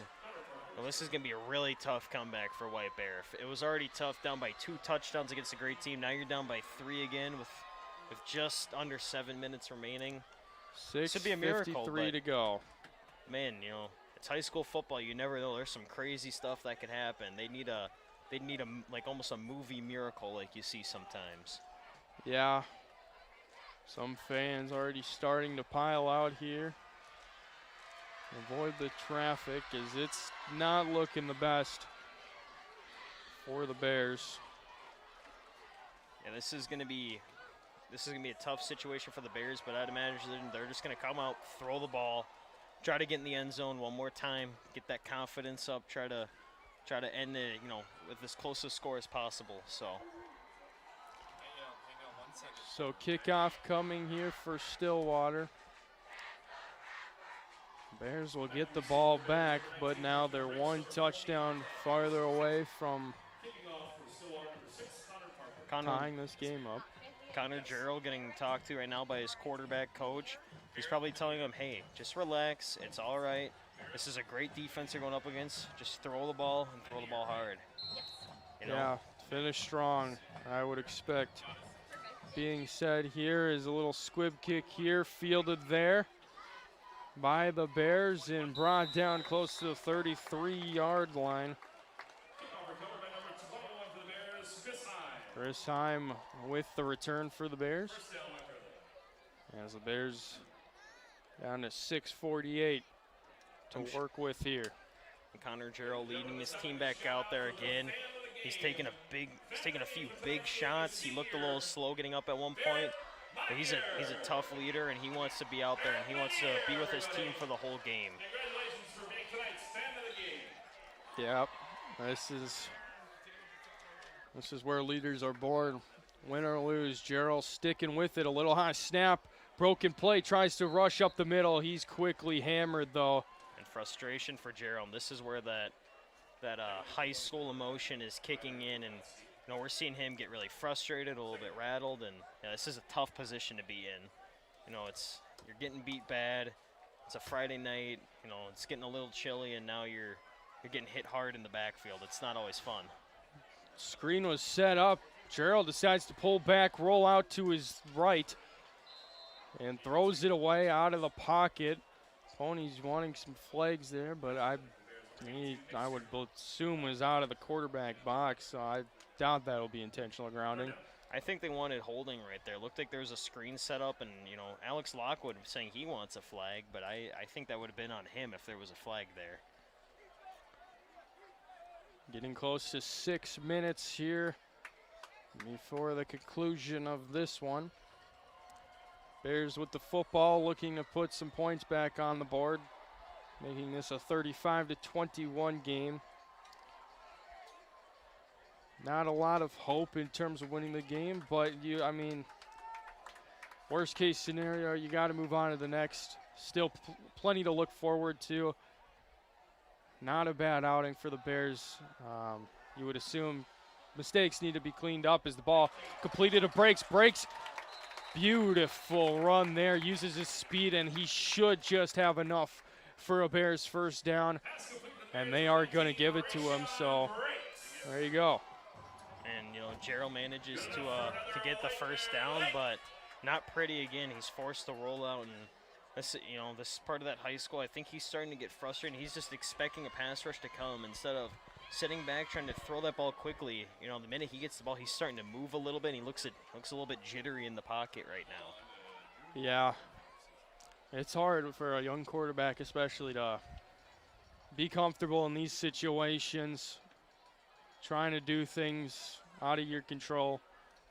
this is going to be a really tough comeback for White Bear. If it was already tough, down by 2 touchdowns against a great team. Now you're down by 3 again with just under 7 minutes remaining. This should be a miracle. 6:53 to go. Man, it's high school football. You never know. There's some crazy stuff that could happen. They need a like almost a movie miracle like you see sometimes. Yeah. Some fans already starting to pile out here. Avoid the traffic as it's not looking the best for the Bears. Yeah, this is gonna be a tough situation for the Bears, but I'd imagine they're just gonna come out, throw the ball, try to get in the end zone one more time, get that confidence up, try to end it, with as close a score as possible. So kickoff coming here for Stillwater. Bears will get the ball back, but now they're 1 touchdown farther away from tying this game up. Connor Gerald getting talked to right now by his quarterback coach. He's probably telling him, hey, just relax. It's all right. This is a great defense you're going up against. Just throw the ball and throw the ball hard. Yeah, finish strong, I would expect. Being said, here is a little squib kick here, fielded there by the Bears and brought down close to the 33-yard line. Chris Heim with the return for the Bears. As the Bears down to 6:48 to work with here. Connor Gerald leading his team back out there again. He's taken a few big shots. He looked a little slow getting up at one point, but he's a tough leader, and he wants to be out there, and he wants to be with his team for the whole game. Yep, this is where leaders are born. Win or lose, Gerald sticking with it. A little high snap, broken play, tries to rush up the middle. He's quickly hammered though. And frustration for Gerald. This is where that high school emotion is kicking in, and we're seeing him get really frustrated, a little bit rattled, and this is a tough position to be in. You're getting beat bad. It's a Friday night. It's getting a little chilly, and now you're getting hit hard in the backfield. It's not always fun. Screen was set up. Gerald decides to pull back, roll out to his right, and throws it away out of the pocket. Ponies wanting some flags there, but I would assume was out of the quarterback box, so I doubt that'll be intentional grounding. I think they wanted holding right there. Looked like there was a screen set up, and Alex Lockwood saying he wants a flag, but I think that would have been on him if there was a flag there. Getting close to 6 minutes here before the conclusion of this one. Bears with the football, looking to put some points back on the board, making this a 35-21 game. Not a lot of hope in terms of winning the game, but worst case scenario, you got to move on to the next. Still plenty to look forward to. Not a bad outing for the Bears. You would assume mistakes need to be cleaned up as the ball completed a breaks. Beautiful run there, uses his speed, and he should just have enough for a Bears first down, and they are going to give it to him, so there you go. And Gerald manages to get the first down, but not pretty again. He's forced to roll out, and this is part of that high school. I think he's starting to get frustrated. He's just expecting a pass rush to come instead of sitting back trying to throw that ball quickly. The minute he gets the ball, he's starting to move a little bit, and he looks a little bit jittery in the pocket right now. Yeah, it's hard for a young quarterback especially to be comfortable in these situations, trying to do things out of your control,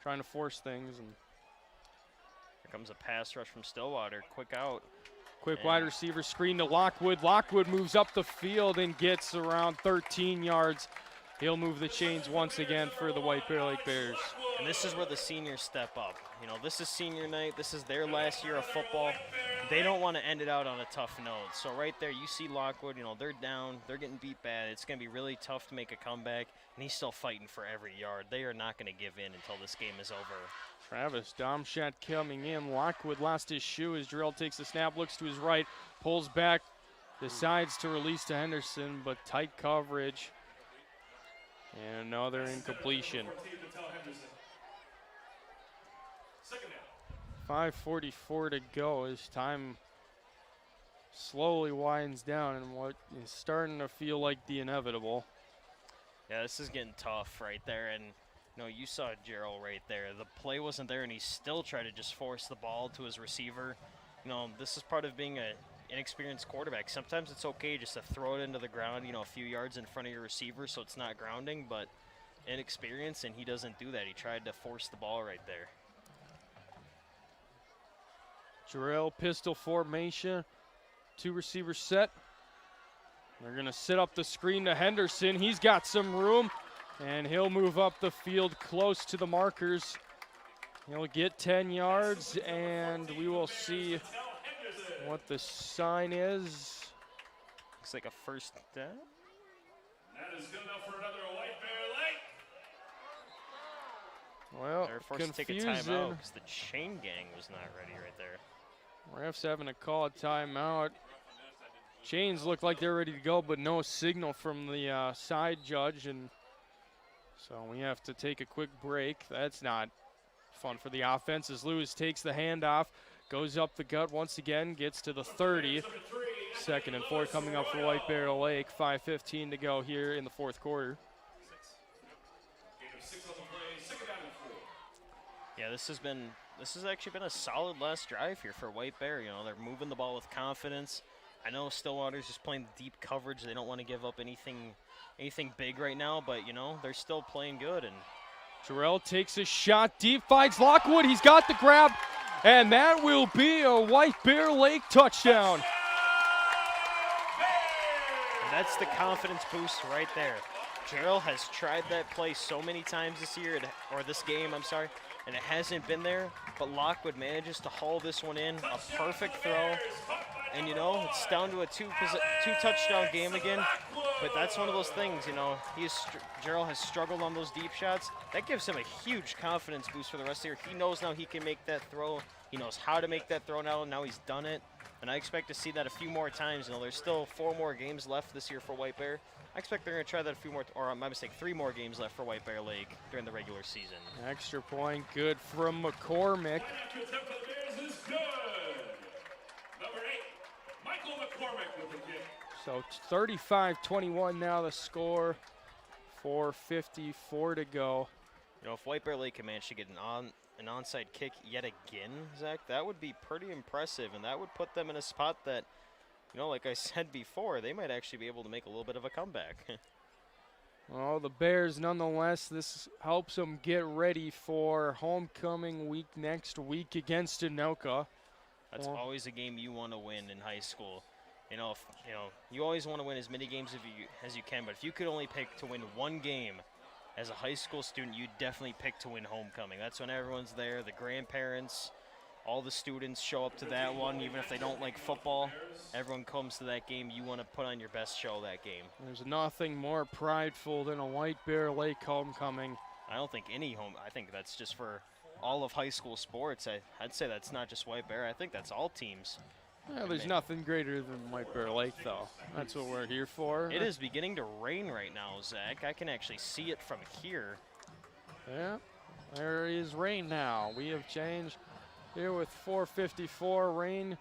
trying to force things. And here comes a pass rush from Stillwater. Quick wide receiver screen to Lockwood. Lockwood moves up the field and gets around 13 yards. He'll move the chains once again for the White Bear Lake Bears. And this is where the seniors step up. You know, this is senior night. This is their last year of football. They don't want to end it out on a tough note. So right there, you see Lockwood, you know, they're down. They're getting beat bad. It's going to be really tough to make a comeback. And he's still fighting for every yard. They are not going to give in until this game is over. Travis Domschat coming in. Lockwood lost his shoe as Jarrell takes the snap, looks to his right, pulls back, decides to release to Henderson, but tight coverage. And another incompletion. 5:44 to go as time slowly winds down in what is starting to feel like the inevitable. Yeah, this is getting tough right there. And, you know, you saw Gerald right there. The play wasn't there, and he still tried to just force the ball to his receiver. You know, this is part of being an inexperienced quarterback. Sometimes it's okay just to throw it into the ground, you know, a few yards in front of your receiver so it's not grounding, but inexperience, and he doesn't do that. He tried to force the ball right there. Jarrell pistol formation, 2 receivers set. They're going to sit up the screen to Henderson. He's got some room, and he'll move up the field close to the markers. He'll get 10 yards, and we will see what the sign is. Looks like a first down. That is good enough for another White Bear Lake. Well, They're forced to take a confusing. timeout because the chain gang was not ready right there. Refs having to call a timeout. Chains look like they're ready to go, but no signal from the side judge, and so we have to take a quick break. That's not fun for the offense as Lewis takes the handoff, goes up the gut once again, gets to the 30. 2nd and 4 coming up for White Bear Lake. 5:15 to go here in the 4th quarter. Yeah, this has actually been a solid last drive here for White Bear. You know, they're moving the ball with confidence. I know Stillwater's just playing deep coverage. They don't want to give up anything big right now, but you know, they're still playing good. And Jarrell takes a shot deep, finds Lockwood. He's got the grab, and that will be a White Bear Lake touchdown. And that's the confidence boost right there. Jarrell has tried that play so many times this year, or this game, I'm sorry, and it hasn't been there, but Lockwood manages to haul this one in, a perfect throw. And, you know, it's down to a two-touchdown game again, but that's one of those things, you know, Jarrell has struggled on those deep shots. That gives him a huge confidence boost for the rest of the year. He knows now he can make that throw. He knows how to make that throw now he's done it. And I expect to see that a few more times. You know, there's still 4 more games left this year for White Bear. I expect they're going to try that a few more, or my mistake, 3 more games left for White Bear Lake during the regular season. Extra point good from McCormick. So 35-21 now the score. 4:54 to go. You know, if White Bear Lake can manage to get an onside kick yet again, Zach, that would be pretty impressive, and that would put them in a spot that, you know, like I said before, they might actually be able to make a little bit of a comeback. Well, the Bears, nonetheless, this helps them get ready for homecoming week next week against Anoka. That's always a game you want to win in high school. You know, you always want to win as many games as you can, but if you could only pick to win one game as a high school student, you'd definitely pick to win homecoming. That's when everyone's there, the grandparents, all the students show up to that one, even if they don't like football. Everyone comes to that game. You want to put on your best show that game. There's nothing more prideful than a White Bear Lake homecoming. I don't think I think that's just for all of high school sports. I'd say that's not just White Bear. I think that's all teams. Yeah, there's nothing greater than White Bear Lake, though. That's what we're here for. It is beginning to rain right now, Zach. I can actually see it from here. Yeah, there is rain now. We have changed here with 4:54 rain.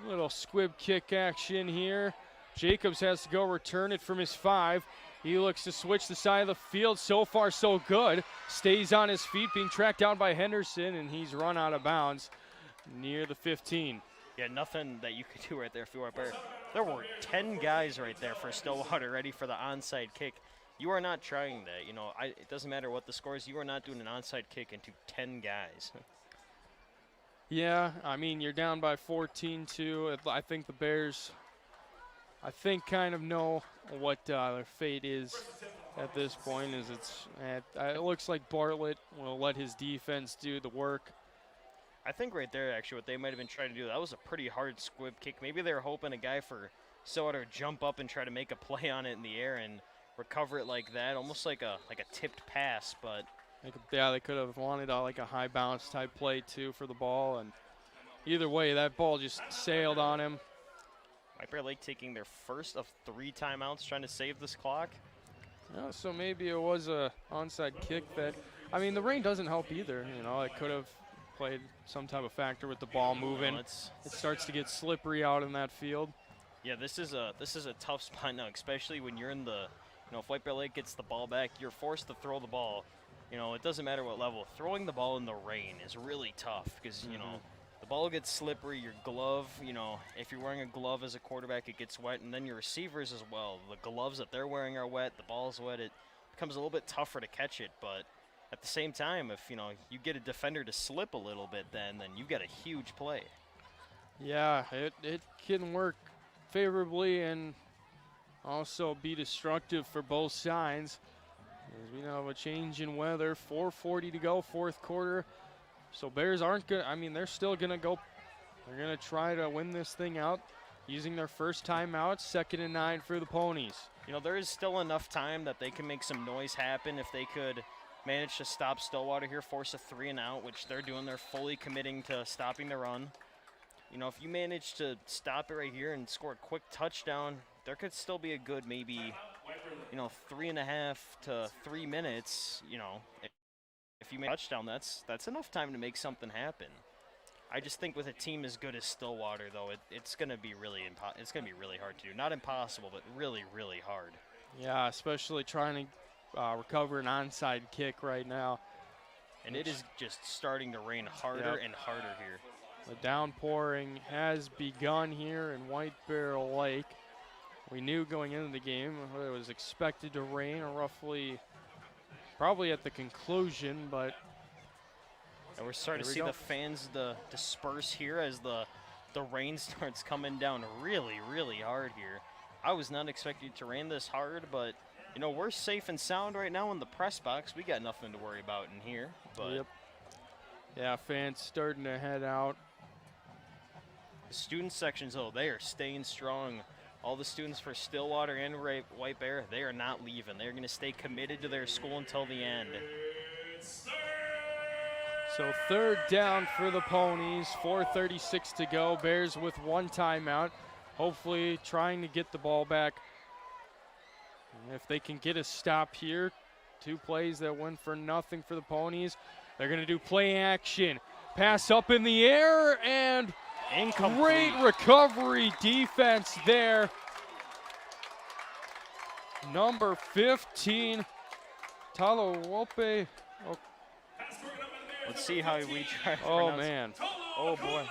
Little squib kick action here. Jacobs has to go return it from his 5. He looks to switch the side of the field. So far, so good. Stays on his feet, being tracked down by Henderson, and he's run out of bounds near the 15. Yeah, nothing that you could do right there if you were Bear. There were 10 guys right there for Stillwater ready for the onside kick. You are not trying that. You know, it doesn't matter what the score is. You are not doing an onside kick into 10 guys. Yeah, I mean, you're down by 14-2. I think the Bears, kind of know what their fate is at this point. It looks like Bartlett will let his defense do the work. I think right there, actually, what they might have been trying to do, that was a pretty hard squib kick. Maybe they were hoping a guy for Stillwater to jump up and try to make a play on it in the air and recover it like that, almost like a tipped pass. But They could have wanted like a high bounce type play too for the ball, and either way, that ball just sailed on him. White Bear Lake taking their first of 3 timeouts, trying to save this clock. Yeah, so maybe it was a onside kick that. I mean, the rain doesn't help either. You know, it could have played some type of factor with the ball moving. It starts to get slippery out in that field. Yeah, this is a tough spot now, especially when you're in the, if White Bear Lake gets the ball back, you're forced to throw the ball. It doesn't matter what level. Throwing the ball in the rain is really tough because, the ball gets slippery. Your glove, if you're wearing a glove as a quarterback, it gets wet, and then your receivers as well. The gloves that they're wearing are wet. The ball's wet. It becomes a little bit tougher to catch it, but at the same time, if, you get a defender to slip a little bit, then you get a huge play. Yeah, it can work favorably and also be destructive for both sides. As we now have a change in weather, 4:40 to go, fourth quarter. So Bears aren't going to, they're still going to go. They're going to try to win this thing out using their first timeout, 2nd and 9 for the Ponies. There is still enough time that they can make some noise happen if they could manage to stop Stillwater here, force a 3 and out, which they're doing. They're fully committing to stopping the run. If you manage to stop it right here and score a quick touchdown, there could still be a good maybe, 3.5 to 3 minutes, if you make a touchdown, that's enough time to make something happen. I just think with a team as good as Stillwater, though, it's going to be really hard to do. Not impossible, but really, really hard. Yeah, especially trying to recover an onside kick right now. And it is just starting to rain harder and harder here. The downpouring has begun here in White Bear Lake. We knew going into the game it was expected to rain probably at the conclusion, but. And we're starting to see the fans disperse here as the rain starts coming down really, really hard here. I was not expecting it to rain this hard, but, we're safe and sound right now in the press box. We got nothing to worry about in here. But yep. Yeah, fans starting to head out. The student sections, they are staying strong. All the students for Stillwater and White Bear, they are not leaving. They're going to stay committed to their school until the end. So 3rd down for the Ponies, 4:36 to go. Bears with 1 timeout, hopefully trying to get the ball back. And if they can get a stop here, 2 plays that went for nothing for the Ponies. They're going to do play action. Pass up in the air, and incomplete. Great recovery defense there. Number 15, Talawope. Let's see how we try to pronounce man. Oh, boy.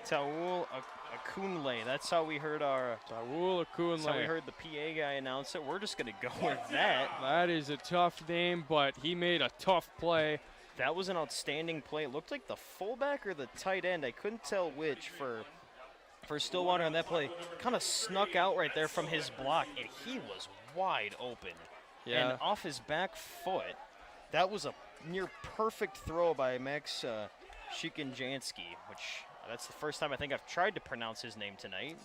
Taul Akunle. That's how we heard Taul Akunle. That's how we heard the PA guy announce it. We're just going to go with that. That is a tough name, but he made a tough play. That was an outstanding play. It looked like the fullback or the tight end. I couldn't tell which for Stillwater on that play. Kind of snuck out right there from his block, and he was wide open. Yeah. And off his back foot, that was a near perfect throw by Max Shikinjansky, which that's the first time I think I've tried to pronounce his name tonight.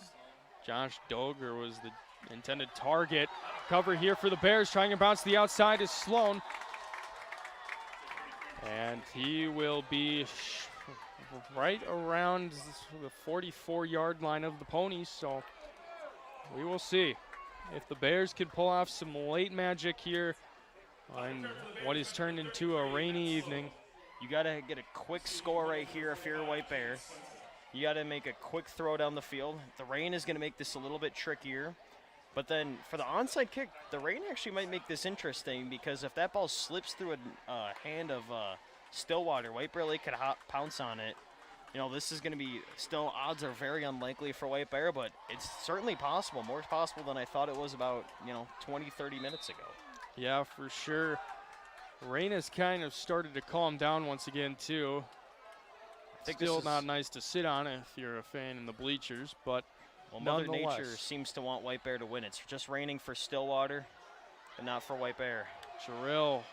Josh Doger was the intended target. Cover here for the Bears, trying to bounce to the outside is Sloan. And he will be right around the 44-yard line of the Ponies, so we will see if the Bears can pull off some late magic here on what is turned into a rainy evening. You got to get a quick score right here if you're a White Bear. You got to make a quick throw down the field. The rain is going to make this a little bit trickier. But then for the onside kick, the rain actually might make this interesting because if that ball slips through a hand of Stillwater, White Bear Lake could pounce on it. This is going to be still, odds are very unlikely for White Bear, but it's certainly possible, more possible than I thought it was about, 20, 30 minutes ago. Yeah, for sure. Rain has kind of started to calm down once again, too. Still not nice to sit on if you're a fan in the bleachers, but well, Mother nonetheless. Nature seems to want White Bear to win. It's just raining for Stillwater, but not for White Bear. Jarrell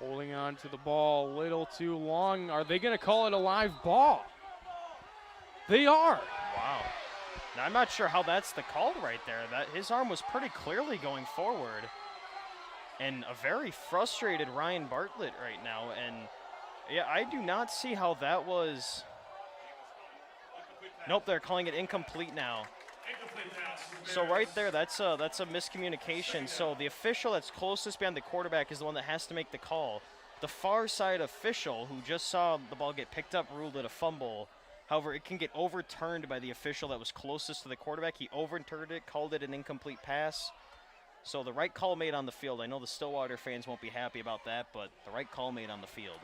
holding on to the ball a little too long. Are they going to call it a live ball? They are. Wow. Now, I'm not sure how that's the call right there. That his arm was pretty clearly going forward. And a very frustrated Ryan Bartlett right now. And yeah, I do not see how that was. Nope, they're calling it incomplete now. So right there, that's a miscommunication. So the official that's closest behind the quarterback is the one that has to make the call. The far side official, who just saw the ball get picked up, ruled it a fumble. However, it can get overturned by the official that was closest to the quarterback. He overturned it, called it an incomplete pass. So the right call made on the field. I know the Stillwater fans won't be happy about that, but the right call made on the field.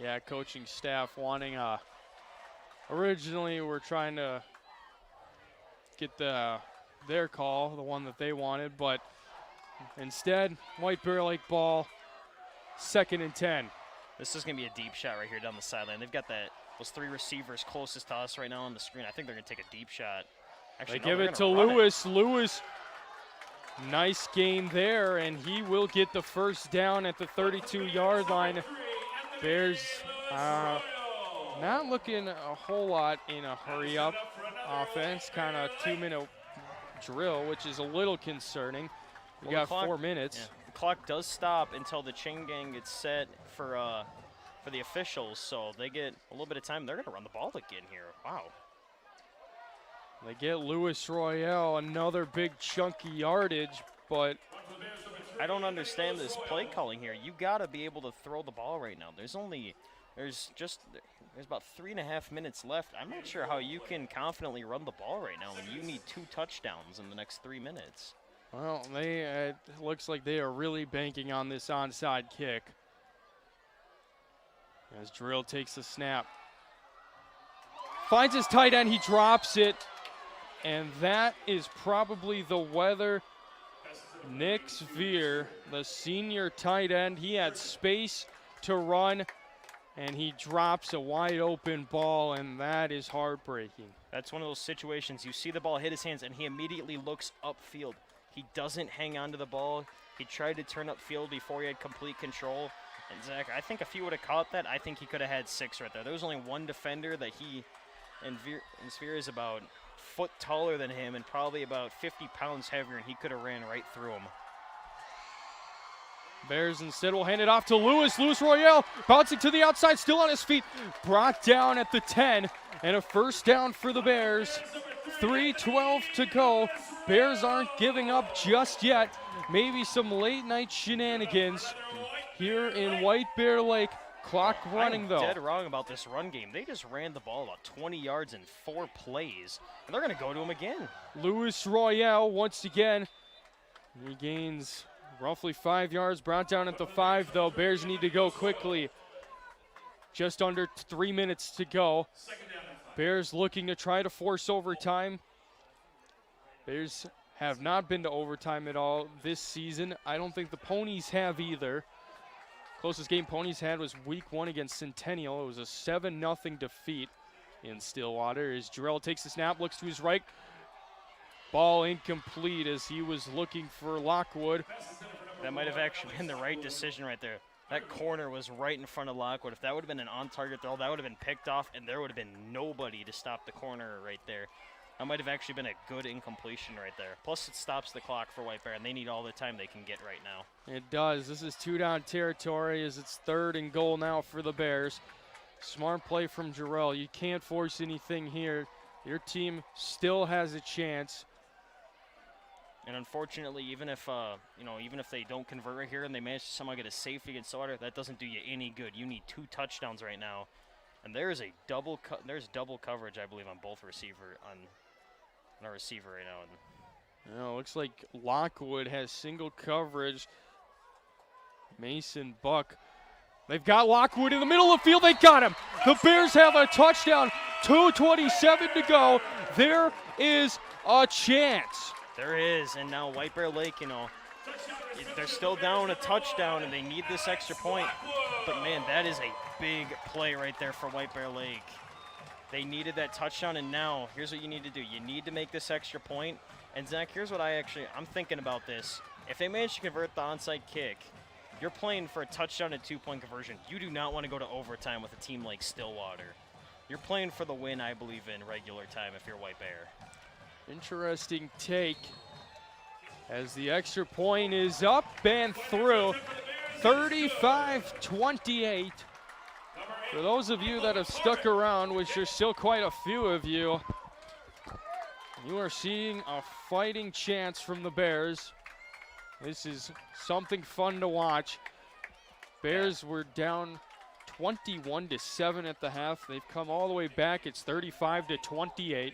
Yeah, coaching staff wanting originally we're trying to get their call, the one that they wanted, but instead, White Bear Lake ball, 2nd and 10. This is going to be a deep shot right here down the sideline. They've got those 3 receivers closest to us right now on the screen. I think they're going to take a deep shot. Actually, they give it to Lewis. Lewis, nice gain there, and he will get the first down at the 32-yard line. Bears not looking a whole lot in a hurry-up offense, kind of 2-minute drill, which is a little concerning. We got 4 minutes. Yeah. The clock does stop until the chain gang gets set for the officials, so they get a little bit of time. They're going to run the ball again here. Wow. They get Louis Royale, another big chunky yardage, but I don't understand this play calling here. You got to be able to throw the ball right now. There's about 3.5 minutes left. I'm not sure how you can confidently run the ball right now when you need 2 touchdowns in the next 3 minutes. Well, it looks like they are really banking on this onside kick. As Drill takes the snap. Finds his tight end, he drops it. And that is probably the weather. Nick Sveer, the senior tight end, he had space to run, and he drops a wide open ball, and that is heartbreaking. That's one of those situations. You see the ball hit his hands, and he immediately looks upfield. He doesn't hang on to the ball. He tried to turn upfield before he had complete control. And Zach, I think if he would have caught that, I think he could have had 6 right there. There was only one defender that and Sveer is about a foot taller than him and probably about 50 pounds heavier, and he could have ran right through him. Bears instead will hand it off to Lewis. Louis Royale bouncing to the outside, still on his feet. Brought down at the 10, and a first down for the Bears. 3:12 to go. Bears aren't giving up just yet. Maybe some late night shenanigans here in White Bear Lake. Clock running, though. I'm dead wrong about this run game. They just ran the ball about 20 yards in 4 plays, and they're going to go to him again. Louis Royale once again. He gains roughly 5 yards. Brought down at the 5, though. Bears need to go quickly. Just under 3 minutes to go. Bears looking to try to force overtime. Bears have not been to overtime at all this season. I don't think the Ponies have either. Closest game Ponies had was week 1 against Centennial. It was a 7-0 defeat in Stillwater. As Jarrell takes the snap, looks to his right. Ball incomplete as he was looking for Lockwood. That might have actually been the right decision right there. That corner was right in front of Lockwood. If that would have been an on-target throw, that would have been picked off, and there would have been nobody to stop the corner right there. That might have actually been a good incompletion right there. Plus, it stops the clock for White Bear, and they need all the time they can get right now. It does. This is 2-down territory as it's 3rd and goal now for the Bears. Smart play from Jarrell. You can't force anything here. Your team still has a chance. And unfortunately, even if they don't convert right here and they manage to somehow get a safety against Stillwater, that doesn't do you any good. You need 2 touchdowns right now, and there's double coverage, I believe, on both receiver on our receiver right now. It looks like Lockwood has single coverage. Mason Buck. They've got Lockwood in the middle of the field. They got him. The Bears have a touchdown. 2:27 to go. There is a chance. There is, and now White Bear Lake, they're still down a touchdown, and they need this extra point. But, man, that is a big play right there for White Bear Lake. They needed that touchdown, and now here's what you need to do. You need to make this extra point. And, Zach, here's what I'm thinking about this. If they manage to convert the onside kick, you're playing for a touchdown and 2-point conversion. You do not want to go to overtime with a team like Stillwater. You're playing for the win, I believe, in regular time if you're White Bear. Interesting take as the extra point is up and through. 35-28. For those of you that have stuck around, which there's still quite a few of you, you are seeing a fighting chance from the Bears. This is something fun to watch. Bears were down 21-7 at the half. They've come all the way back. It's 35-28.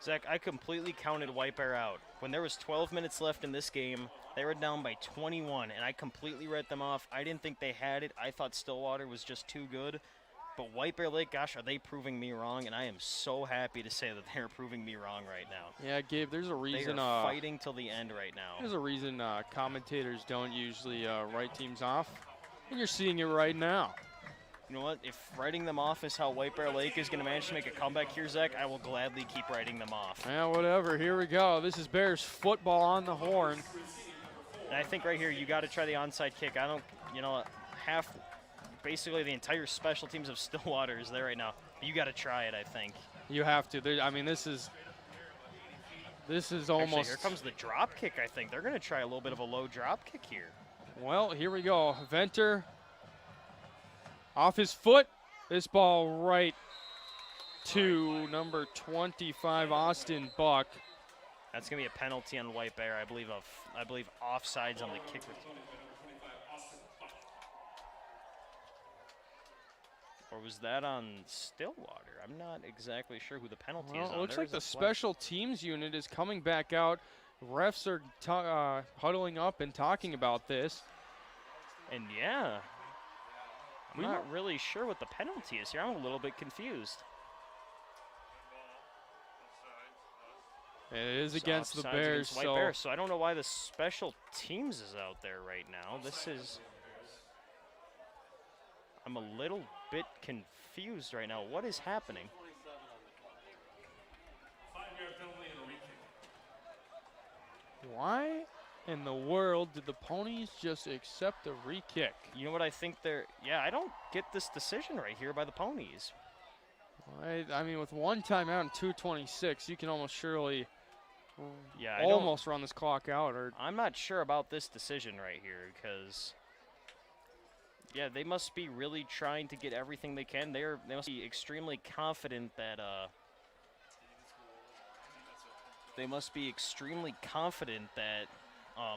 Zach, I completely counted White Bear out. When there was 12 minutes left in this game, they were down by 21, and I completely read them off. I didn't think they had it. I thought Stillwater was just too good. But White Bear Lake, gosh, are they proving me wrong? And I am so happy to say that they're proving me wrong right now. Yeah, Gabe, there's a reason. They are fighting till the end right now. There's a reason commentators don't usually write teams off, and you're seeing it right now. You know what? If writing them off is how White Bear Lake is going to manage to make a comeback here, Zach, I will gladly keep writing them off. Yeah, whatever. Here we go. This is Bears football on the horn. And I think right here you got to try the onside kick. Basically the entire special teams of Stillwater is there right now. You got to try it, I think. You have to. This is almost. Actually, here comes the drop kick, I think. They're going to try a little bit of a low drop kick here. Well, here we go. Venter off his foot. This ball right to number 25, Austin Buck. That's going to be a penalty on White Bear, I believe offsides on the kick. Or was that on Stillwater? I'm not exactly sure who the penalty is on. It looks like the special teams unit is coming back out. Refs are huddling up and talking about this. And yeah, I'm not really sure what the penalty is here. I'm a little bit confused. It is against the Bears. White Bears, so I don't know why the special teams is out there right now. I'm a little bit confused right now. What is happening? 5-yard penalty and a re-kick. Why in the world did the Ponies just accept a re-kick? You know what I think I don't get this decision right here by the Ponies. I mean, with one timeout and 2:26, you can almost surely almost run this clock out. I'm not sure about this decision right here because they must be really trying to get everything they can. They must be extremely confident that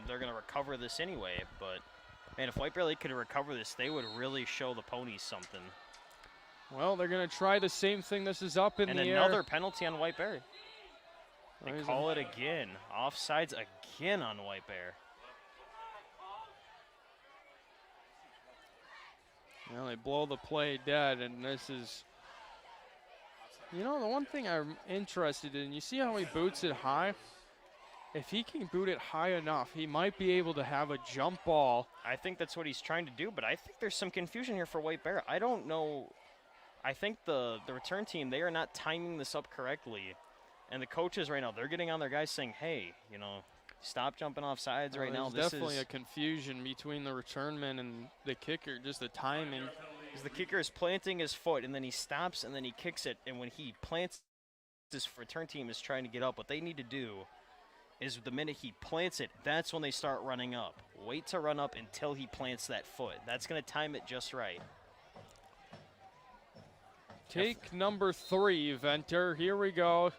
they're going to recover this anyway. But man, if White Bear Lake could recover this, they would really show the Ponies something. Well, they're going to try the same thing. This is up in the air. And another penalty on White Bear. They call it again. Offsides again on White Bear. Well, they blow the play dead, and this is, the one thing I'm interested in, you see how he boots it high? If he can boot it high enough, he might be able to have a jump ball. I think that's what he's trying to do, but I think there's some confusion here for White Bear. I don't know. I think the return team, they are not timing this up correctly. And the coaches right now, they're getting on their guys saying, hey, stop jumping off sides right now. There's definitely a confusion between the returnman and the kicker, just the timing. Because the kicker is planting his foot, and then he stops, and then he kicks it. And when he plants, this return team is trying to get up. What they need to do is the minute he plants it, that's when they start running up. Wait to run up until he plants that foot. That's going to time it just right. Take number 3, Venter. Here we go.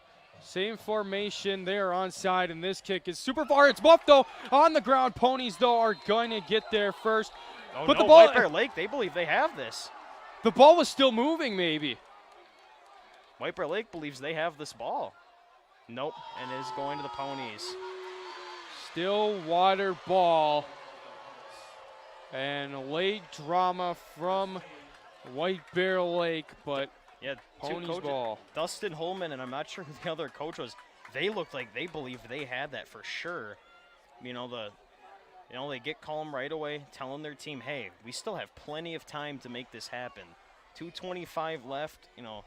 Same formation there onside, and this kick is super far. It's buffed, though, on the ground. Ponies, though, are going to get there first. Oh, but no, the ball, White Bear Lake, they believe they have this. The ball was still moving, maybe. White Bear Lake believes they have this ball. Nope, and it is going to the Ponies. Stillwater ball. And late drama from White Bear Lake, but Ponies ball. Dustin Holman, and I'm not sure who the other coach was, they looked like they believed they had that for sure. You know, they get calm right away, telling their team, hey, we still have plenty of time to make this happen. 2:25 left, you know,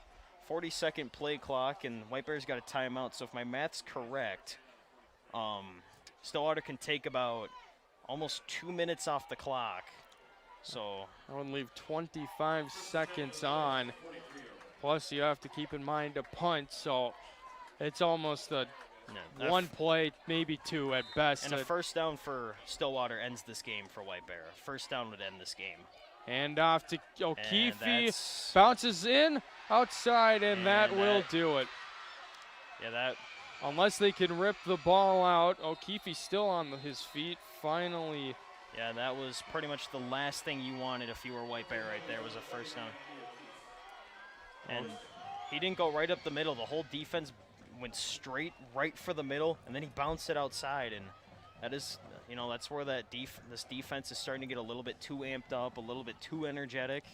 40-second play clock, and White Bears got a timeout. So if my math's correct, Stillwater can take about almost 2 minutes off the clock. So I would leave 25 seconds on. Plus, you have to keep in mind a punt, so it's almost a one play, maybe two at best. And a first down for Stillwater ends this game for White Bear. First down would end this game. Hand off to O'Keefe, bounces in outside, and that will do it. Yeah, that. Unless they can rip the ball out, O'Keefe's still on his feet, finally. Yeah, that was pretty much the last thing you wanted if you were White Bear right there, was a first down. And he didn't go right up the middle. The whole defense went straight right for the middle, and then he bounced it outside. And that is, you know, that's where this defense is starting to get a little bit too amped up, a little bit too energetic.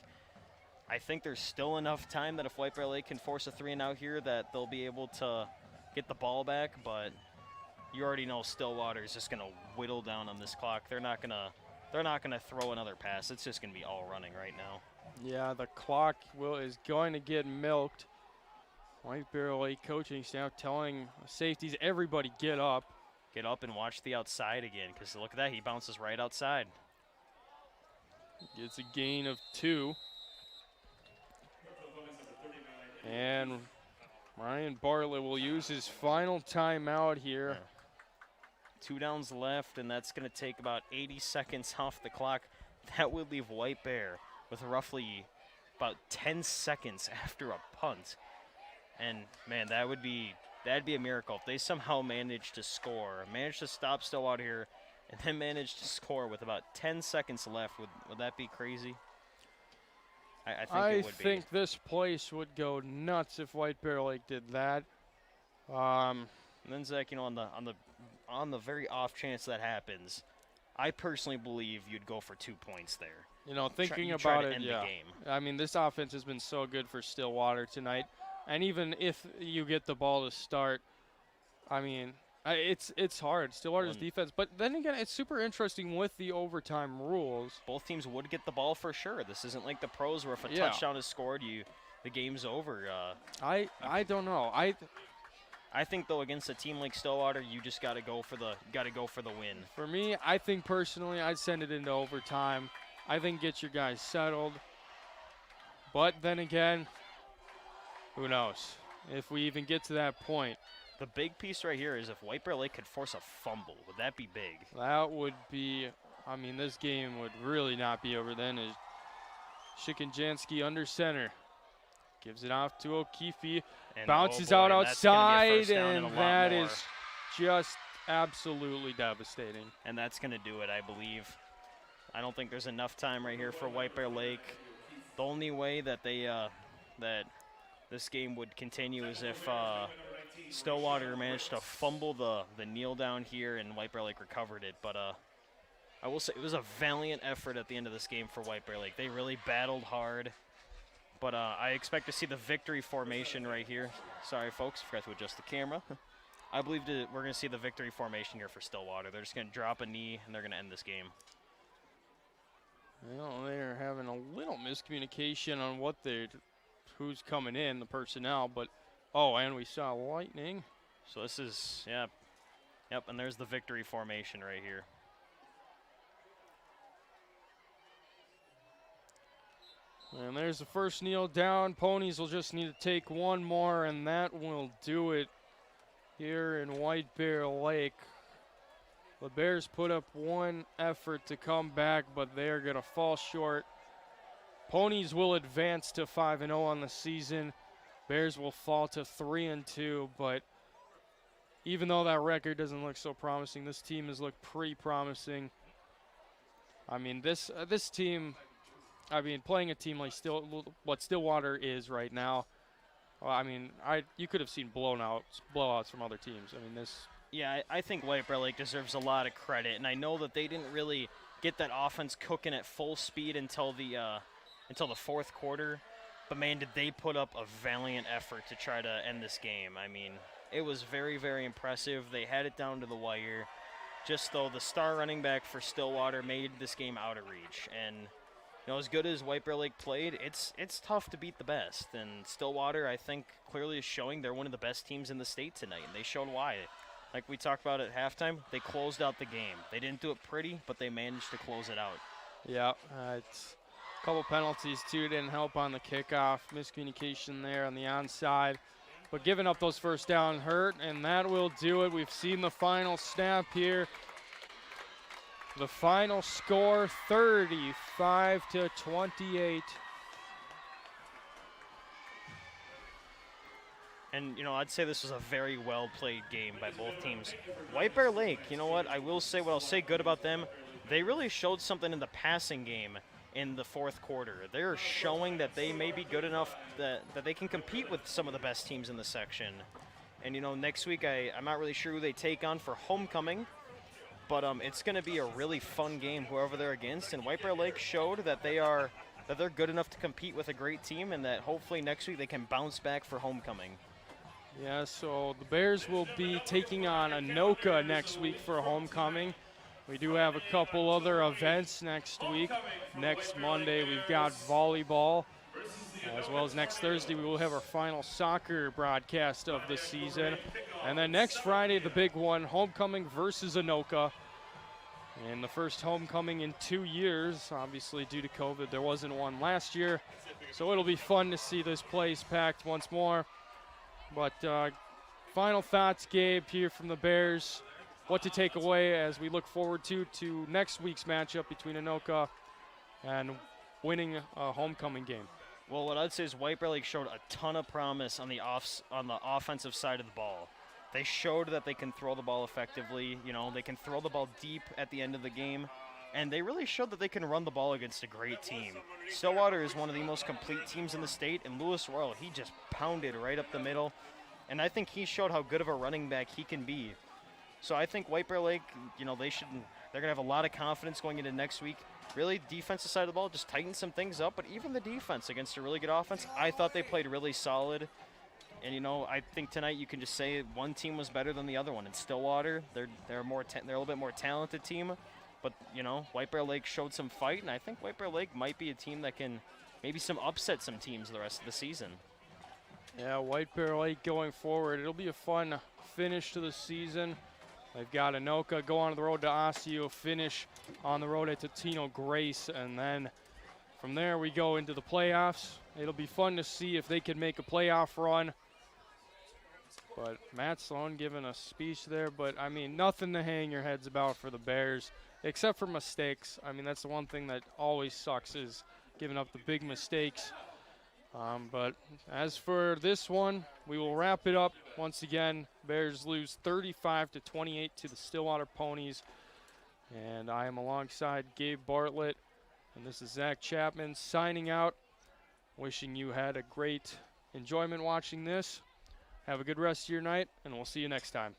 I think there's still enough time that if White Bear Lake can force a 3-and-out here, that they'll be able to get the ball back. But you already know Stillwater is just going to whittle down on this clock. They're not gonna throw another pass. It's just going to be all running right now. Yeah, the clock is going to get milked. White Bear Lake coaching staff telling safeties, everybody get up. Get up and watch the outside again, because look at that, he bounces right outside. Gets a gain of 2. And Ryan Bartlett will use his final timeout here. 2 downs left, and that's going to take about 80 seconds off the clock. That would leave White Bear with roughly about 10 seconds after a punt. And, man, that'd be a miracle if they somehow manage to score, manage to stop Stillwater here, and then manage to score with about 10 seconds left. Would that be crazy? I think it would be. I think this place would go nuts if White Bear Lake did that. And then, Zach, you know, on the very off chance that happens, I personally believe you'd go for 2 points there. You know, thinking try about to it, end yeah. the game. I mean, this offense has been so good for Stillwater tonight. And even if you get the ball to start, I mean, it's hard. Stillwater's defense. But then again, it's super interesting with the overtime rules. Both teams would get the ball for sure. This isn't like the pros where if a touchdown is scored, the game's over. I don't know. I think though against a team like Stillwater, you just got to go for the win. For me, I think personally, I'd send it into overtime. I think get your guys settled. But then again, who knows if we even get to that point. The big piece right here is if White Bear Lake could force a fumble, would that be big? That would be, I mean, this game would really not be over then. Shikonjansky under center. Gives it off to O'Keefe. Bounces out outside, and that is just absolutely devastating. And that's going to do it, I believe. I don't think there's enough time right here for White Bear Lake. The only way that that this game would continue is if Stillwater managed to fumble the kneel down here and White Bear Lake recovered it. But I will say it was a valiant effort at the end of this game for White Bear Lake. They really battled hard. But I expect to see the victory formation right here. Sorry, folks, forgot to adjust the camera. I believe we're going to see the victory formation here for Stillwater. They're just going to drop a knee, and they're going to end this game. Well, they're having a little miscommunication on who's coming in, the personnel. But, and we saw lightning. So this is, yep, and there's the victory formation right here. And there's the first kneel down. Ponies will just need to take one more, and that will do it here in White Bear Lake. The Bears put up one effort to come back, but they're going to fall short. Ponies will advance to 5-0 on the season. Bears will fall to 3-2, but even though that record doesn't look so promising, this team has looked pretty promising. I mean, this team... playing a team like what Stillwater is right now, well, I mean, you could have seen blowouts from other teams. I mean, this. Yeah, I think White Bear Lake deserves a lot of credit, and I know that they didn't really get that offense cooking at full speed until the fourth quarter. But man, did they put up a valiant effort to try to end this game. I mean, it was very, very impressive. They had it down to the wire. just though the star running back for Stillwater made this game out of reach. And as good as White Bear Lake played, it's tough to beat the best. And Stillwater, I think, clearly is showing they're one of the best teams in the state tonight, and they showed why. Like we talked about at halftime, they closed out the game. They didn't do it pretty, but they managed to close it out. Yeah, it's a couple penalties, too, didn't help on the kickoff. Miscommunication there on the onside. But giving up those first down hurt, and that will do it. We've seen the final snap here. The final score, 35-28. And, I'd say this was a very well-played game by both teams. White Bear Lake, you know what? What I'll say good about them, they really showed something in the passing game in the fourth quarter. They're showing that they may be good enough that they can compete with some of the best teams in the section. And, next week I'm not really sure who they take on for homecoming, but it's going to be a really fun game, whoever they're against. And White Bear Lake showed that they're good enough to compete with a great team, and that hopefully next week they can bounce back for homecoming. Yeah, so the Bears will be taking on Anoka next week for homecoming. We do have a couple other events next week. Next Monday, we've got volleyball, as well as next Thursday, we will have our final soccer broadcast of the season. And then next Friday, the big one, homecoming versus Anoka. And the first homecoming in 2 years, obviously due to COVID. There wasn't one last year. So it'll be fun to see this place packed once more. But final thoughts, Gabe, here from the Bears. What to take away as we look forward to next week's matchup between Anoka and winning a homecoming game. Well, what I'd say is White Bear Lake showed a ton of promise on the offensive side of the ball. They showed that they can throw the ball effectively. They can throw the ball deep at the end of the game. And they really showed that they can run the ball against a great team. Stillwater is one of the most complete teams in the state, and Lewis Royal, he just pounded right up the middle. And I think he showed how good of a running back he can be. So I think White Bear Lake, they're going to have a lot of confidence going into next week. Really, defensive side of the ball, just tighten some things up. But even the defense against a really good offense, I thought they played really solid. And, I think tonight you can just say one team was better than the other one. In Stillwater, they're a little bit more talented team. But, White Bear Lake showed some fight, and I think White Bear Lake might be a team that can maybe upset some teams the rest of the season. Yeah, White Bear Lake going forward. It'll be a fun finish to the season. They've got Anoka go on the road to Osseo, finish on the road at Totino Grace, and then from there we go into the playoffs. It'll be fun to see if they can make a playoff run. But Matt Sloan giving a speech there, but I mean, nothing to hang your heads about for the Bears, except for mistakes. I mean, that's the one thing that always sucks, is giving up the big mistakes. But as for this one, we will wrap it up. Once again, Bears lose 35-28 to the Stillwater Ponies. And I am alongside Gabe Bartlett, and this is Zach Chapman signing out. Wishing you had a great enjoyment watching this. Have a good rest of your night, and we'll see you next time.